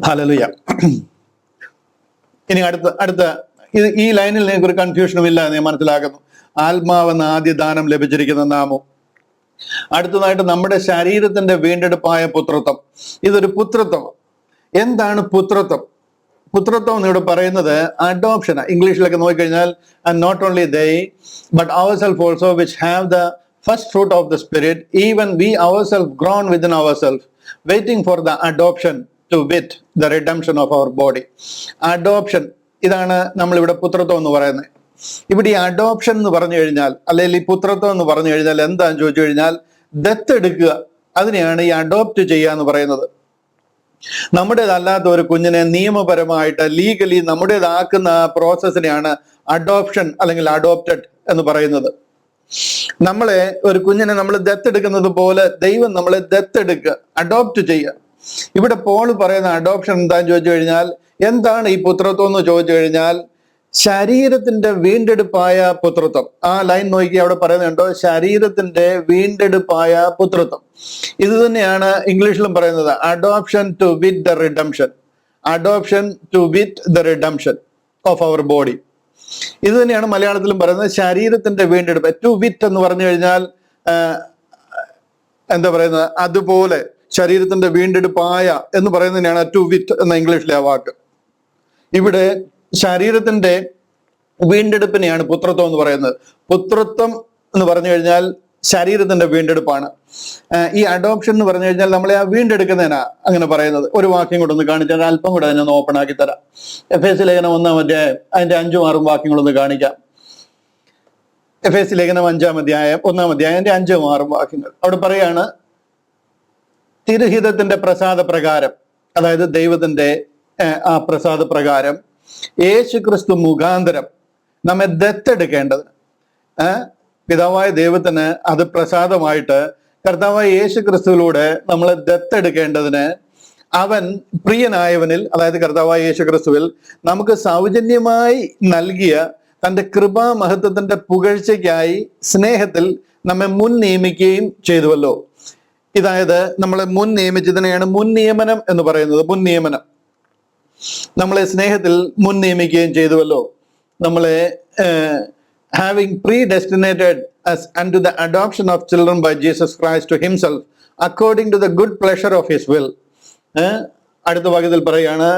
S2: ഹല്ലേലൂയ. ഇനി അടുത്ത ഈ ലൈനിൽ നിങ്ങൾക്ക് ഒരു കൺഫ്യൂഷനും ഇല്ല എന്ന് ഞാൻ മനസ്സിലാക്കുന്നു. ആത്മാവെന്ന ആദ്യ ദാനം ലഭിച്ചിരിക്കുന്ന നാമം. അടുത്തതായിട്ട് നമ്മുടെ ശരീരത്തിന്റെ വീണ്ടെടുപ്പായ പുത്രത്വം. ഇതൊരു പുത്രത്വം. എന്താണ് പുത്രത്വം? പുത്രത്വം എന്നിവിടെ പറയുന്നത് അഡോപ്ഷൻ. ഇംഗ്ലീഷിലൊക്കെ നോക്കിക്കഴിഞ്ഞാൽ not only they but our self also which have the first fruit of the spirit even we our self groan within our self waiting for the adoption to wit the redemption of our body. Adoption, ഇതാണ് നമ്മളിവിടെ പുത്രത്വം എന്ന് പറയുന്നത്. ഇവിടെ ഈ അഡോപ്ഷൻ എന്ന് പറഞ്ഞു കഴിഞ്ഞാൽ, അല്ലെങ്കിൽ ഈ പുത്രത്വം എന്ന് പറഞ്ഞു കഴിഞ്ഞാൽ എന്താന്ന് ചോദിച്ചു കഴിഞ്ഞാൽ ദത്തെടുക്കുക. അതിനെയാണ് ഈ അഡോപ്റ്റ് ചെയ്യുക എന്ന് പറയുന്നത്. നമ്മുടേതല്ലാത്ത ഒരു കുഞ്ഞിനെ നിയമപരമായിട്ട് ലീഗലി നമ്മുടേതാക്കുന്ന പ്രോസസ്സിനെയാണ് അഡോപ്ഷൻ അല്ലെങ്കിൽ അഡോപ്റ്റഡ് എന്ന് പറയുന്നത്. നമ്മളെ ഒരു കുഞ്ഞിനെ നമ്മൾ ദത്തെടുക്കുന്നത് പോലെ ദൈവം നമ്മളെ ദത്തെടുക്കുക, അഡോപ്റ്റ് ചെയ്യുക. ഇവിടെ പോൾ പറയുന്ന അഡോപ്ഷൻ എന്താന്ന് ചോദിച്ചു കഴിഞ്ഞാൽ, എന്താണ് ഈ പുത്രത്വം എന്ന് ചോദിച്ചു കഴിഞ്ഞാൽ ശരീരത്തിന്റെ വീണ്ടെടുപ്പായ പുത്രത്വം. ആ ലൈൻ നോക്കി അവിടെ പറയുന്നുണ്ടോ, ശരീരത്തിന്റെ വീണ്ടെടുപ്പായ പുത്രത്വം. ഇത് തന്നെയാണ് ഇംഗ്ലീഷിലും പറയുന്നത്, adoption to wit the redemption. Adoption to wit the redemption of our body. ഇത് തന്നെയാണ് മലയാളത്തിലും പറയുന്നത്, ശരീരത്തിന്റെ വീണ്ടെടുപ്പ്. ടു വിത്ത് എന്ന് പറഞ്ഞു കഴിഞ്ഞാൽ എന്താ പറയുന്നത്, അതുപോലെ ശരീരത്തിന്റെ വീണ്ടെടുപ്പായ എന്ന് പറയുന്നതിനാണ് ടു വിത്ത് എന്ന ഇംഗ്ലീഷിലെ ആ വാക്ക്. ഇവിടെ ശരീരത്തിന്റെ വീണ്ടെടുപ്പിനെയാണ് പുത്രത്വം എന്ന് പറയുന്നത്. പുത്രത്വം എന്ന് പറഞ്ഞു കഴിഞ്ഞാൽ ശരീരത്തിന്റെ വീണ്ടെടുപ്പാണ്. ഈ അഡോപ്ഷൻ എന്ന് പറഞ്ഞു കഴിഞ്ഞാൽ നമ്മളെ ആ വീണ്ടെടുക്കുന്നതിനാ അങ്ങനെ പറയുന്നത്. ഒരു വാക്യം കൂടെ ഒന്ന് കാണിച്ചാൽ അല്പം കൂടെ അതിനൊന്ന് ഓപ്പൺ ആക്കി തരാം. എഫേസ്യ ലേഖനം 1-ാം അധ്യായം അതിന്റെ 5-ഉം 6-ഉം വാക്യങ്ങളൊന്ന് കാണിക്കാം. എഫേസ്യ ലേഖനം 5-ാം അധ്യായം 1-ാം അധ്യായം അതിന്റെ 5-ഉം 6-ഉം വാക്യങ്ങൾ അവിടെ പറയാണ്, തിരുഹിതത്തിന്റെ പ്രസാദ പ്രകാരം, അതായത് ദൈവത്തിന്റെ ആ പ്രസാദ പ്രകാരം യേശു ക്രിസ്തു മുഖാന്തരം നമ്മെ ദത്തെടുക്കേണ്ടതിന്, പിതാവായ ദൈവത്തിന് അത് പ്രസാദമായിട്ട് കർത്താവായ യേശു ക്രിസ്തുവിലൂടെ നമ്മളെ ദത്തെടുക്കേണ്ടതിന് അവൻ പ്രിയനായവനിൽ, അതായത് കർത്താവായ യേശു ക്രിസ്തുവിൽ നമുക്ക് സൗജന്യമായി നൽകിയ തന്റെ കൃപാമഹത്വത്തിന്റെ പുകഴ്ചയ്ക്കായി സ്നേഹത്തിൽ നമ്മെ മുൻ നിയമിക്കുകയും ചെയ്തുവല്ലോ. ഇതായത് നമ്മളെ മുൻ നിയമിച്ചതിനെയാണ് മുൻ നിയമനം എന്ന് പറയുന്നത്. മുൻ നിയമനം, നമ്മളെ സ്നേഹത്തിൽ മുൻ നിയമിക്കുകയും ചെയ്തുവല്ലോ. നമ്മളെ having predestinated as unto the adoption of children by Jesus Christ to himself according to the good pleasure of his will. അടുത്ത വാക്യത്തിൽ പറയാണ്,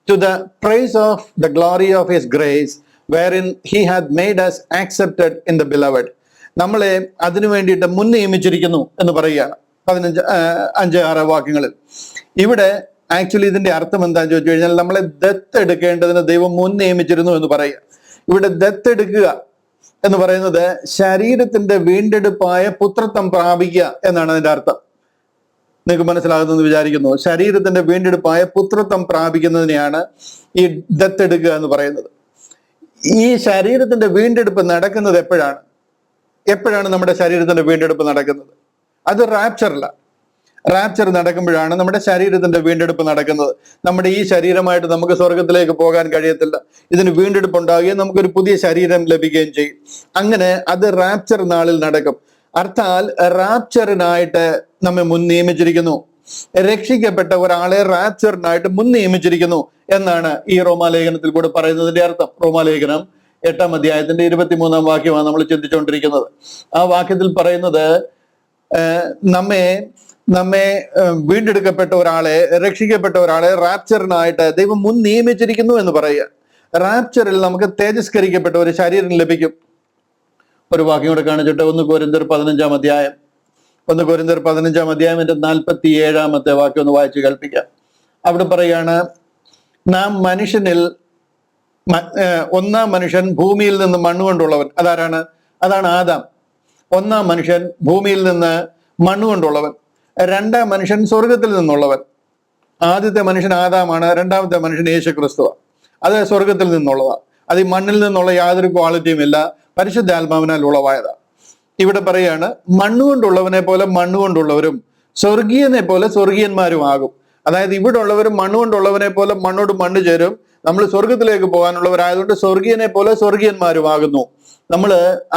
S2: to the praise of the glory of his grace wherein he had made us accepted in the beloved. നമ്മളെ അതിനു വേണ്ടിയിട്ട് മുൻ നിയമിച്ചിരിക്കുന്നു എന്ന് പറയുകയാണ് 5-6 വാക്യങ്ങളിൽ. ഇവിടെ ആക്ച്വലി ഇതിന്റെ അർത്ഥം എന്താണെന്ന് ചോദിച്ചു കഴിഞ്ഞാൽ നമ്മളെ ദത്തെടുക്കേണ്ടതിന് ദൈവം മുൻ നിയമിച്ചിരുന്നു എന്ന് പറയുക. ഇവിടെ ദത്തെടുക്കുക എന്ന് പറയുന്നത് ശരീരത്തിന്റെ വീണ്ടെടുപ്പായ പുത്രത്വം പ്രാപിക്കുക എന്നാണ് അതിന്റെ അർത്ഥം. നിങ്ങൾക്ക് മനസ്സിലാകുന്നെന്ന് വിചാരിക്കുന്നു. ശരീരത്തിന്റെ വീണ്ടെടുപ്പായ പുത്രത്വം പ്രാപിക്കുന്നതിനെയാണ് ഈ ദത്തെടുക്കുക എന്ന് പറയുന്നത്. ഈ ശരീരത്തിന്റെ വീണ്ടെടുപ്പ് നടക്കുന്നത് എപ്പോഴാണ് നമ്മുടെ ശരീരത്തിന്റെ വീണ്ടെടുപ്പ് നടക്കുന്നത്? അത് റാപ്ചറില. റാപ്ചർ നടക്കുമ്പോഴാണ് നമ്മുടെ ശരീരത്തിന്റെ വീണ്ടെടുപ്പ് നടക്കുന്നത്. നമ്മുടെ ഈ ശരീരമായിട്ട് നമുക്ക് സ്വർഗത്തിലേക്ക് പോകാൻ കഴിയത്തില്ല. ഇതിന് വീണ്ടെടുപ്പ് ഉണ്ടാവുകയും നമുക്കൊരു പുതിയ ശരീരം ലഭിക്കുകയും ചെയ്യും. അങ്ങനെ അത് റാപ്ചർ നാളിൽ നടക്കും. അർത്ഥാൽ റാപ്ചറിനായിട്ട് നമ്മെ മുൻ നിയമിച്ചിരിക്കുന്നു. രക്ഷിക്കപ്പെട്ട ഒരാളെ റാപ്ചറിനായിട്ട് മുൻ നിയമിച്ചിരിക്കുന്നു എന്നാണ് ഈ റോമാലേഖനത്തിൽ കൂടെ പറയുന്നതിന്റെ അർത്ഥം. റോമാലേഖനം 8-ാം അധ്യായത്തിന്റെ 23-ാം വാക്യമാണ് നമ്മൾ ചിന്തിച്ചുകൊണ്ടിരിക്കുന്നത്. ആ വാക്യത്തിൽ പറയുന്നത് നമ്മെ വീണ്ടെടുക്കപ്പെട്ട ഒരാളെ, രക്ഷിക്കപ്പെട്ട ഒരാളെ റാപ്ചറിനായിട്ട് ദൈവം മുൻ നിയമിച്ചിരിക്കുന്നു എന്ന് പറയുക. റാപ്ചറിൽ നമുക്ക് തേജസ്കരിക്കപ്പെട്ട ഒരു ശരീരം ലഭിക്കും. ഒരു വാക്യം കൂടെ കാണിച്ചിട്ട് 1 കൊരിന്ത്യർ 15-ാം അധ്യായം 1 കൊരിന്ത്യർ 15-ാം അധ്യായം 47-ാമത്തെ വാക്യം ഒന്ന് വായിച്ച് കേൾപ്പിക്കാം. അവിടെ പറയാണ്, നാം മനുഷ്യനിൽ ഒന്നാം മനുഷ്യൻ ഭൂമിയിൽ നിന്ന് മണ്ണുകൊണ്ടുള്ളവൻ. അതാരാണ്? അതാണ് ആദാം. ഒന്നാം മനുഷ്യൻ ഭൂമിയിൽ നിന്ന് മണ്ണുകൊണ്ടുള്ളവൻ. രണ്ടാം മനുഷ്യൻ സ്വർഗത്തിൽ നിന്നുള്ളവൻ. ആദ്യത്തെ മനുഷ്യൻ ആദാമാണ്, രണ്ടാമത്തെ മനുഷ്യൻ യേശു ക്രിസ്തുവാണ്. അത് സ്വർഗത്തിൽ നിന്നുള്ളതാണ്. അത് ഈ മണ്ണിൽ നിന്നുള്ള യാതൊരു ക്വാളിറ്റിയും ഇല്ല, പരിശുദ്ധാത്മാവിനാൽ ഉളവായതാണ്. ഇവിടെ പറയാണ്, മണ്ണുകൊണ്ടുള്ളവനെ പോലെ മണ്ണുകൊണ്ടുള്ളവരും സ്വർഗീയനെ പോലെ സ്വർഗീയന്മാരും ആകും. അതായത് ഇവിടെ ഉള്ളവരും മണ്ണുകൊണ്ടുള്ളവനെ പോലെ മണ്ണോട് മണ്ണ് ചേരും. നമ്മൾ സ്വർഗത്തിലേക്ക് പോകാനുള്ളവരായതുകൊണ്ട് സ്വർഗീയനെ പോലെ സ്വർഗീയന്മാരുമാകുന്നു. നമ്മൾ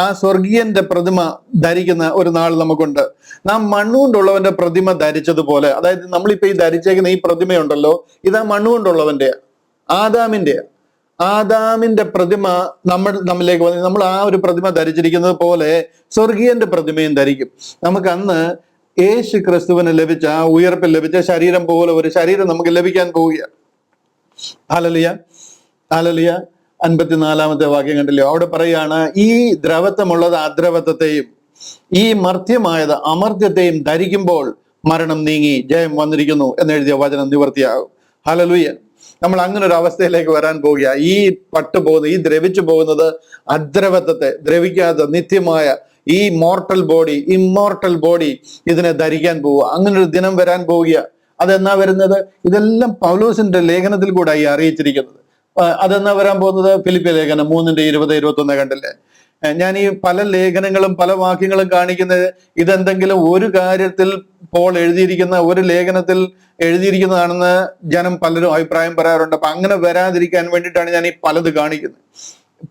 S2: ആ സ്വർഗീയന്റെ പ്രതിമ ധരിക്കുന്ന ഒരു നാൾ നമുക്കുണ്ട്. നാം മണ്ണുകൊണ്ടുള്ളവന്റെ പ്രതിമ ധരിച്ചതുപോലെ, അതായത് നമ്മളിപ്പോ ഈ ധരിച്ചേക്കുന്ന ഈ പ്രതിമയുണ്ടല്ലോ, ഇതാ മണ്ണുകൊണ്ടുള്ളവന്റെ, ആദാമിന്റെ പ്രതിമ നമ്മളിലേക്ക് വന്ന് നമ്മൾ ആ ഒരു പ്രതിമ ധരിച്ചിരിക്കുന്നത് പോലെ സ്വർഗീയന്റെ പ്രതിമയും ധരിക്കും. നമുക്ക് അന്ന് യേശു ക്രിസ്തുവിന് ലഭിച്ച ആ ഉയർപ്പിൽ ലഭിച്ച ശരീരം പോലെ ഒരു ശരീരം നമുക്ക് ലഭിക്കാൻ പോവുകയാണ്. Hallelujah, hallelujah. 54-ാമത്തെ വാക്യം കണ്ടില്ലയോ? അവിടെ പറയാണ്, ഈ ദ്രവത്വമുള്ളത് അദ്രവത്വത്തെയും ഈ മർത്യമായത് അമർത്യത്തെയും ധരിക്കുമ്പോൾ മരണം നീങ്ങി ജയം വന്നിരിക്കുന്നു എന്നെഴുതിയ വചനം നിവർത്തിയാകും. ഹല്ലേലൂയ. നമ്മൾ അങ്ങനെ ഒരു അവസ്ഥയിലേക്ക് വരാൻ പോവുക. ഈ ഈ ദ്രവിച്ചു പോകുന്നത് അദ്രവത്വത്തെ, ദ്രവിക്കാത്ത നിത്യമായ ഈ ഇമ്മോർട്ടൽ ബോഡി ഇതിനെ ധരിക്കാൻ പോവുക. അങ്ങനെ ഒരു ദിനം വരാൻ പോവുക. അതെന്നാ വരുന്നത്? ഇതെല്ലാം പൗലോസിന്റെ ലേഖനത്തിൽ കൂടെ ഈ അറിയിച്ചിരിക്കുന്നത്. അതെന്നാ വരാൻ പോകുന്നത്? ഫിലിപ്പിയ ലേഖനം 3:20-21 കണ്ടില്ലേ? ഞാൻ ഈ പല ലേഖനങ്ങളും പല വാക്യങ്ങളും കാണിക്കുന്നത് ഇതെന്തെങ്കിലും ഒരു കാര്യത്തിൽ പോൾ എഴുതിയിരിക്കുന്ന ഒരു ലേഖനത്തിൽ എഴുതിയിരിക്കുന്നതാണെന്ന് ജനം പലരും അഭിപ്രായം പറയാറുണ്ട്. അപ്പൊ അങ്ങനെ വരാതിരിക്കാൻ വേണ്ടിയിട്ടാണ് ഞാൻ ഈ പലത് കാണിക്കുന്നത്.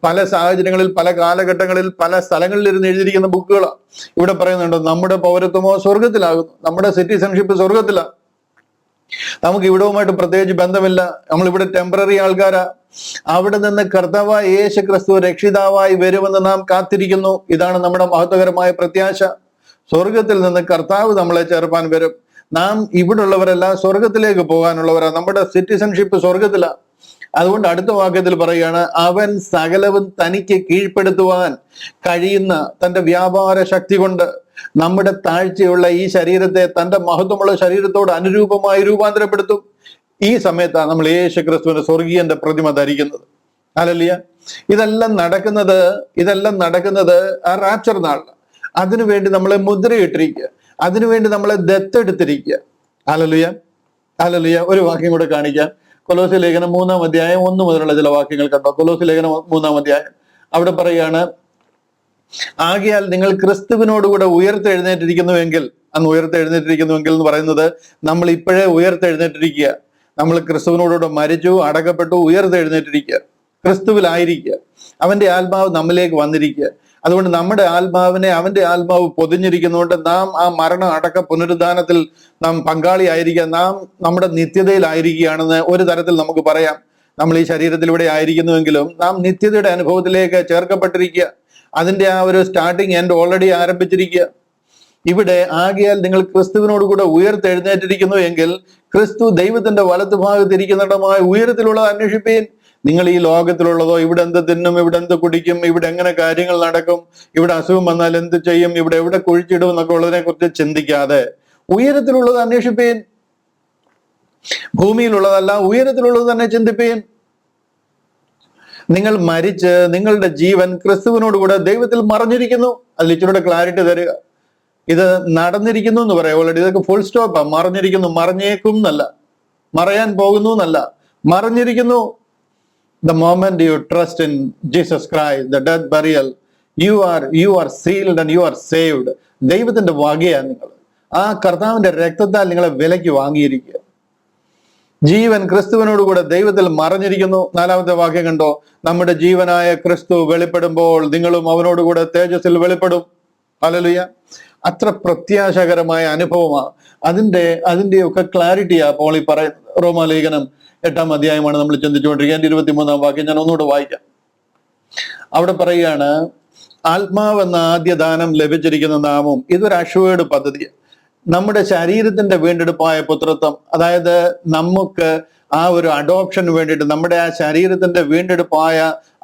S2: പല സാഹചര്യങ്ങളിൽ, പല കാലഘട്ടങ്ങളിൽ, പല സ്ഥലങ്ങളിൽ ഇരുന്ന് എഴുതിയിരിക്കുന്ന ബുക്കുകളാണ്. ഇവിടെ പറയുന്നുണ്ട്, നമ്മുടെ പൗരത്വമോ സ്വർഗത്തിലാകുന്നു, നമ്മുടെ സിറ്റിസൺഷിപ്പ് സ്വർഗത്തിലാണ്. നമുക്ക് ഇവിടവുമായിട്ട് പ്രത്യേകിച്ച് ബന്ധമില്ല. നമ്മളിവിടെ ടെമ്പററി ആൾക്കാരാ. അവിടെ നിന്ന് കർത്താവായ യേശു ക്രിസ്തു രക്ഷിതാവായി വരുമെന്ന് നാം കാത്തിരിക്കുന്നു. ഇതാണ് നമ്മുടെ മഹത്വകരമായ പ്രത്യാശ. സ്വർഗത്തിൽ നിന്ന് കർത്താവ് നമ്മളെ ചേർപ്പാൻ വരും. നാം ഇവിടെ ഉള്ളവരെല്ലാം സ്വർഗത്തിലേക്ക് പോകാനുള്ളവരാ. നമ്മുടെ സിറ്റിസൺഷിപ്പ് സ്വർഗത്തിലാണ്. അതുകൊണ്ട് അടുത്ത വാക്യത്തിൽ പറയുകയാണ്, അവൻ സകലവും തനിക്ക് കീഴ്പ്പെടുത്തുവാൻ കഴിയുന്ന തന്റെ വ്യാപാര ശക്തി കൊണ്ട് നമ്മുടെ താഴ്ചയുള്ള ഈ ശരീരത്തെ തന്റെ മഹത്വമുള്ള ശരീരത്തോട് അനുരൂപമായി രൂപാന്തരപ്പെടുത്തും. ഈ സമയത്താണ് നമ്മൾ യേശു ക്രിസ്തുവിന്റെ സ്വർഗീയന്റെ പ്രതിമ ധരിക്കുന്നത്. ഹല്ലേലൂയ. ഇതെല്ലാം നടക്കുന്നത് ആ റാപ്ചർ നാളിലാണ്. അതിനുവേണ്ടി നമ്മളെ മുദ്രയിട്ടിരിക്കുക, അതിനുവേണ്ടി നമ്മളെ ദത്തെടുത്തിരിക്കുക. Hallelujah, hallelujah. ഒരു വാക്യം കൂടെ കാണിക്കാം. കൊലോസ്യ ലേഖനം 3-ാം അധ്യായം 1 മുതലുള്ള ചില വാക്യങ്ങൾ കണ്ടോ? കൊലോസ്യ ലേഖനം 3-ാം അധ്യായം അവിടെ പറയാണ്, ആകയാൽ നിങ്ങൾ ക്രിസ്തുവിനോടുകൂടെ ഉയർത്തെഴുന്നേറ്റിരിക്കുന്നുവെങ്കിൽ, അന്ന് ഉയർത്തെഴുന്നേറ്റിരിക്കുന്നുവെങ്കിൽ എന്ന് പറയുന്നത് നമ്മൾ ഇപ്പോഴേ ഉയർത്തെഴുന്നേറ്റിരിക്കുക. നമ്മൾ ക്രിസ്തുവിനോടുകൂടെ മരിച്ചു, അടക്കപ്പെട്ടു, ഉയർത്തെഴുന്നേറ്റിരിക്കുക, ക്രിസ്തുവിലായിരിക്കുക. അവന്റെ ആത്മാവ് നമ്മിലേക്ക് വന്നിരിക്കുക. അതുകൊണ്ട് നമ്മുടെ ആത്മാവിനെ അവന്റെ ആത്മാവ് പൊതിഞ്ഞിരിക്കുന്നതുകൊണ്ട് നാം ആ മരണം അടക്ക പുനരുദ്ധാനത്തിൽ നാം പങ്കാളിയായിരിക്കുക. നാം നമ്മുടെ നിത്യതയിലായിരിക്കുകയാണെന്ന് ഒരു തരത്തിൽ നമുക്ക് പറയാം. നമ്മൾ ഈ ശരീരത്തിലൂടെ ആയിരിക്കുന്നുവെങ്കിലും നാം നിത്യതയുടെ അനുഭവത്തിലേക്ക് ചേർക്കപ്പെട്ടിരിക്കുക. അതിന്റെ ആ ഒരു സ്റ്റാർട്ടിങ് എൻഡ് ഓൾറെഡി ആരംഭിച്ചിരിക്കുക. ഇവിടെ ആകയാൽ നിങ്ങൾ ക്രിസ്തുവിനോട് കൂടെ ഉയർത്തെഴുന്നേറ്റിരിക്കുന്നു എങ്കിൽ ക്രിസ്തു ദൈവത്തിന്റെ വലത്തുഭാഗത്തിരിക്കുന്നിടമായ ഉയരത്തിലുള്ളത് അന്വേഷിപ്പീൻ. നിങ്ങൾ ഈ ലോകത്തിലുള്ളതോ, ഇവിടെ എന്ത് തിന്നും, ഇവിടെ എന്ത് കുടിക്കും, ഇവിടെ എങ്ങനെ കാര്യങ്ങൾ നടക്കും, ഇവിടെ അസുഖം വന്നാൽ എന്ത് ചെയ്യും, ഇവിടെ എവിടെ കുഴിച്ചിടും എന്നൊക്കെ ഉള്ളതിനെ കുറിച്ച് ചിന്തിക്കാതെ ഉയരത്തിലുള്ളത് അന്വേഷിപ്പീൻ. ഭൂമിയിലുള്ളതല്ല, ഉയരത്തിലുള്ളത് തന്നെ ചിന്തിപ്പീൻ. നിങ്ങൾ മരിച്ച് നിങ്ങളുടെ ജീവൻ ക്രിസ്തുവിനോടുകൂടെ ദൈവത്തിൽ മറഞ്ഞിരിക്കുന്നു. അതിൽ ഇച്ചിരൂടെ ക്ലാരിറ്റി തരിക. ഇത് നടന്നിരിക്കുന്നു എന്ന് പറയാം. ഓൾറെഡി ഇതൊക്കെ ഫുൾ സ്റ്റോപ്പാ. മറഞ്ഞിരിക്കുന്നു, മറഞ്ഞേക്കും എന്നല്ല, മറയാൻ പോകുന്നു എന്നല്ല, മറഞ്ഞിരിക്കുന്നു. The moment you trust in Jesus Christ, the death, burial, you are sealed and you are saved. ദൈവത്തിന്റെ വകയാണ് നിങ്ങൾ. ആ കർത്താവിന്റെ രക്തത്താൽ നിങ്ങളെ വിലയ്ക്ക് വാങ്ങിയിരിക്കുക. ജീവൻ ക്രിസ്തുവിനോടുകൂടെ ദൈവത്തിൽ മറഞ്ഞിരിക്കുന്നു. 4-ാമത്തെ വാക്യം കണ്ടോ? നമ്മുടെ ജീവനായ ക്രിസ്തു വെളിപ്പെടുമ്പോൾ നിങ്ങളും അവനോടുകൂടെ തേജസ്സിൽ വെളിപ്പെടും. ഹല്ലേലൂയ. അത്ര പ്രത്യാശകരമായ അനുഭവമാണ്. അതിന്റെയൊക്കെ ക്ലാരിറ്റിയാ പോൾ ഈ പറയുന്നത്. റോമാലേഖനം 8-ാം അധ്യായമാണ് നമ്മൾ ചിന്തിച്ചുകൊണ്ടിരിക്കുക. 23-ാം വാക്യം ഞാൻ ഒന്നുകൂടെ വായിക്കാം. അവിടെ പറയുകയാണ്, ആത്മാവെന്ന ആദ്യ ദാനം ലഭിച്ചിരിക്കുന്ന നാമം ഇതൊരു അഷ്വേർഡ് പദ്ധതിയാണ്. നമ്മുടെ ശരീരത്തിന്റെ വീണ്ടെടുപ്പായ പുത്രത്വം, അതായത് നമുക്ക് ആ ഒരു അഡോപ്ഷന് വേണ്ടിയിട്ട്, നമ്മുടെ ആ ശരീരത്തിന്റെ വീണ്ടെടുപ്പായ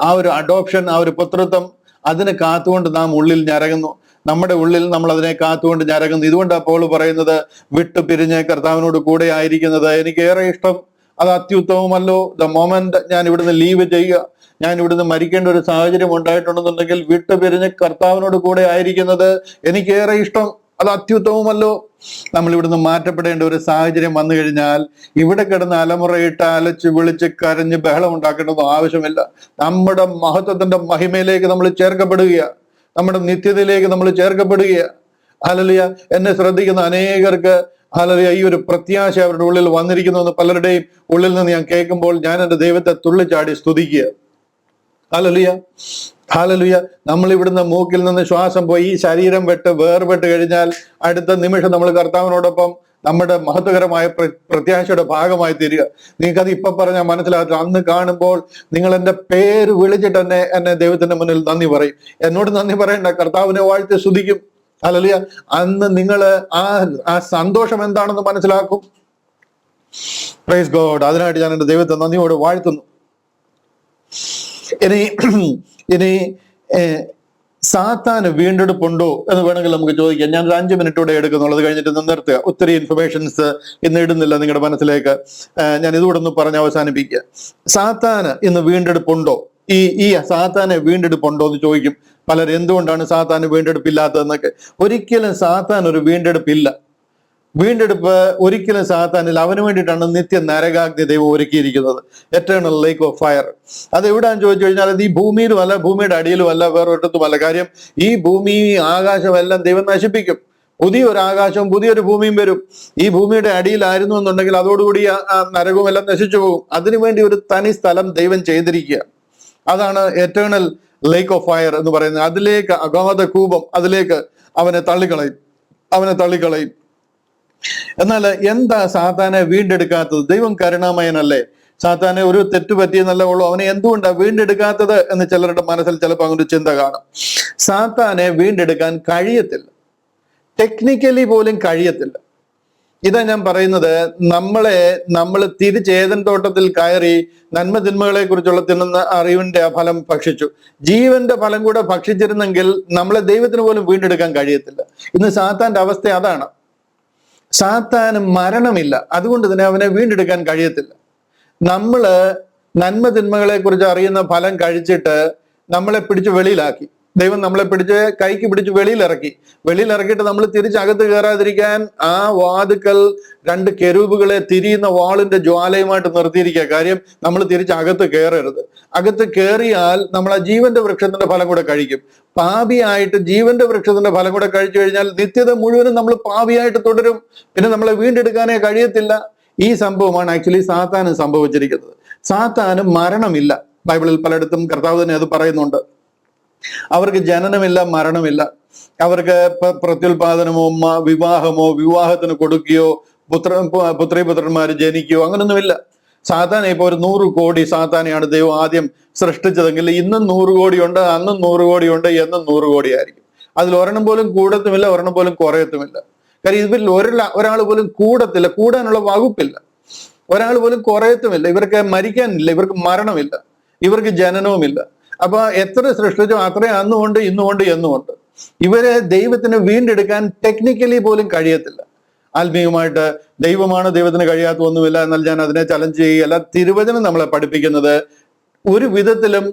S2: ആ ഒരു അഡോപ്ഷൻ, ആ ഒരു പുത്രത്വം, അതിന് കാത്തുകൊണ്ട് നാം ഉള്ളിൽ ഞരങ്ങുന്നു. നമ്മുടെ ഉള്ളിൽ നമ്മൾ അതിനെ കാത്തുകൊണ്ട് ഞരങ്ങുന്നു. ഇതുകൊണ്ടാണ് പൗൽ പറയുന്നത്, വിട്ടു പിരിഞ്ഞ് കർത്താവിനോട് കൂടെ ആയിരിക്കുന്നത് എനിക്കേറെ ഇഷ്ടം, അത് അത്യുത്തമമല്ലോ. ദ മൊമെന്റ് ഞാൻ ഇവിടുന്ന് ലീവ് ചെയ്യുക, ഞാൻ ഇവിടുന്ന് മരിക്കേണ്ട ഒരു സാഹചര്യം ഉണ്ടായിട്ടുണ്ടെന്നുണ്ടെങ്കിൽ വിട്ടു പിരിഞ്ഞ് കർത്താവിനോട് കൂടെ ആയിരിക്കുന്നത് എനിക്കേറെ ഇഷ്ടം, അത് അത്യുത്തമമല്ലോ. നമ്മൾ ഇവിടുന്ന് മാറ്റപ്പെടേണ്ട ഒരു സാഹചര്യം വന്നു കഴിഞ്ഞാൽ ഇവിടെ കിടന്ന് അലമുറയിട്ട് അലച്ച് വിളിച്ച് കരഞ്ഞ് ബഹളം ഉണ്ടാക്കേണ്ടതൊന്നും ആവശ്യമില്ല. നമ്മുടെ മഹത്വത്തിന്റെ മഹിമയിലേക്ക് നമ്മൾ ചേർക്കപ്പെടുകയാണ്, നമ്മുടെ നിത്യതയിലേക്ക് നമ്മൾ ചേർക്കപ്പെടുകയാണ്. ഹല്ലേലൂയ. എന്നെ ശ്രദ്ധിക്കുന്ന അനേകർക്ക് ഹല്ലേലൂയ ഈ ഒരു പ്രത്യാശ അവരുടെ ഉള്ളിൽ വന്നിരിക്കുന്നു എന്ന് പലരുടെയും ഉള്ളിൽ നിന്ന് ഞാൻ കേൾക്കുമ്പോൾ ഞാൻ എൻ്റെ ദൈവത്തെ തുള്ളിച്ചാടി സ്തുതിക്കുക. Hallelujah, hallelujah. നമ്മൾ ഇവിടുന്ന് മൂക്കിൽ നിന്ന് ശ്വാസം പോയി ഈ ശരീരം വേർപെട്ട് കഴിഞ്ഞാൽ അടുത്ത നിമിഷം നമ്മൾ കർത്താവിനോടൊപ്പം നമ്മുടെ മഹത്വകരമായ പ്രത്യാശയുടെ ഭാഗമായി തീരുക. നിങ്ങൾക്കത് ഇപ്പൊ പറഞ്ഞാൽ മനസ്സിലാകത്തില്ല. അന്ന് കാണുമ്പോൾ നിങ്ങൾ എൻ്റെ പേര് വിളിച്ചിട്ട് എന്നെ ദൈവത്തിന്റെ മുന്നിൽ നന്ദി പറയും. എന്നോട് നന്ദി പറയണ്ട, കർത്താവിനെ വാഴ്ത്തി സ്തുതിക്കും. ഹല്ലേലൂയ. അന്ന് നിങ്ങൾ ആ സന്തോഷം എന്താണെന്ന് മനസ്സിലാക്കും. Praise God. അതിനായിട്ട് ഞാൻ എൻ്റെ ദൈവത്തെ നന്ദിയോട് വാഴ്ത്തുന്നു. ഇനി സാത്താന് വീണ്ടെടുപ്പുണ്ടോ എന്ന് വേണമെങ്കിൽ നമുക്ക് ചോദിക്കാം. ഞാൻ ഒരു 5 മിനിറ്റ് കൂടെ എടുക്കുന്നുള്ളൂ, അത് കഴിഞ്ഞിട്ട് നിർത്തുക. ഒത്തിരി ഇൻഫർമേഷൻസ് ഇന്ന് ഇടുന്നില്ല നിങ്ങളുടെ മനസ്സിലേക്ക്. ഞാൻ ഇതുകൂടെ ഒന്ന് പറഞ്ഞ് അവസാനിപ്പിക്കുക. സാത്താന് ഇന്ന് വീണ്ടെടുപ്പുണ്ടോ? ഈ സാത്താന് വീണ്ടെടുപ്പുണ്ടോ എന്ന് ചോദിക്കും പലരും. എന്തുകൊണ്ടാണ് സാത്താന് വീണ്ടെടുപ്പില്ലാത്തതെന്നൊക്കെ. ഒരിക്കലും സാത്താൻ ഒരു വീണ്ടെടുപ്പില്ല. വീണ്ടെടുപ്പ് ഒരിക്കലും സാത്താനില്ല. അവന് വേണ്ടിയിട്ടാണ് നിത്യ നരകാഗ്നി ദൈവം ഒരുക്കിയിരിക്കുന്നത്, എറ്റേണൽ ലേക്ക് ഓഫ് ഫയർ. അത് എവിടെയാന്ന് ചോദിച്ചു കഴിഞ്ഞാൽ അത് ഈ ഭൂമിയിലും അല്ല, ഭൂമിയുടെ അടിയിലും അല്ല, വേറെ ഒരിടത്തുമല്ല. കാര്യം ഈ ഭൂമി ആകാശമെല്ലാം ദൈവം നശിപ്പിക്കും. പുതിയൊരു ആകാശവും പുതിയൊരു ഭൂമിയും വരും. ഈ ഭൂമിയുടെ അടിയിലായിരുന്നു എന്നുണ്ടെങ്കിൽ അതോടുകൂടി ആ നരകവും എല്ലാം നശിച്ചു പോകും. അതിനുവേണ്ടി ഒരു തനി സ്ഥലം ദൈവം ചെയ്തിരിക്കുക. അതാണ് എറ്റേണൽ ലേക്ക് ഓഫ് ഫയർ എന്ന് പറയുന്നത്. അതിലേക്ക് അഗാധ കൂപം, അതിലേക്ക് അവനെ തള്ളിക്കളയും. എന്നാൽ എന്താ സാത്താനെ വീണ്ടെടുക്കാത്തത്? ദൈവം കരുണാമയനല്ലേ? സാത്താനെ ഒരു തെറ്റ് പറ്റിയെന്നല്ല ഉള്ളൂ, അവനെ എന്തുകൊണ്ടാണ് വീണ്ടെടുക്കാത്തത് എന്ന് ചിലരുടെ മനസ്സിൽ ചിലപ്പോൾ അങ്ങനെ ചിന്ത കാണും. സാത്താനെ വീണ്ടെടുക്കാൻ കഴിയത്തില്ല, ടെക്നിക്കലി പോലും കഴിയത്തില്ല. ഇതാ ഞാൻ പറയുന്നത്. നമ്മൾ തിരിച്ചേതൻ തോട്ടത്തിൽ കയറി നന്മ തിന്മകളെ കുറിച്ചുള്ള തിന്നുന്ന അറിവിന്റെ ഫലം ഭക്ഷിച്ചു. ജീവന്റെ ഫലം കൂടെ ഭക്ഷിച്ചിരുന്നെങ്കിൽ നമ്മളെ ദൈവത്തിന് പോലും വീണ്ടെടുക്കാൻ കഴിയത്തില്ല. ഇന്ന് സാത്താന്റെ അവസ്ഥ അതാണ്. സാത്താന് മരണമില്ല, അതുകൊണ്ട് തന്നെ അവനെ വീണ്ടെടുക്കാൻ കഴിയത്തില്ല. നമ്മള് നന്മ തിന്മകളെ കുറിച്ച് അറിയുന്ന ഫലം കഴിച്ചിട്ട് നമ്മളെ പിടിച്ച് വെളിയിലാക്കി. ദൈവം നമ്മളെ കൈക്ക് പിടിച്ച് വെളിയിലിറക്കിയിട്ട് നമ്മൾ തിരിച്ചകത്ത് കയറാതിരിക്കാൻ ആ വാതുക്കൽ 2 കെരൂബുകളെ തിരിയുന്ന വാളിന്റെ ജ്വാലയുമായിട്ട് നിർത്തിയിരിക്കുക. കാര്യം നമ്മൾ തിരിച്ചകത്ത് കയറരുത്. അകത്ത് കയറിയാൽ നമ്മൾ ആ ജീവന്റെ വൃക്ഷത്തിന്റെ ഫലം കൂടെ കഴിക്കും. പാപിയായിട്ട് ജീവന്റെ വൃക്ഷത്തിന്റെ ഫലം കൂടെ കഴിച്ചു കഴിഞ്ഞാൽ നിത്യത മുഴുവനും നമ്മൾ പാപിയായിട്ട് തുടരും. പിന്നെ നമ്മളെ വീണ്ടെടുക്കാനേ കഴിയത്തില്ല. ഈ സംഭവമാണ് ആക്ച്വലി സാത്താന് സംഭവിച്ചിരിക്കുന്നത്. സാത്താന് മരണമില്ല. ബൈബിളിൽ പലയിടത്തും കർത്താവ് തന്നെ അത് പറയുന്നുണ്ട്. അവർക്ക് ജനനമില്ല, മരണമില്ല. അവർക്ക് പ്രത്യുൽപാദനമോ വിവാഹമോ വിവാഹത്തിന് കൊടുക്കുകയോ പുത്രിപുത്രന്മാർ ജനിക്കുകയോ അങ്ങനൊന്നുമില്ല. സാത്താനെ ഇപ്പൊ ഒരു 100 കോടി സാത്താനെയാണ് ദൈവം ആദ്യം സൃഷ്ടിച്ചതെങ്കിൽ ഇന്നും 100 കോടിയുണ്ട്, അന്നും 100 കോടിയുണ്ട്, എന്നും 100 കോടിയായിരിക്കും. അതിൽ ഒരെണ്ണം പോലും കൂടത്തുമില്ല, ഒരെണ്ണം പോലും കുറയത്തുമില്ല. കാര്യം ഇവരിൽ ഒരാൾ പോലും കൂടത്തില്ല, കൂടാനുള്ള വകുപ്പില്ല. ഒരാൾ പോലും കുറയത്തുമില്ല. ഇവർക്ക് മരിക്കാനില്ല, ഇവർക്ക് മരണമില്ല, ഇവർക്ക് ജനനവുമില്ല. അപ്പൊ എത്ര സൃഷ്ടിച്ചോ അത്രയും അന്നുകൊണ്ട് ഇന്നുകൊണ്ട് എന്നുമുണ്ട്. ഇവരെ ദൈവത്തിന് വീണ്ടെടുക്കാൻ ടെക്നിക്കലി പോലും കഴിയത്തില്ല. ആത്മീയമായിട്ട് ദൈവമാണ്, ദൈവത്തിന് കഴിയാത്ത ഒന്നുമില്ല. എന്നാൽ ഞാൻ അതിനെ ചലഞ്ച് ചെയ്യുകയല്ല. തിരുവചനം നമ്മളെ പഠിപ്പിക്കുന്നത് ഒരു വിധത്തിലും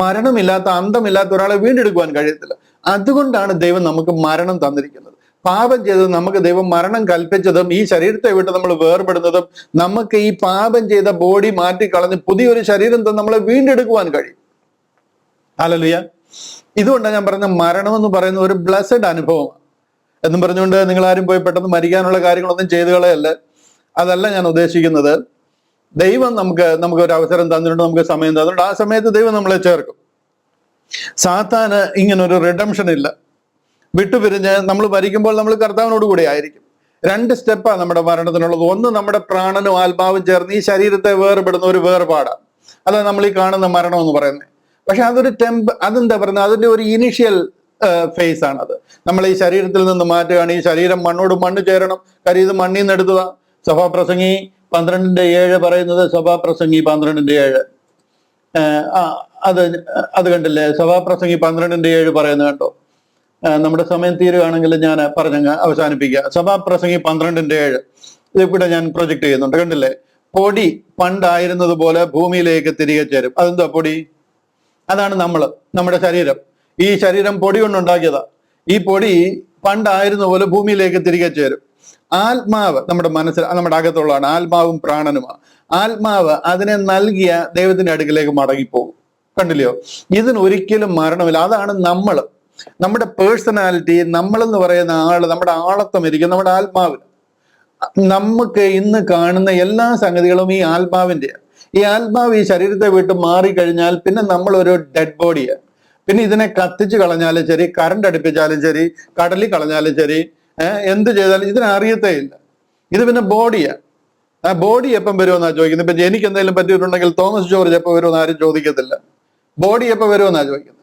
S2: മരണമില്ലാത്ത, അന്തമില്ലാത്ത ഒരാളെ വീണ്ടെടുക്കുവാൻ കഴിയത്തില്ല. അതുകൊണ്ടാണ് ദൈവം നമുക്ക് മരണം തന്നിരിക്കുന്നത്. പാപം ചെയ്തത് നമുക്ക് ദൈവം മരണം കൽപ്പിച്ചതും ഈ ശരീരത്തെ വിട്ട് നമ്മൾ വേർപെടുന്നതും നമുക്ക് ഈ പാപം ചെയ്ത ബോഡി മാറ്റിക്കളഞ്ഞ് പുതിയൊരു ശരീരം തന്നെ നമ്മളെ വീണ്ടെടുക്കുവാൻ കഴിയും. ഹല്ലേലൂയ. ഇതുകൊണ്ടാണ് ഞാൻ പറഞ്ഞ മരണം എന്ന് പറയുന്ന ഒരു ബ്ലെസ്ഡ് അനുഭവമാണ് എന്നും പറഞ്ഞുകൊണ്ട് നിങ്ങൾ ആരും പോയി പെട്ടെന്ന് മരിക്കാനുള്ള കാര്യങ്ങളൊന്നും ചെയ്തു കളയല്ല. അതല്ല ഞാൻ ഉദ്ദേശിക്കുന്നത്. ദൈവം നമുക്ക് ഒരു അവസരം തന്നിട്ടുണ്ട്, നമുക്ക് സമയം തന്നിട്ടുണ്ട്. ആ സമയത്ത് ദൈവം നമ്മളെ ചേർക്കും. സാത്താന് ഇങ്ങനൊരു റിഡംഷൻ ഇല്ല. വിട്ടുപിരിഞ്ഞ് നമ്മൾ മരിക്കുമ്പോൾ നമ്മൾ കർത്താവിനോട് കൂടി ആയിരിക്കും. 2 സ്റ്റെപ്പാണ് നമ്മുടെ മരണത്തിനുള്ളത്. ഒന്ന്, നമ്മുടെ പ്രാണനും ആത്മാവും ചേർന്ന് ഈ ശരീരത്തെ വേർപെടുന്ന ഒരു വേർപാടാണ്. അതാണ് നമ്മൾ ഈ കാണുന്ന മരണം എന്ന് പറയുന്നത്. പക്ഷെ അതൊരു അതെന്താ പറയുന്നത്, അതിന്റെ ഒരു ഇനിഷ്യൽ ഫേസ് ആണ്. അത് നമ്മൾ ഈ ശരീരത്തിൽ നിന്ന് മാറ്റുകയാണ്. ഈ ശരീരം മണ്ണോട് മണ്ണ് ചേരണം. കാര്യം ഇത് മണ്ണിൽ നിന്ന് എടുത്തതാ. സഭാപ്രസംഗി 12:7 പറയുന്നത് സഭാപ്രസംഗി 12:7. അത് അത് കണ്ടില്ലേ? സഭാപ്രസംഗി 12:7 പറയുന്നത് കണ്ടോ? നമ്മുടെ സമയം തീരുകയാണെങ്കിൽ ഞാൻ പറഞ്ഞങ്ങ് അവസാനിപ്പിക്കുക. സഭാപ്രസംഗി 12:7 ഇതിവിടെ ഞാൻ പ്രൊജക്ട് ചെയ്യുന്നുണ്ട്. കണ്ടില്ലേ? പൊടി പണ്ടായിരുന്നത് പോലെ ഭൂമിയിലേക്ക് തിരികെ ചേരും. അതെന്താ പൊടി? അതാണ് നമ്മുടെ ശരീരം. ഈ ശരീരം പൊടി കൊണ്ടുണ്ടാക്കിയതാ. ഈ പൊടി പണ്ടായിരുന്ന പോലെ ഭൂമിയിലേക്ക് തിരികെ ചേരും. ആത്മാവ് നമ്മുടെ മനസ്സിൽ, നമ്മുടെ അകത്തുള്ളതാണ്. ആത്മാവും പ്രാണനുമാണ്. ആത്മാവ് അതിനെ നൽകിയ ദൈവത്തിന്റെ അടുക്കിലേക്ക് മടങ്ങിപ്പോകും. കണ്ടില്ലയോ? ഇതിന് ഒരിക്കലും മരണമില്ല. അതാണ് നമ്മുടെ പേഴ്സണാലിറ്റി. നമ്മളെന്ന് പറയുന്ന ആള്, നമ്മുടെ ആളത്വം ഇരിക്കും നമ്മുടെ ആത്മാവിന്. നമുക്ക് ഇന്ന് കാണുന്ന എല്ലാ സംഗതികളും ഈ ആത്മാവിന്റെയാണ്. ഈ ആത്മാവ് ഈ ശരീരത്തെ വിട്ട് മാറിക്കഴിഞ്ഞാൽ പിന്നെ നമ്മളൊരു ഡെഡ് ബോഡിയാണ്. പിന്നെ ഇതിനെ കത്തിച്ച് കളഞ്ഞാലും ശരി, കറണ്ട് അടുപ്പിച്ചാലും ശരി, കടലിൽ കളഞ്ഞാലും ശരി, എന്ത് ചെയ്താലും ഇതിനറിയത്തേ ഇല്ല. ഇത് പിന്നെ ബോഡിയാണ്. ആ ബോഡി എപ്പം വരുമെന്നാ ചോദിക്കുന്നത്. ഇപ്പൊ എനിക്ക് എന്തെങ്കിലും പറ്റിയിട്ടുണ്ടെങ്കിൽ തോമസ് ജോർജ് എപ്പോൾ വരുമെന്ന് ആരും ചോദിക്കത്തില്ല. ബോഡി എപ്പോൾ വരുമെന്നാ ചോദിക്കുന്നത്.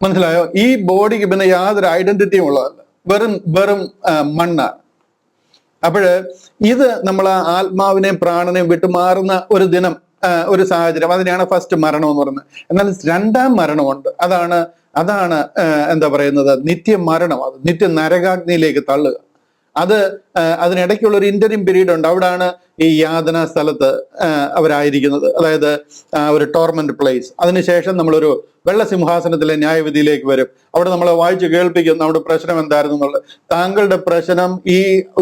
S2: മനസ്സിലായോ? ഈ ബോഡിക്ക് പിന്നെ യാതൊരു ഐഡന്റിറ്റിയും ഉള്ളതല്ല. വെറും മണ്ണാണ്. അപ്പോഴ് ഇത് നമ്മൾ ആത്മാവിനെയും പ്രാണനെയും വിട്ടുമാറുന്ന ഒരു ദിനം, ഒരു സാഹചര്യം, അതിനെയാണ് ഫസ്റ്റ് മരണം എന്ന് പറയുന്നത്. എന്നാൽ രണ്ടാം മരണമുണ്ട്. അതാണ് എന്താ പറയുന്നത്, നിത്യമരണം. അത് നിത്യ നരകാഗ്നിയിലേക്ക് തള്ളുക. അതിനിടയ്ക്കുള്ള ഒരു ഇന്ററിം പീരീഡ് ഉണ്ട്. അവിടാണ് ഈ യാതന സ്ഥലത്ത് അവരായിരിക്കുന്നത്, അതായത് ഒരു ടോർമെന്റ് പ്ലേസ്. അതിനുശേഷം നമ്മളൊരു വെള്ള സിംഹാസനത്തിലെ ന്യായവിധിയിലേക്ക് വരും. അവിടെ നമ്മളെ വായിച്ച് കേൾപ്പിക്കും നമ്മുടെ പ്രശ്നം എന്തായിരുന്നു എന്നുള്ളത്. താങ്കളുടെ പ്രശ്നം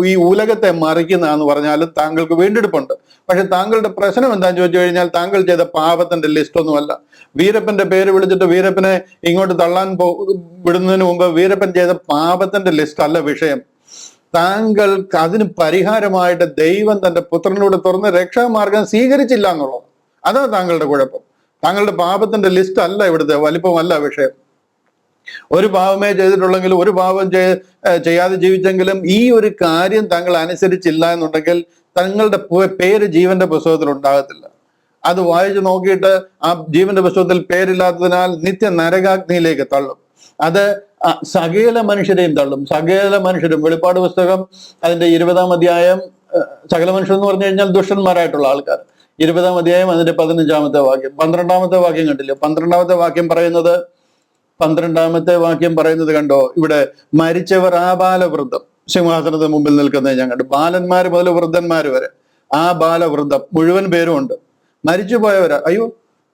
S2: ഈ ഉലകത്തെ മറിക്കുന്നതാന്ന് പറഞ്ഞാലും താങ്കൾക്ക് വീണ്ടെടുപ്പുണ്ട്. പക്ഷെ താങ്കളുടെ പ്രശ്നം എന്താന്ന് ചോദിച്ചു കഴിഞ്ഞാൽ താങ്കൾ ചെയ്ത പാപത്തിന്റെ ലിസ്റ്റ് ഒന്നുമല്ല. വീരപ്പന്റെ പേര് വിളിച്ചിട്ട് വീരപ്പനെ ഇങ്ങോട്ട് തള്ളാൻ വിടുന്നതിന് മുമ്പ് വീരപ്പൻ ചെയ്ത പാപത്തിന്റെ ലിസ്റ്റ് അല്ല വിഷയം. താങ്കൾക്ക് അതിന് പരിഹാരമായിട്ട് ദൈവം തന്റെ പുത്രനോട് തുറന്ന് രക്ഷാമാർഗം സ്വീകരിച്ചില്ല എന്നുള്ളത്. അതാ താങ്കളുടെ കുഴപ്പം. താങ്കളുടെ പാപത്തിന്റെ ലിസ്റ്റ് അല്ല ഇവിടുത്തെ, വലിപ്പമല്ല വിഷയം. ഒരു പാവമേ ചെയ്തിട്ടുള്ളെങ്കിലും, ഒരു പാവം ചെയ്യാതെ ജീവിച്ചെങ്കിലും ഈ ഒരു കാര്യം താങ്കൾ അനുസരിച്ചില്ല എന്നുണ്ടെങ്കിൽ തങ്ങളുടെ പേര് ജീവന്റെ പുസ്തകത്തിൽ ഉണ്ടാകത്തില്ല. അത് വായിച്ചു നോക്കിയിട്ട് ആ ജീവന്റെ പുസ്തകത്തിൽ പേരില്ലാത്തതിനാൽ നിത്യ നരകാഗ്നിയിലേക്ക് തള്ളും. അത് സകല മനുഷ്യരെയും തള്ളും. സകല മനുഷ്യരും. വെളിപ്പാട് പുസ്തകം അതിന്റെ 20-ാം അധ്യായം, സകല മനുഷ്യർ എന്ന് പറഞ്ഞു കഴിഞ്ഞാൽ ദുഷ്ടന്മാരായിട്ടുള്ള ആൾക്കാർ. 20-ാം അധ്യായം അതിന്റെ 15-ാമത്തെ വാക്യം, 12-ാമത്തെ വാക്യം കണ്ടില്ലേ? 12-ാമത്തെ വാക്യം പറയുന്നത് കണ്ടോ? ഇവിടെ മരിച്ചവർ ആബാലവൃദ്ധം സിംഹാസനത്തിന് മുമ്പിൽ നിൽക്കുന്നത് ഞാൻ കണ്ടു. ബാലന്മാര് മുതൽ വൃദ്ധന്മാര് വരെ ആ ബാലവൃദ്ധം മുഴുവൻ പേരും ഉണ്ട്. മരിച്ചുപോയവരാ. അയ്യോ,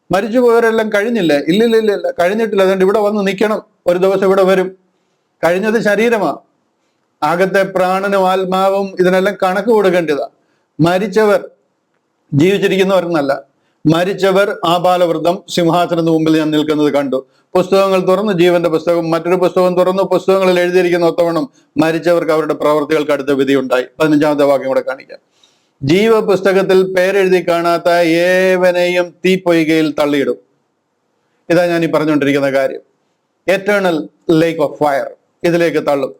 S2: മരിച്ചുപോയവരെല്ലാം കഴിഞ്ഞില്ലേ? ഇല്ലില്ല, കഴിഞ്ഞിട്ടില്ല. അതുകൊണ്ട് ഇവിടെ വന്ന് നിൽക്കണം. ഒരു ദിവസം ഇവിടെ വരും. കഴിഞ്ഞത് ശരീരമാ. അകത്തെ പ്രാണനും ആത്മാവും ഇതിനെല്ലാം കണക്ക് കൊടുക്കേണ്ടതാ. മരിച്ചവർ ജീവിച്ചിരിക്കുന്നവർന്നല്ല. മരിച്ചവർ ആബാലവൃദ്ധം സിംഹാസനത്തിന് മുമ്പിൽ ഞാൻ നിൽക്കുന്നത് കണ്ടു. പുസ്തകങ്ങൾ തുറന്ന്, ജീവന്റെ പുസ്തകം, മറ്റൊരു പുസ്തകം തുറന്ന്, പുസ്തകങ്ങളിൽ എഴുതിയിരിക്കുന്ന ഒത്തവണ്ണം മരിച്ചവർക്ക് അവരുടെ പ്രവർത്തികൾക്ക് അടുത്ത വിധി ഉണ്ടായി. 15-ാമത്തെ വാക്യം കൂടെ കാണിക്കാം. ജീവപുസ്തകത്തിൽ പേരെഴുതി കാണാത്ത ഏവനെയും തീപ്പൊയ്കയിൽ തള്ളിയിടും. ഇതാ ഞാൻ ഈ പറഞ്ഞുകൊണ്ടിരിക്കുന്ന കാര്യം. എറ്റേണൽ ലേക്ക് ഓഫ് ഫയർ, ഇതിലേക്ക് തള്ളും.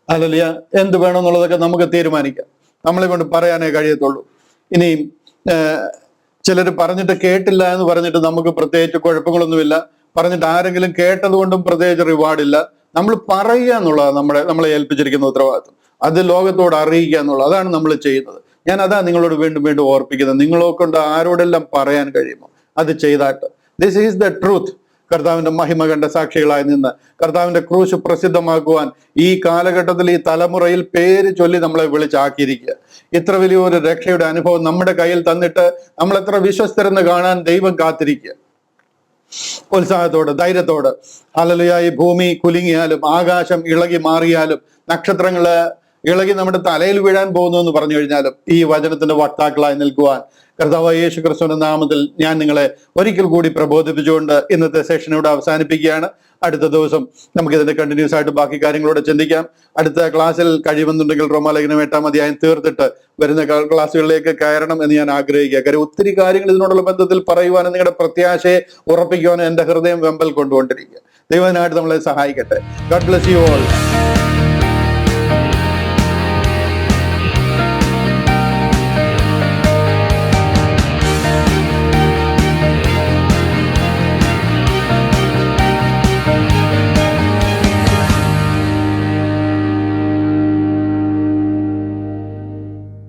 S2: ഹല്ലേലൂയ. എന്ത് വേണമെന്നുള്ളതൊക്കെ നമുക്ക് തീരുമാനിക്കാം. നമ്മളെ കൊണ്ട് പറയാനേ കഴിയത്തുള്ളൂ. ഇനിയും ചിലർ പറഞ്ഞിട്ട് കേട്ടില്ല എന്ന് പറഞ്ഞിട്ട് നമുക്ക് പ്രത്യേകിച്ച് കുഴപ്പങ്ങളൊന്നുമില്ല. പറഞ്ഞിട്ട് ആരെങ്കിലും കേട്ടത് കൊണ്ടും പ്രത്യേകിച്ച് റിവാർഡില്ല. നമ്മൾ പറയുക എന്നുള്ളതാണ് നമ്മളെ ഏൽപ്പിച്ചിരിക്കുന്ന ഉത്തരവാദിത്വം. അത് ലോകത്തോട് അറിയിക്കുക എന്നുള്ളത്, അതാണ് നമ്മൾ ചെയ്യുന്നത്. ഞാൻ അതാ നിങ്ങളോട് വീണ്ടും വീണ്ടും ഓർപ്പിക്കുന്നത്. നിങ്ങളെ കൊണ്ട് ആരോടെല്ലാം പറയാൻ കഴിയുമോ അത് ചെയ്താട്ട്. This is the truth. കർത്താവിന്റെ മഹിമ കണ്ട സാക്ഷികളായി നിന്ന് കർത്താവിന്റെ ക്രൂശ് പ്രസിദ്ധമാക്കുവാൻ ഈ കാലഘട്ടത്തിൽ, ഈ തലമുറയിൽ പേര് ചൊല്ലി നമ്മളെ വിളിച്ചാക്കിയിരിക്കുക. ഇത്ര വലിയൊരു രക്ഷയുടെ അനുഭവം നമ്മുടെ കയ്യിൽ തന്നിട്ട് നമ്മൾ എത്ര വിശ്വസ്തരെന്ന് കാണാൻ ദൈവം കാത്തിരിക്കുക. ഉത്സാഹത്തോട്, ധൈര്യത്തോട്. ഹല്ലേലൂയ. ഈ ഭൂമി കുലുങ്ങിയാലും, ആകാശം ഇളകി മാറിയാലും, നക്ഷത്രങ്ങള് ഇളകി നമ്മുടെ തലയിൽ വീഴാൻ പോകുന്നു എന്ന് പറഞ്ഞു കഴിഞ്ഞാലും ഈ വചനത്തിന്റെ വക്താക്കളായി നിൽക്കുവാൻ കർത്താവായ യേശു ക്രിസ്തുവിന്റെ നാമത്തിൽ ഞാൻ നിങ്ങളെ ഒരിക്കൽ കൂടി പ്രബോധിപ്പിച്ചുകൊണ്ട് ഇന്നത്തെ സെഷൻ ഇവിടെ അവസാനിപ്പിക്കുകയാണ്. അടുത്ത ദിവസം നമുക്ക് ഇതിന്റെ കണ്ടിന്യൂസ് ആയിട്ട് ബാക്കി കാര്യങ്ങളോടെ ചിന്തിക്കാം. അടുത്ത ക്ലാസ്സിൽ കഴിയുമെന്നുണ്ടെങ്കിൽ റോമാലേഖനം 8-ാം അധ്യായം തീർത്തിട്ട് വരുന്ന ക്ലാസ്സുകളിലേക്ക് കയറണം എന്ന് ഞാൻ ആഗ്രഹിക്കുക. കാര്യം ഒത്തിരി കാര്യങ്ങൾ ഇതിനോടുള്ള ബന്ധത്തിൽ പറയുവാനും നിങ്ങളുടെ പ്രത്യാശയെ ഉറപ്പിക്കുവാനും എന്റെ ഹൃദയം വെമ്പൽ കൊണ്ടുകൊണ്ടിരിക്കുക. ദൈവത്തിനായിട്ട് നമ്മളെ സഹായിക്കട്ടെ. God bless you all.